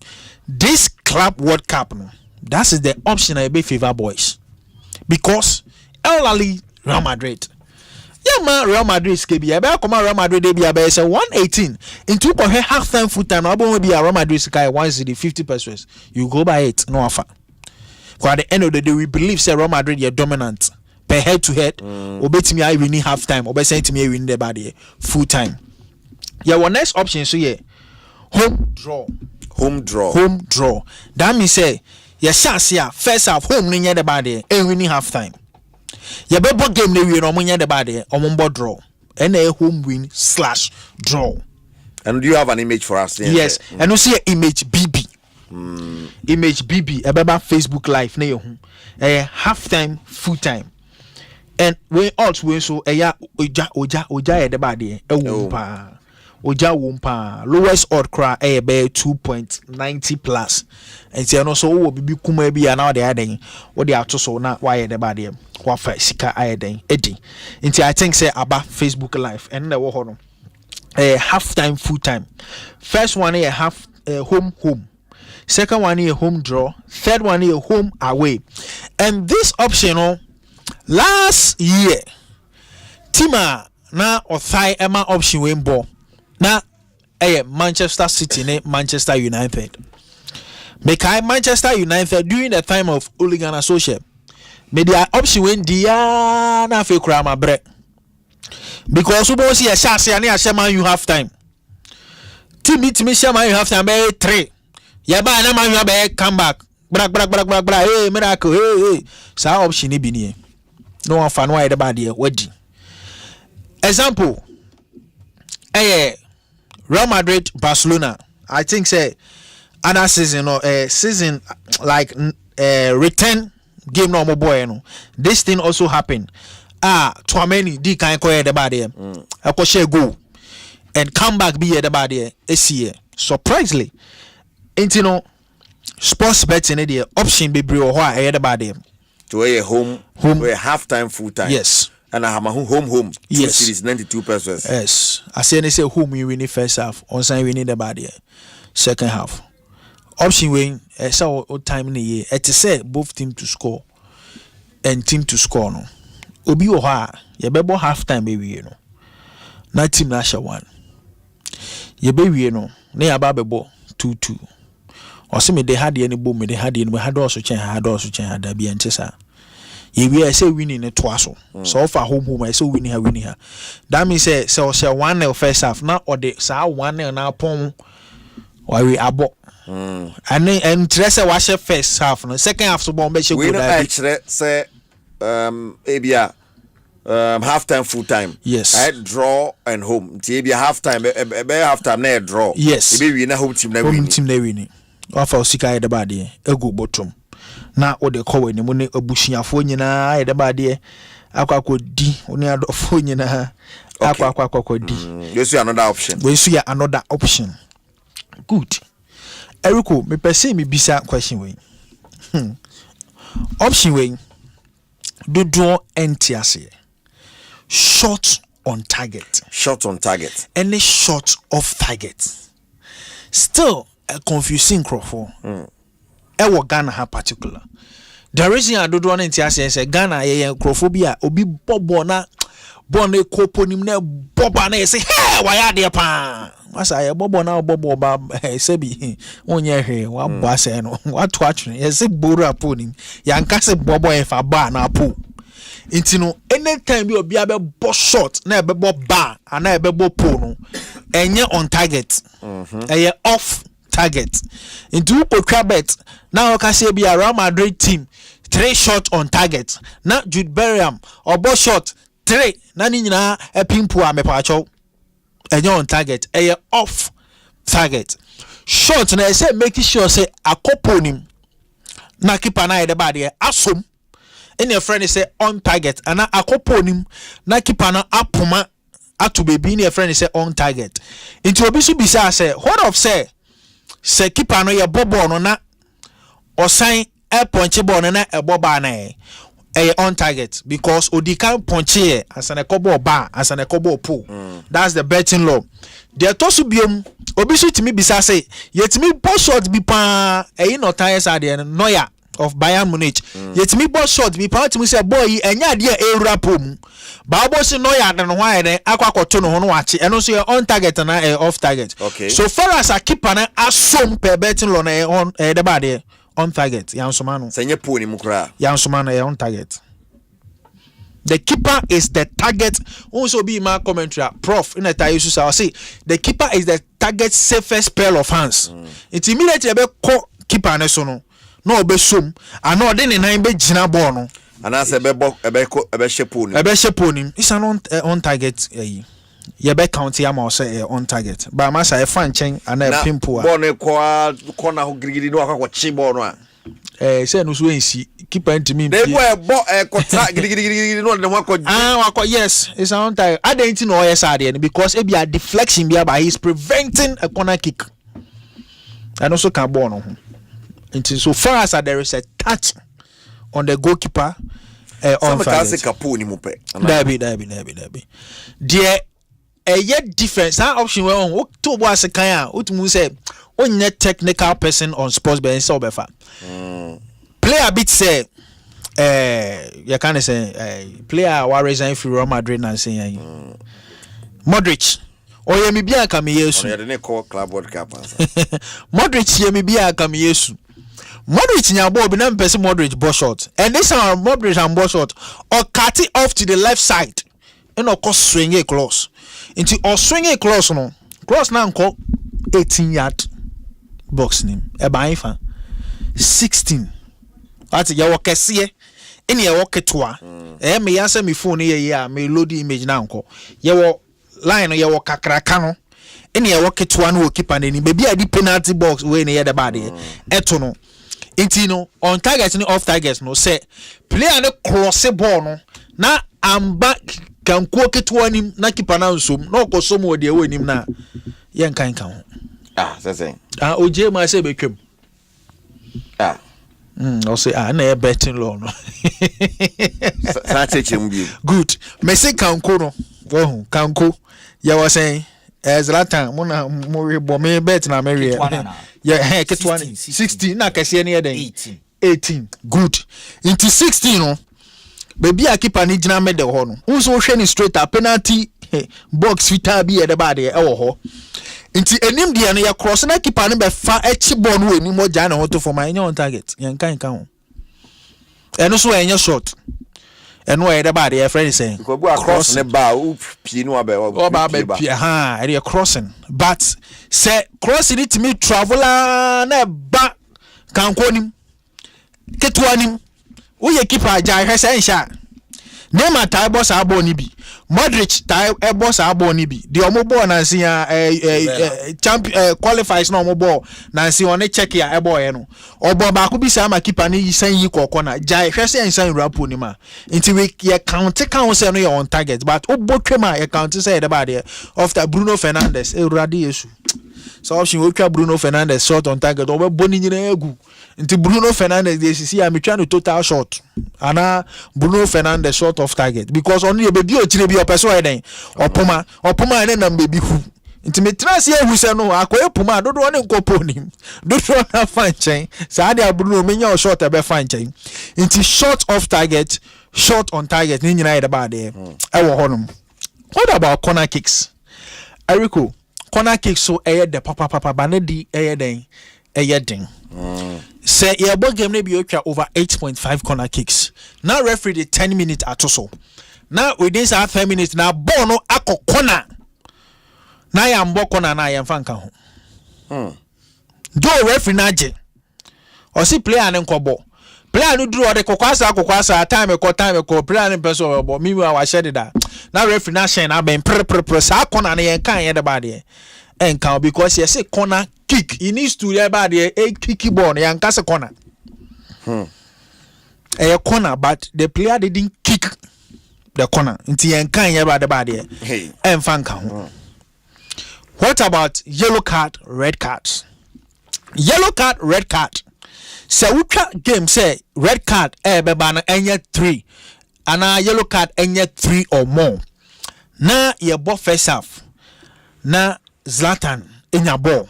This Club World Cup no. That is the option I be favor boys. Because El Ali Real Madrid. Yeah, man, Real Madrid skip be about come Real Madrid they be about say 118 into half time full time. I won't be a Real Madrid sky 150 pesos. You go by it, no offer. For at the end of the day, we believe say Real Madrid you're dominant per head to head. Obey me I winning half time. Obey say to me I win the body full time. Yeah, one next option so yeah, home draw. Home draw. That means say your chance here first half home near the body and winning half time. Your bebo game they win on the body on draw and a home win/draw. And do you have an image for us? Yes, and you see an image BB. Image BB about Facebook Live near a half time full time. And we also win so a oja the body Oja wumpa lowest odd cry a be 2.90 plus and say no so will be kuma be now the adding what they are to so now why the body what sika adding eddie into I think say about Facebook Live and the war a half time full time first one a half home second one a home draw third one a home away and this optional last year Tima na or thigh Emma option win ball. Now, Manchester City ne Manchester United. Make Manchester United during the time of Hooligan Associate. May their option win Diana Fekrama break. Because we see a chance and a shaman you have time. Team meet me shaman you have time by 3. Yaba na man you be come back. Brak. Hey, miracle. Hey. So option ni bi no one fan why the bad here. Example. Real Madrid, Barcelona. I think say another season or season like return game no more boy no. This thing also happened. Too di kan ko the body. I ko share go and come back be the body this year. Surprisingly, you know sports betting the option be bro ho the body. To a home a half time full time. Yes. And I have my home. Yes. Series 92 pesos. Yes. I say they say home you win the first half. On sign we need the body. Second half. Option win. So time in the year. It is say both team to score and team to score no. Obi oha. You be half time baby you know. Na team na share one. You be you know. Ne ababebo 2-2. Or say me they had any boom. They had also change. That be antisa. If we say winning it twice, so far home I say winning her. That means say so 1-0 first half now or the 1-0 now pon why we abo. And interest was first half no second half so bomb she go that. We say ebia half time full time. Yes. I draw and home. Ebia half time half time na draw. Yes. Ebia we na home team na winning. Ofa sika the body e go bottom. Na o de kowe ni mo ne abusuafo nyina e de bade akwakodi oni adofo nyina akwakodi. Yes, another option. We see another option. Good. Eriko, me pese me bisa question we. Option we do draw entiase. Shot on target. Any shot off target. Still a confusing crowd. Ewo Ghana ha particular. The reason I do want to say Ghana ye crophobia obi bobo na bonne koponim na boba na say hey why are there pa masa ya bobo na bobo ba sebi onye hwe wa boase no what ya say boru aponim ya nka say bobo e fa ba na apo inti no anytime bi obi abe bo shot na ebe bo ba ana ebe bo po no enye on target eye off target into potwa bet now ka say bi a Real Madrid team 3 shot on target na Jude Bellingham obo shot 3 na ni nyina epimpu a mepacho enye on target eye off target shot na say make sure say akoponim na keeper na ede ba de asom in your friend say on target and akoponim na keeper na apoma atu baby in your friend say on target into obisu bisa say what of say keeper no ye bobo no na osan e ponche ball na e boba na e on target because odika ponche as an ekobo ba as an ekobo po that's the betting law there tosu biom obisu timi bisa say yetimi post shot bi pa e no tires ade no ya of Bayern Munich yetimi boss shot bi pa timi say boy enya de e ewura pom ba boss no ya de no hwan de akwakoto no ho no wache eno so on target na off target so far as a keeper na asom per betting law na on de ba de on target yansoma no senye po ni mukra yansoma na on target the keeper is the target also be my commentary prof in a tayo so say the keeper is the target safest pair of hands it immediately be ko keeper na so no no obesom ana ode ne nan be gina ball no ana se be shepo ni it's an on target ye be count ya ma say on target ba ma say fan chen ana pimpo a ball ne ko na ho girigiri no akwa chi ball no a say no so ensi keeper ntimi they go ko tra girigiri no de wako yes it's on target identity no yes ade because e be a deflection be about he's preventing a corner kick and also can ball no until so far as there is a touch on the goalkeeper on target dabi there yet difference that option we on to was kan a utumu say onye technical person on sports betting so befa player bit say you can say player wa resign from Real Madrid and say Modric oye mi bia ka me yesu oye de ne call club world cup Modric ye mi bia ka me yesu Modric nya ball bi na mpese Modric ball shot and this one Modric and ball shot or cut it off to the left side and of course swing it close into or swing it close no cross na nko 18-yard box nim e ban fa 16 ati ya wokese ene ya woketwa me yansa me phone ye ya me load image na nko ye wo line ye wo kakraka no ene ya woketwa no keeper na ni be bia di penalty box we ne ye de bad eto no inti no on target ni off target no say player no cross ball no na amba kan ko ketwa nim na keeper na nsom na okosom wo de nim na ye nkan kan say oje ma say betwem o say na e betting law no good me say kanko no wo kanko ya was saying Zlatan mo we bo me bet na me re yeah ketwa 16 na kase ne den 18 good into 16 no baby a keeper ni gina me de ho no unso hwe ni straight a penalty box fita bi e de ba de e wo ho inti enim de no ya cross na keeper no be fa echi ball no enim mo ja na ho to for my on target yan kan ho eno so enye shot eno e de ba de friend say cross ne ba u pie no ba e dey crossing but say cross it me traveler na ba kan ko nim ketwa nim wo ye keeper ja hwese nsha Neymar tie boss abo ni bi Modric tie boss abo ni bi the omo ball na see champion qualifies na omo ball na see on check ya e ball no obo ba ko bi sa ma keeper ni yisan yi kokko na ja hwese nsan rapo ni ma nti we ye count say no ye on target but obotwema ye count say the bad after Bruno Fernandes Euradi Yesu so option we twa Bruno Fernandes shot on target obo boni nyina egu nti Bruno Fernandes dey see am try no total shot ana Bruno Fernandes shot off target because on ye be bi o chire bi o person e den opoma na nam be bi hu nti me trust ye hu se no akoye puma dodo ne nkoponim dodo na fan chen sa dia Bruno me nya shot e be fan chen nti shot off target shot on target ni nyina e de ba de e wo honum What about corner kicks? Eriko, corner kicks so the papa banedi den. Say your ball game maybe over 8.5 corner kicks. Now referee the 10 minutes at so. Now within 5 minutes now bono ako corner. Now ya mbo corner na ya mfanka ho. Do referee na je. O si player ne nkobo. Player no draw the kokwasa time ko player ne person obo mi wa share that. Now referee na shine na ben pre sa corner na yen kan yen de ba de. Enkan because you say corner kick he needs to be about the a kicky ball yen kase corner. A corner but the player didn't kick the corner until yen kan yen ba de hey enfanka. What about yellow card, red cards? Yellow card, red card. So we game say red card beba na 3 and yellow card 3 or more. Na your ball first half. Na Zlatan in your ball.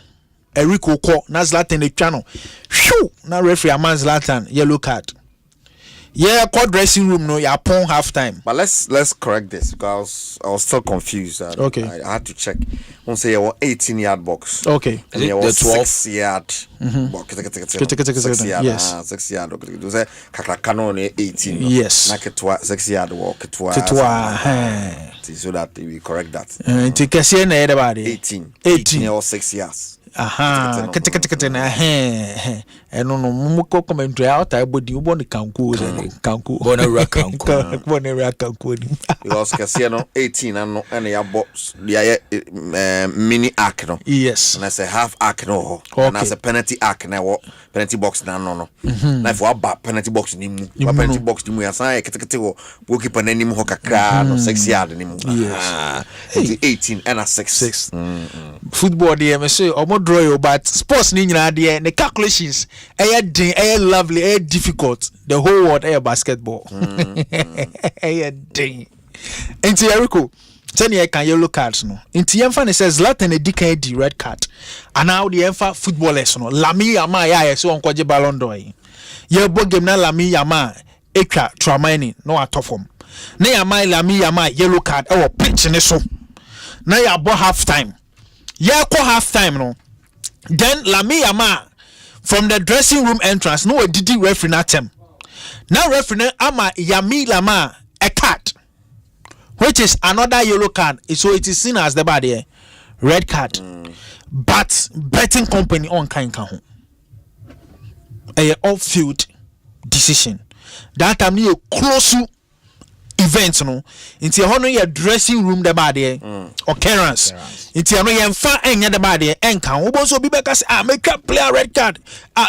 Eriko ko na Zlatan the channel. Shoo na referee man Zlatan yellow card. Yeah, court dressing room no ya pon half time. But let's correct this because I was still confused. Okay. I had to check. One say you 18-yard box. Okay. And you 6-yard box. 6-yard. Yes. 6-yard. You say kakrakano 18. Yes. Na ketwa 6-yard walk ketwa. So that we correct that. Nti kese na yede ba de 18 or 6 yards. Kete na eno no muko commentary out I body u bon kanku bonera kanku because kese no 18 and ya box ya mini arc no. Yes. And I say half arc no. And I say penalty arc na wo penalty box na no. Na for about penalty box ni mu. Penalty box ni mu ya san kete wo goalkeeper na ni mu ho kakra no 6 yard ni mu. Yes. 18 and a 6. Football dey me say omo draw you but sports ni nyina dey the calculations lovely difficult the whole world basketball ding enti Eriko tell you can yellow cards no enti yemfa ne says Zlatan edika di red card and now the yemfa footballers no Lami Yama ya so onkoje Ballon d'Or ye bo game na Lami Yama etwa Tramani no atofom na Yama Lami Yama yellow card e wo pitch ne so na ya bo half time ya ko half time no then Lami Yama from the dressing room entrance no did referee na tem now referee ama Yami Lama a card which is another yellow card so it is seen as the bad red card but betting company on kind ho a off field decision that time you close event no into hono your dressing room the bad occurrence into no your fa enya the bad enka wo bo so bi be ka say make player red card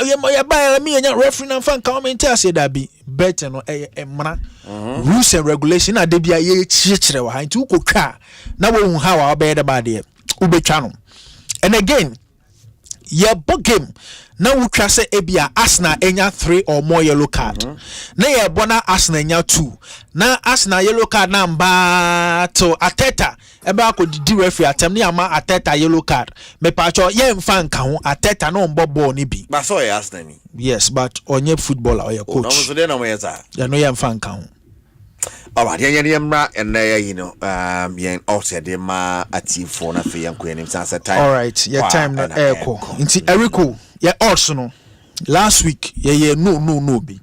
you buy me enya referee na fa nka comment say that be bet no emra rules and regulation na de bia ye chire wa ha into ukotwa na wo hu ha wa be the bad ubetwa no and again your book game na wutwa se ebia Arsenal enya 3 or more yellow card na ye bona Arsenal enya 2 na Arsenal yellow card na mba to Ateta ebe akodi referee atem na ama Ateta yellow card me pacho ye mfa nka ho Ateta no mbo ball ni bi but so ye Arsenal ni yes but onye footballer or your coach no so dey na mo yesa ya no ye mfa nka ho alright yemra and you know yen also dey ma atifo na fe yanko yenim say time alright your time na echo nti Eriko yeah also no last week yeah no be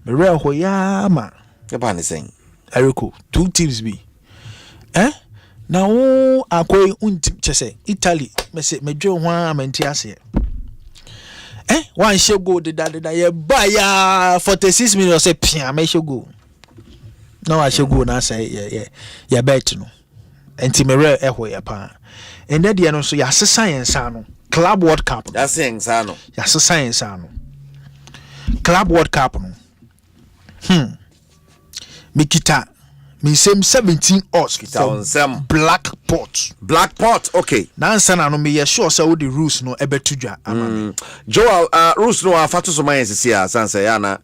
me real ho ya ma e ba ni saying Eriko 2 teams be na wo akoy untim chese Italy me say me dwe ho amenti ase one share go the yeah buy ya 46 million say pia me share go no I share go na say yeah bet no enti me real ho ya pa and that no so ya science ano Club World Cup. That's saying Sano. Yes, science Sano. Club World Cup no. Mikita. Me same 17 odds. Kita Black pot. Black pot. Okay. Now sana no me sure say all the rules no ebetudwa amami. Joel rules no afatu so man sisi ya sanse yana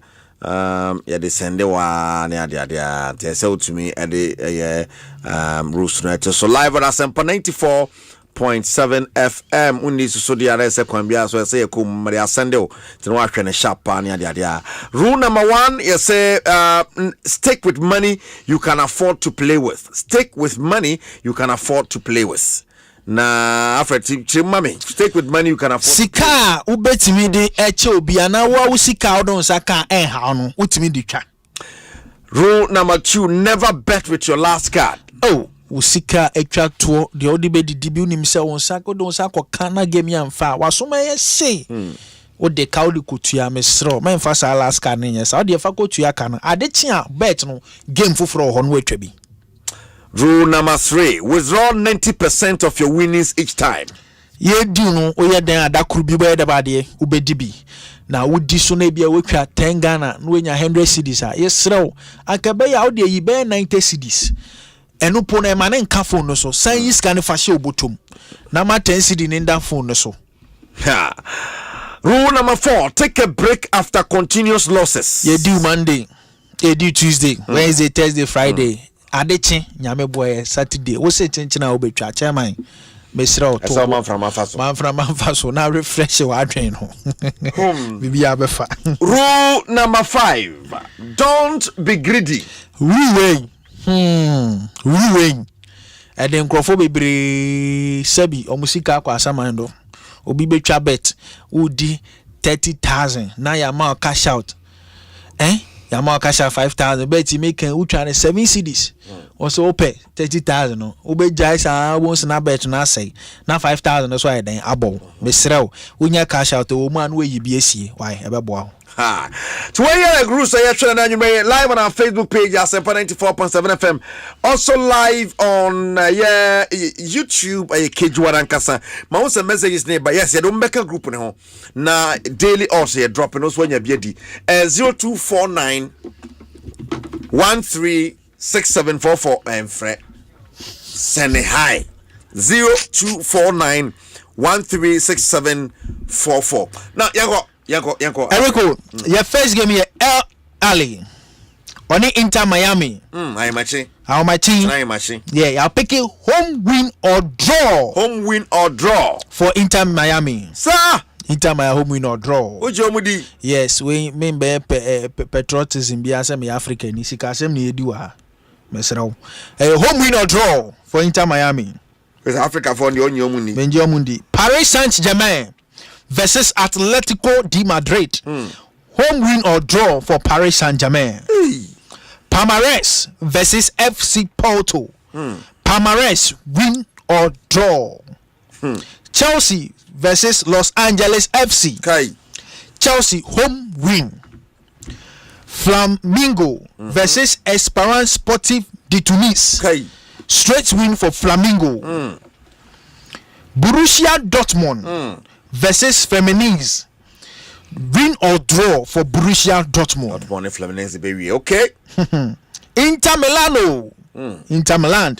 ya de sende wa ne ade they say to me and rules no so live on Asempa 94.7 94.7 FM. Undi so the other kwambia so say ko Maria Sandel. To watch a sharp pan dia. Rule number 1, you say stick with money you can afford to play with. Stick with money you can afford to play with. Na after mami stick with money you can afford. Sika ubetimi de eche obi ana wa sika odon saka ha no utimi di twa. Rule number 2, never bet with your last card. Oh, usika etwa to de odi be dibi unim se won saka don saka kana game amfa wasoma ye se. O de ka odi kotua mesro men fa sa last card nya sa o de fa kotua kana ade tia bet no game foforo ho no atwa bi. Rule number 3, withdraw 90% of your winnings each time. Ye di no o ye den adakuru bi be de bade ubedi bi. Na wudi so na bia wetwa 10 Ghana no nya 100 cedis a yesrew akabe ya wo de yi be 90 cedis eno po na e ma ne nka phone no so san yi scan fa hye obotom na ma 10 cedi ne nda phone no so. Rule number 4, take a break after continuous losses. Ye do Monday, ye do Tuesday, Wednesday, Thursday, Friday, adechi nyame boy Saturday wo se chenchina obetwa chairman mesra oto so man from Manfaso na refresh wa adwen no bibi abefa. Rule number 5, don't be greedy. Ruwen eden krofo bebre sabi omusika akwa asamando obi betwa bet udi 30,000 na ya ma cash out Yama kasha 5,000 bet make utwa 7 cedis also ope 30,000 no obe jai sa won na bet na say na 5,000 so I den abo mesrew unya cash out o man we yibi esie why ebebo ha to where group say you try na you live on our Facebook page Asempa 94.7 FM, also live on YouTube Kegyiwa Nankasa. Ma won some messages ne but yes you don't make a group ne ho na daily also you drop no so nya biedi 0249 136744 and fre send a hi 0249 136744. Now Yanko. Eriko, your first game here El Ali. On Inter Miami. I am matching. How much? Yeah, I'll pick it home win or draw. Home win or draw for Inter Miami. Sir, Inter Miami home win or draw. Ojomudi. Yes, we mean patriotism be asem African. Ni sika asem ni edu ha. Mesraw. Home win or draw for Inter Miami. Because Africa for the Onyomuni. Benjamundi. Paris Saint-Germain versus Atletico de Madrid. Home win or draw for Paris Saint-Germain. Palmeiras versus FC Porto. Palmeiras win or draw. Chelsea versus Los Angeles FC. Chelsea home win. Flamingo versus Esperance Sportive de Tunis. Straight win for Flamingo. Borussia Dortmund versus Feminines. Win or draw for Borussia Dortmund. Feminines baby. Okay. Inter Milan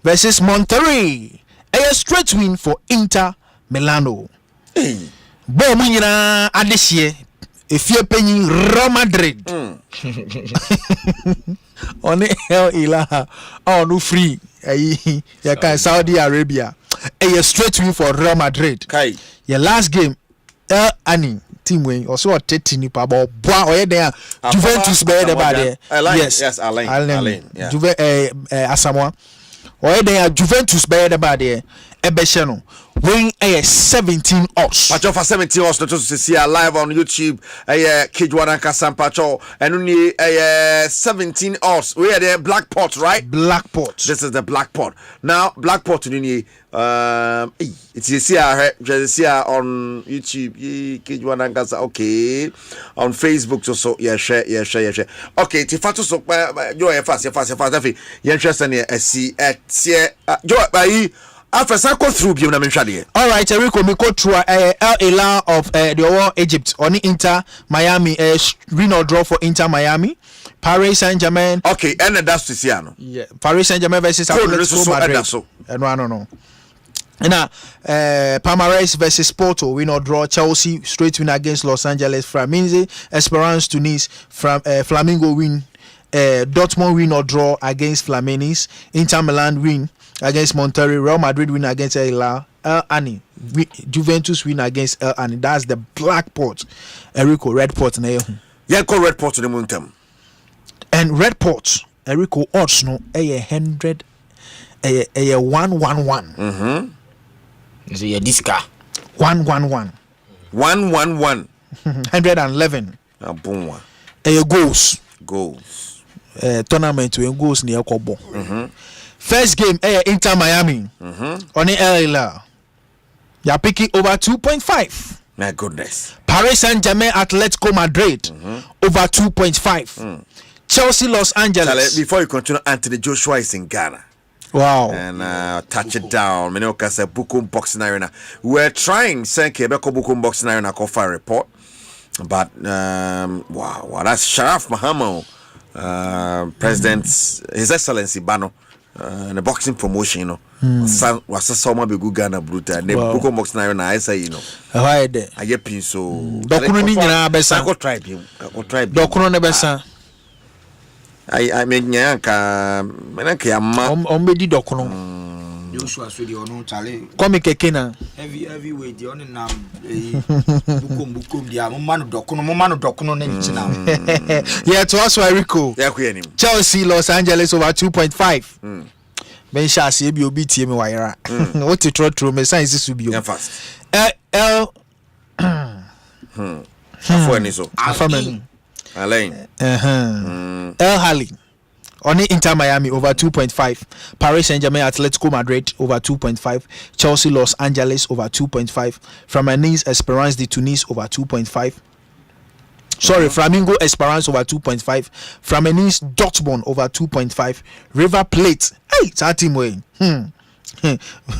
versus Monterrey. A straight win for Inter Milano. Bo mu nyina adehye efie penyin Real Madrid. On El Ilaha on free ya kan Saudi Arabia. A straight win for Real Madrid. Your last game El Ani team win also 30 ni pa bo oye den Juventus be dey ba there. Yes, Alain. Asamoah oye den Juventus be dey ba there. Ebehye no win 17 odds. Pacho for 17 odds to see live on YouTube. Kegyiwa Nankasa Pacho and only 17 odds. We are the black pot, right? Black pot. This is the black pot. Now black pot it's see on YouTube. Kegyiwa Nankasa. Okay. On Facebook so share. Okay, Tifato so you fast. You interested in see Joe after cycle through game na menhwade. All right, Eriko me go through El Hilal of the Egypt on Inter Miami win or draw for Inter Miami. Paris Saint-Germain. Okay, and that's to see no. Yeah, Paris Saint-Germain versus Atletico Madrid. No. Now, Palmeiras versus Porto win or draw. Chelsea straight win against Los Angeles. Flamingo, Esperance Tunis, Flamingo win. Dortmund win or draw against Flamines. Inter Milan win against Monterrey. Real Madrid win against El Hilal. El Ani. Juventus win against El Ani. That's the black pot. Erico, red pot. Yeah, call red pot to the mountain. And red pot, Erico odds no, 100, 111. So yeah, this car. 111. 111. 111. Boom. Goals. Tournament with goals near Kobo. First game, Inter Miami. On the LA. You're picking over 2.5. My goodness. Paris Saint-Germain, Atletico Madrid, over 2.5. Chelsea, Los Angeles. Before you continue, Anthony Joshua is in Ghana. Wow. And touch it down. Menoka said Bukum Boxing Arena. We're trying Senke Beko Bukum Boxing Arena Kofa report. But wow, that's Sharaf Mahamo, President, His Excellency Bano, the boxing promotion, you know. Was a summer be good Ghana brutal. And the Bukum Boxing Arena, I say, you know. I get pin so. Dokuno Besa. I go try him. Dokuno Besa. I mean, Yanka, Menaka, Ombedi Dokuno. Joshua Sudi or no Charlie. Come Kekina. Heavyweight, the only now. Bukum, the man Dokuno, now. Yeah, to us, Rico. Chelsea, Los Angeles over 2.5. Ben Shasi, you beat him, Wire. What to throw through me, science is to be fast. Alain. El Hali. Only Inter Miami over 2.5. Paris Saint-Germain, Atletico Madrid over 2.5. Chelsea, Los Angeles over 2.5. Flamingos, Esperance de Tunis over 2.5. Sorry, Flamingo Esperance over 2.5. Flamingos, Dortmund over 2.5. River Plate, hey, it's our team way.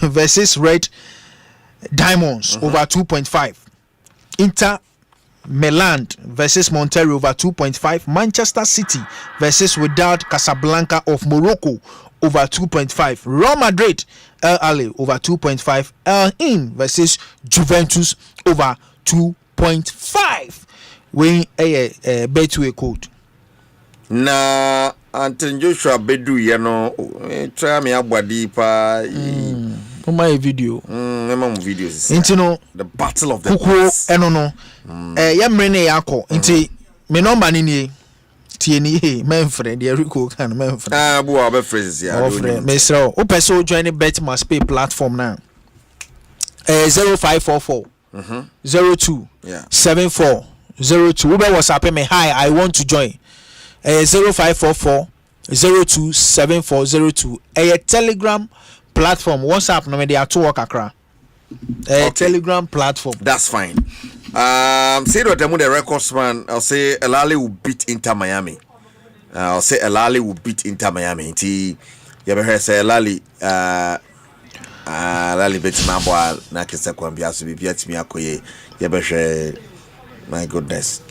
Versus Red Diamonds over 2.5. Inter Milan versus Monterrey over 2.5. Manchester City versus Wydad Casablanca of Morocco over 2.5. Real Madrid El Ali over 2.5. El In versus Juventus over 2.5. Weighing a Betway code. Na Anthony Joshua Bedu yano try me Boadi pa my video. Videos. Intino the battle of the no. Yamrene yako. Inti me number ni TNE men friend Rico can men friend. Bua be phrases ya. Mesro. O person join bet must pay platform now. 0544 02 74 02. Ube WhatsApp me hi, I want to join. 0544 02 7402. A Telegram platform. WhatsApp no me they are to work akra. Telegram platform. That's fine. Say what the records man. I'll say El Ali will beat Inter Miami. I'll say El Ali will beat Inter Miami. You ever heard say El Ali Lali beti mambo na kisa kwambia so bibia timi akoye ye behwe my goodness.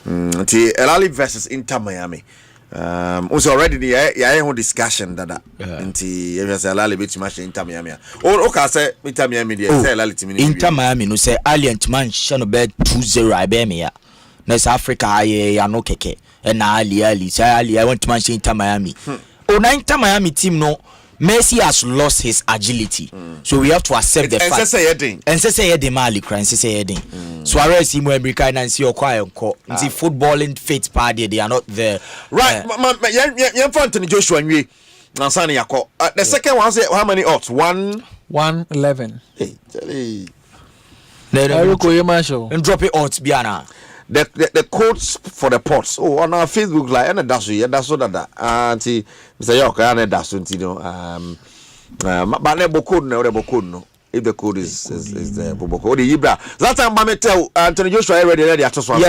El Ali versus Inter Miami. Also already the whole discussion that nti you say El Ali beti match Inter Miami. O ka say Inter Miami dey say El Ali timi Inter Miami no say Alliant man shano bet 2-0 I be me ya. Na South Africa ya no keke. And Ali say Ali I want to match Inter Miami. Na Inter Miami team no Messi has lost his agility, so we have to accept the fact. And say heading Mali cry, and say heading. Suarez, Imo, America, and see your quiet. The footballing fit party, they are not there. Right, you Anthony Joshua and we. Nansani Yako. The second one say how many odds? 111. Hey, and drop it odds, Biana. The codes for the pots. Oh, on our Facebook like and that's so that Mr. York and that's you know but the code no if the code is the Boboko the Ibra that time Mame tell Anthony Joshua already at just one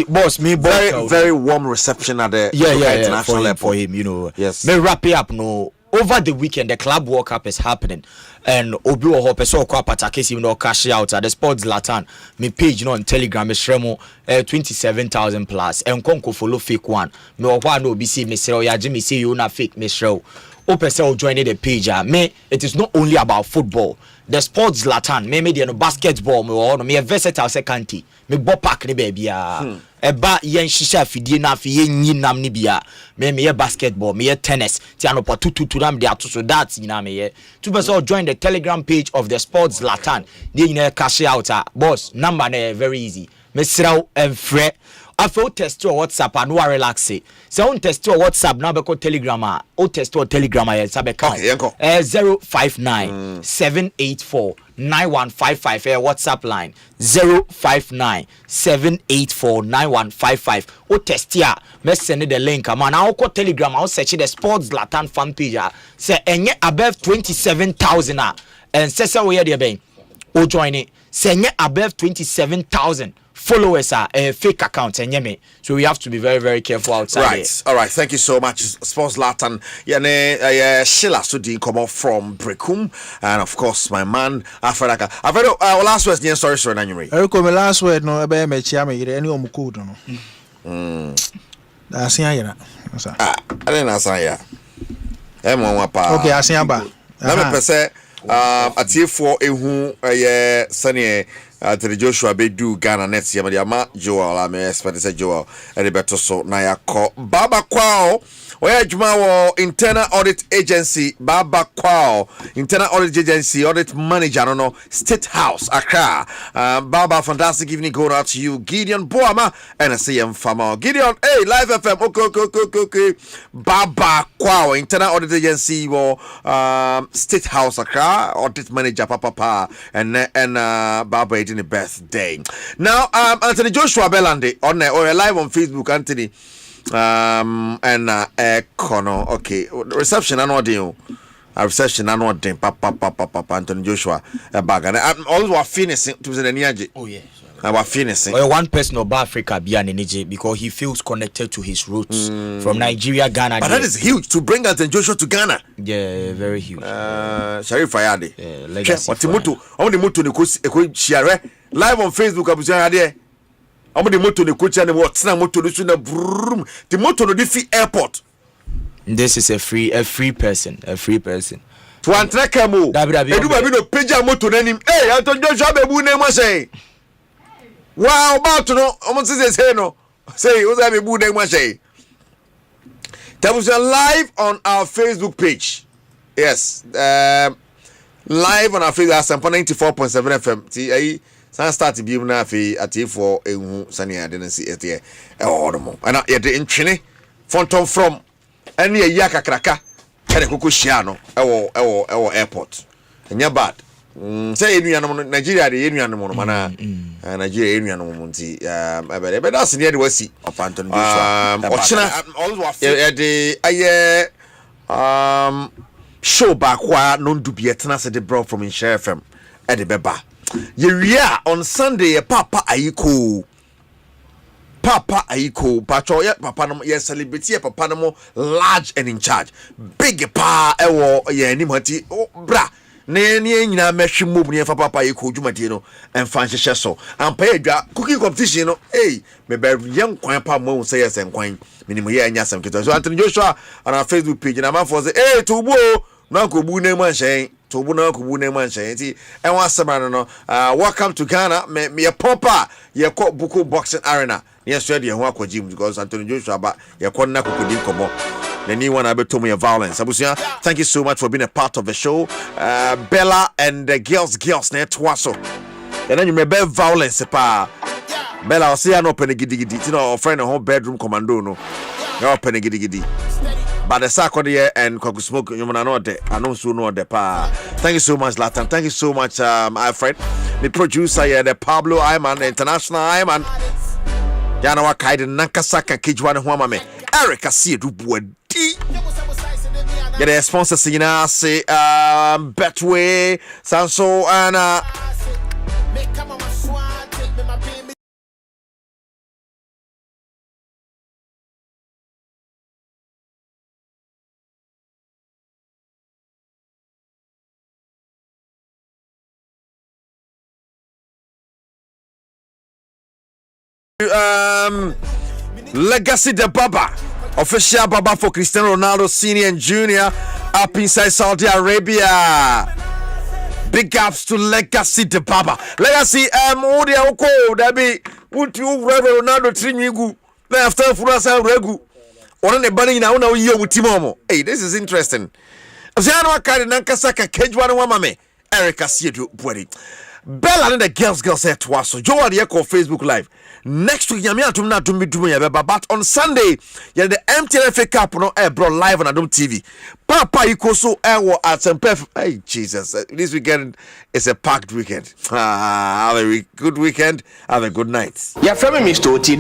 boss me very warm reception at the international airport for him, you know. Yes, me wrap it up no. Over the weekend, the club World Cup is happening, and Obi Ohope so kwa patakesi you know cash out at the Sports Latin. Me page you know on Telegram is Shremo 27,000 plus. And Konko follow fake one. Me one no be see me say ya Jimmy say you na fake me show. Opese joining the page. Me, it is not only about football. The sports Zlatan, me the basketball, me a versatile second me bo park ni baby eba yen shisha fidie na fi yen nyinam ni bia me basketball, me tennis, ti anopa tutu nam de atoso that nyina me ye. To person join the Telegram page of the sports Zlatan. Dey nyina cash out boss number na very easy. Me sraw enfre after test your WhatsApp and no relax it. So on test your WhatsApp now be Telegram o test your Telegram ya sabe count 059 784 9155 WhatsApp line 059 784 9155 o test ya me send the link man now go Telegram I search the sports Zlatan fan page say enye above 27,000 and say we here dey o join it say enye above 27,000 followers are fake accounts and yeme, so we have to be very, very careful outside. Right, here. All right. Thank you so much, Sports Latin. Sheila Sudi come off from Brekum, and of course my man Afraka. I've heard last word. Sorry, Nanyuri. My last word no ebe me chia me any omuko do no. Asia yera. I didn't answer ya. Okay, Asia ba. Na me pese atiefo ehu sane Tele Joshua Bedu Ghana next year, Madiama Joel, I may expect to say Joel, and the better so Naya call Baba Kwao, where Jumawo Internal Audit Agency, Baba Kwao, Internal Audit Agency, Audit Manager, I don't know, State House, Accra. Baba, fantastic evening going out to you, Gideon Boama, and I see him Famo. Gideon, hey, Live FM, okay. Baba Kwao, Internal Audit Agency, State House, Accra, Audit Manager, Papa, and Baba. The birthday. Now, Anthony Joshua Belande on live on Facebook, Anthony. And Kono. Okay, reception. I know deal. A reception. I know deal. Papa. Anthony Joshua bag. And I'm always finishing to the Niaji. Oh yeah. I was finishing. One person of Africa beyond Niger because he feels connected to his roots from Nigeria, Ghana. But that is huge to bring Anthony Joshua to Ghana. Yeah, very huge. Sharif Ayade. Legacy. What Timoto? How many moto ne share live on Facebook? Abuja Ade. How many moto ne coach and what? Sna moto ne suna brum. The moto no defeat airport. This is a free person. To antraka mo. Edu ba bi no peja moto nanim. Hey, Anthony Joshua bebu ne mo say. Wow, about to know. Almost say no. Say, what's that? Bebu ne mo say. That was live on our Facebook page. Yes, live on our Facebook Asempa 94.7 FM. See, I start to be na fi for ehu sani didn't see it here. No. And I the inchine fonton from any yaka kraka and kuku shiano ewo airport. Enya bad. Say enuanom Nigeria de enuanom mana Nigeria enuanom nti but that's near the west of Anthony Joshua. Show back where non dubietna said the bro from Share FM at the beba. Yeah, on Sunday, Papa Aiko, Pacho, Papa no, yes, celebrity, Papa no, large and in charge, big pa, nimati, bra. Nenye nyina meshi move near for Papa Aiko Jumatino and fancy so and pay cooking competition. Hey, me be young kwan pa mo say yes and kwan minimum here nya sam kito. So Anthony Joshua on our Facebook page na man for say hey tubo na ko bu ne man hyen tubo na ko bu ne man hyen ti e wan sabra no welcome to Ghana me papa ye ko buku boxing arena yes ready ho akogim because Anthony Joshua ba ye ko na kokodim kobo anyone I told me a violence. Abusia, thank you so much for being a part of the show. Bella and the girls net twaso. And then you may bear violence pa. Bella I'll say I no penny giddy. You know, friend a home bedroom commando no. No penny giddy. But the Saturday and Cock Smoke, you know that I know so no the pa. Thank you so much, Latin. Thank you so much, Alfred. The producer here, the Pablo Iman, the international Iman. Kegyiwa Nankasa Kegyiwa Nankasa Eric Asiedu Boadi. Get a sponsor saying say Betway Sanso and Legacy de Baba. Official Baba for Cristiano Ronaldo Senior and Junior up inside Saudi Arabia. Big ups to Legacy de Baba. Legacy, Odi Oko, Dabi, put you Ronaldo Trinigu, after Furasa Regu. On the bunny now, you with Timomo. Hey, this is interesting. Kegyiwa Nankasa Kegyiwa Nankasa Eric Asiedu Boadi. Bella and the girls said to us. So Boadi call Facebook Live. Next week, Yamia Tumna Tumbi Tumia, but on Sunday, yeah, the MTNFA Cup no air brought live on Adom TV. Papa Ikoso air at Asempa. Hey Jesus, this weekend is a packed weekend. Have a good weekend. Have a good night. Yeah, from Mr. Oti.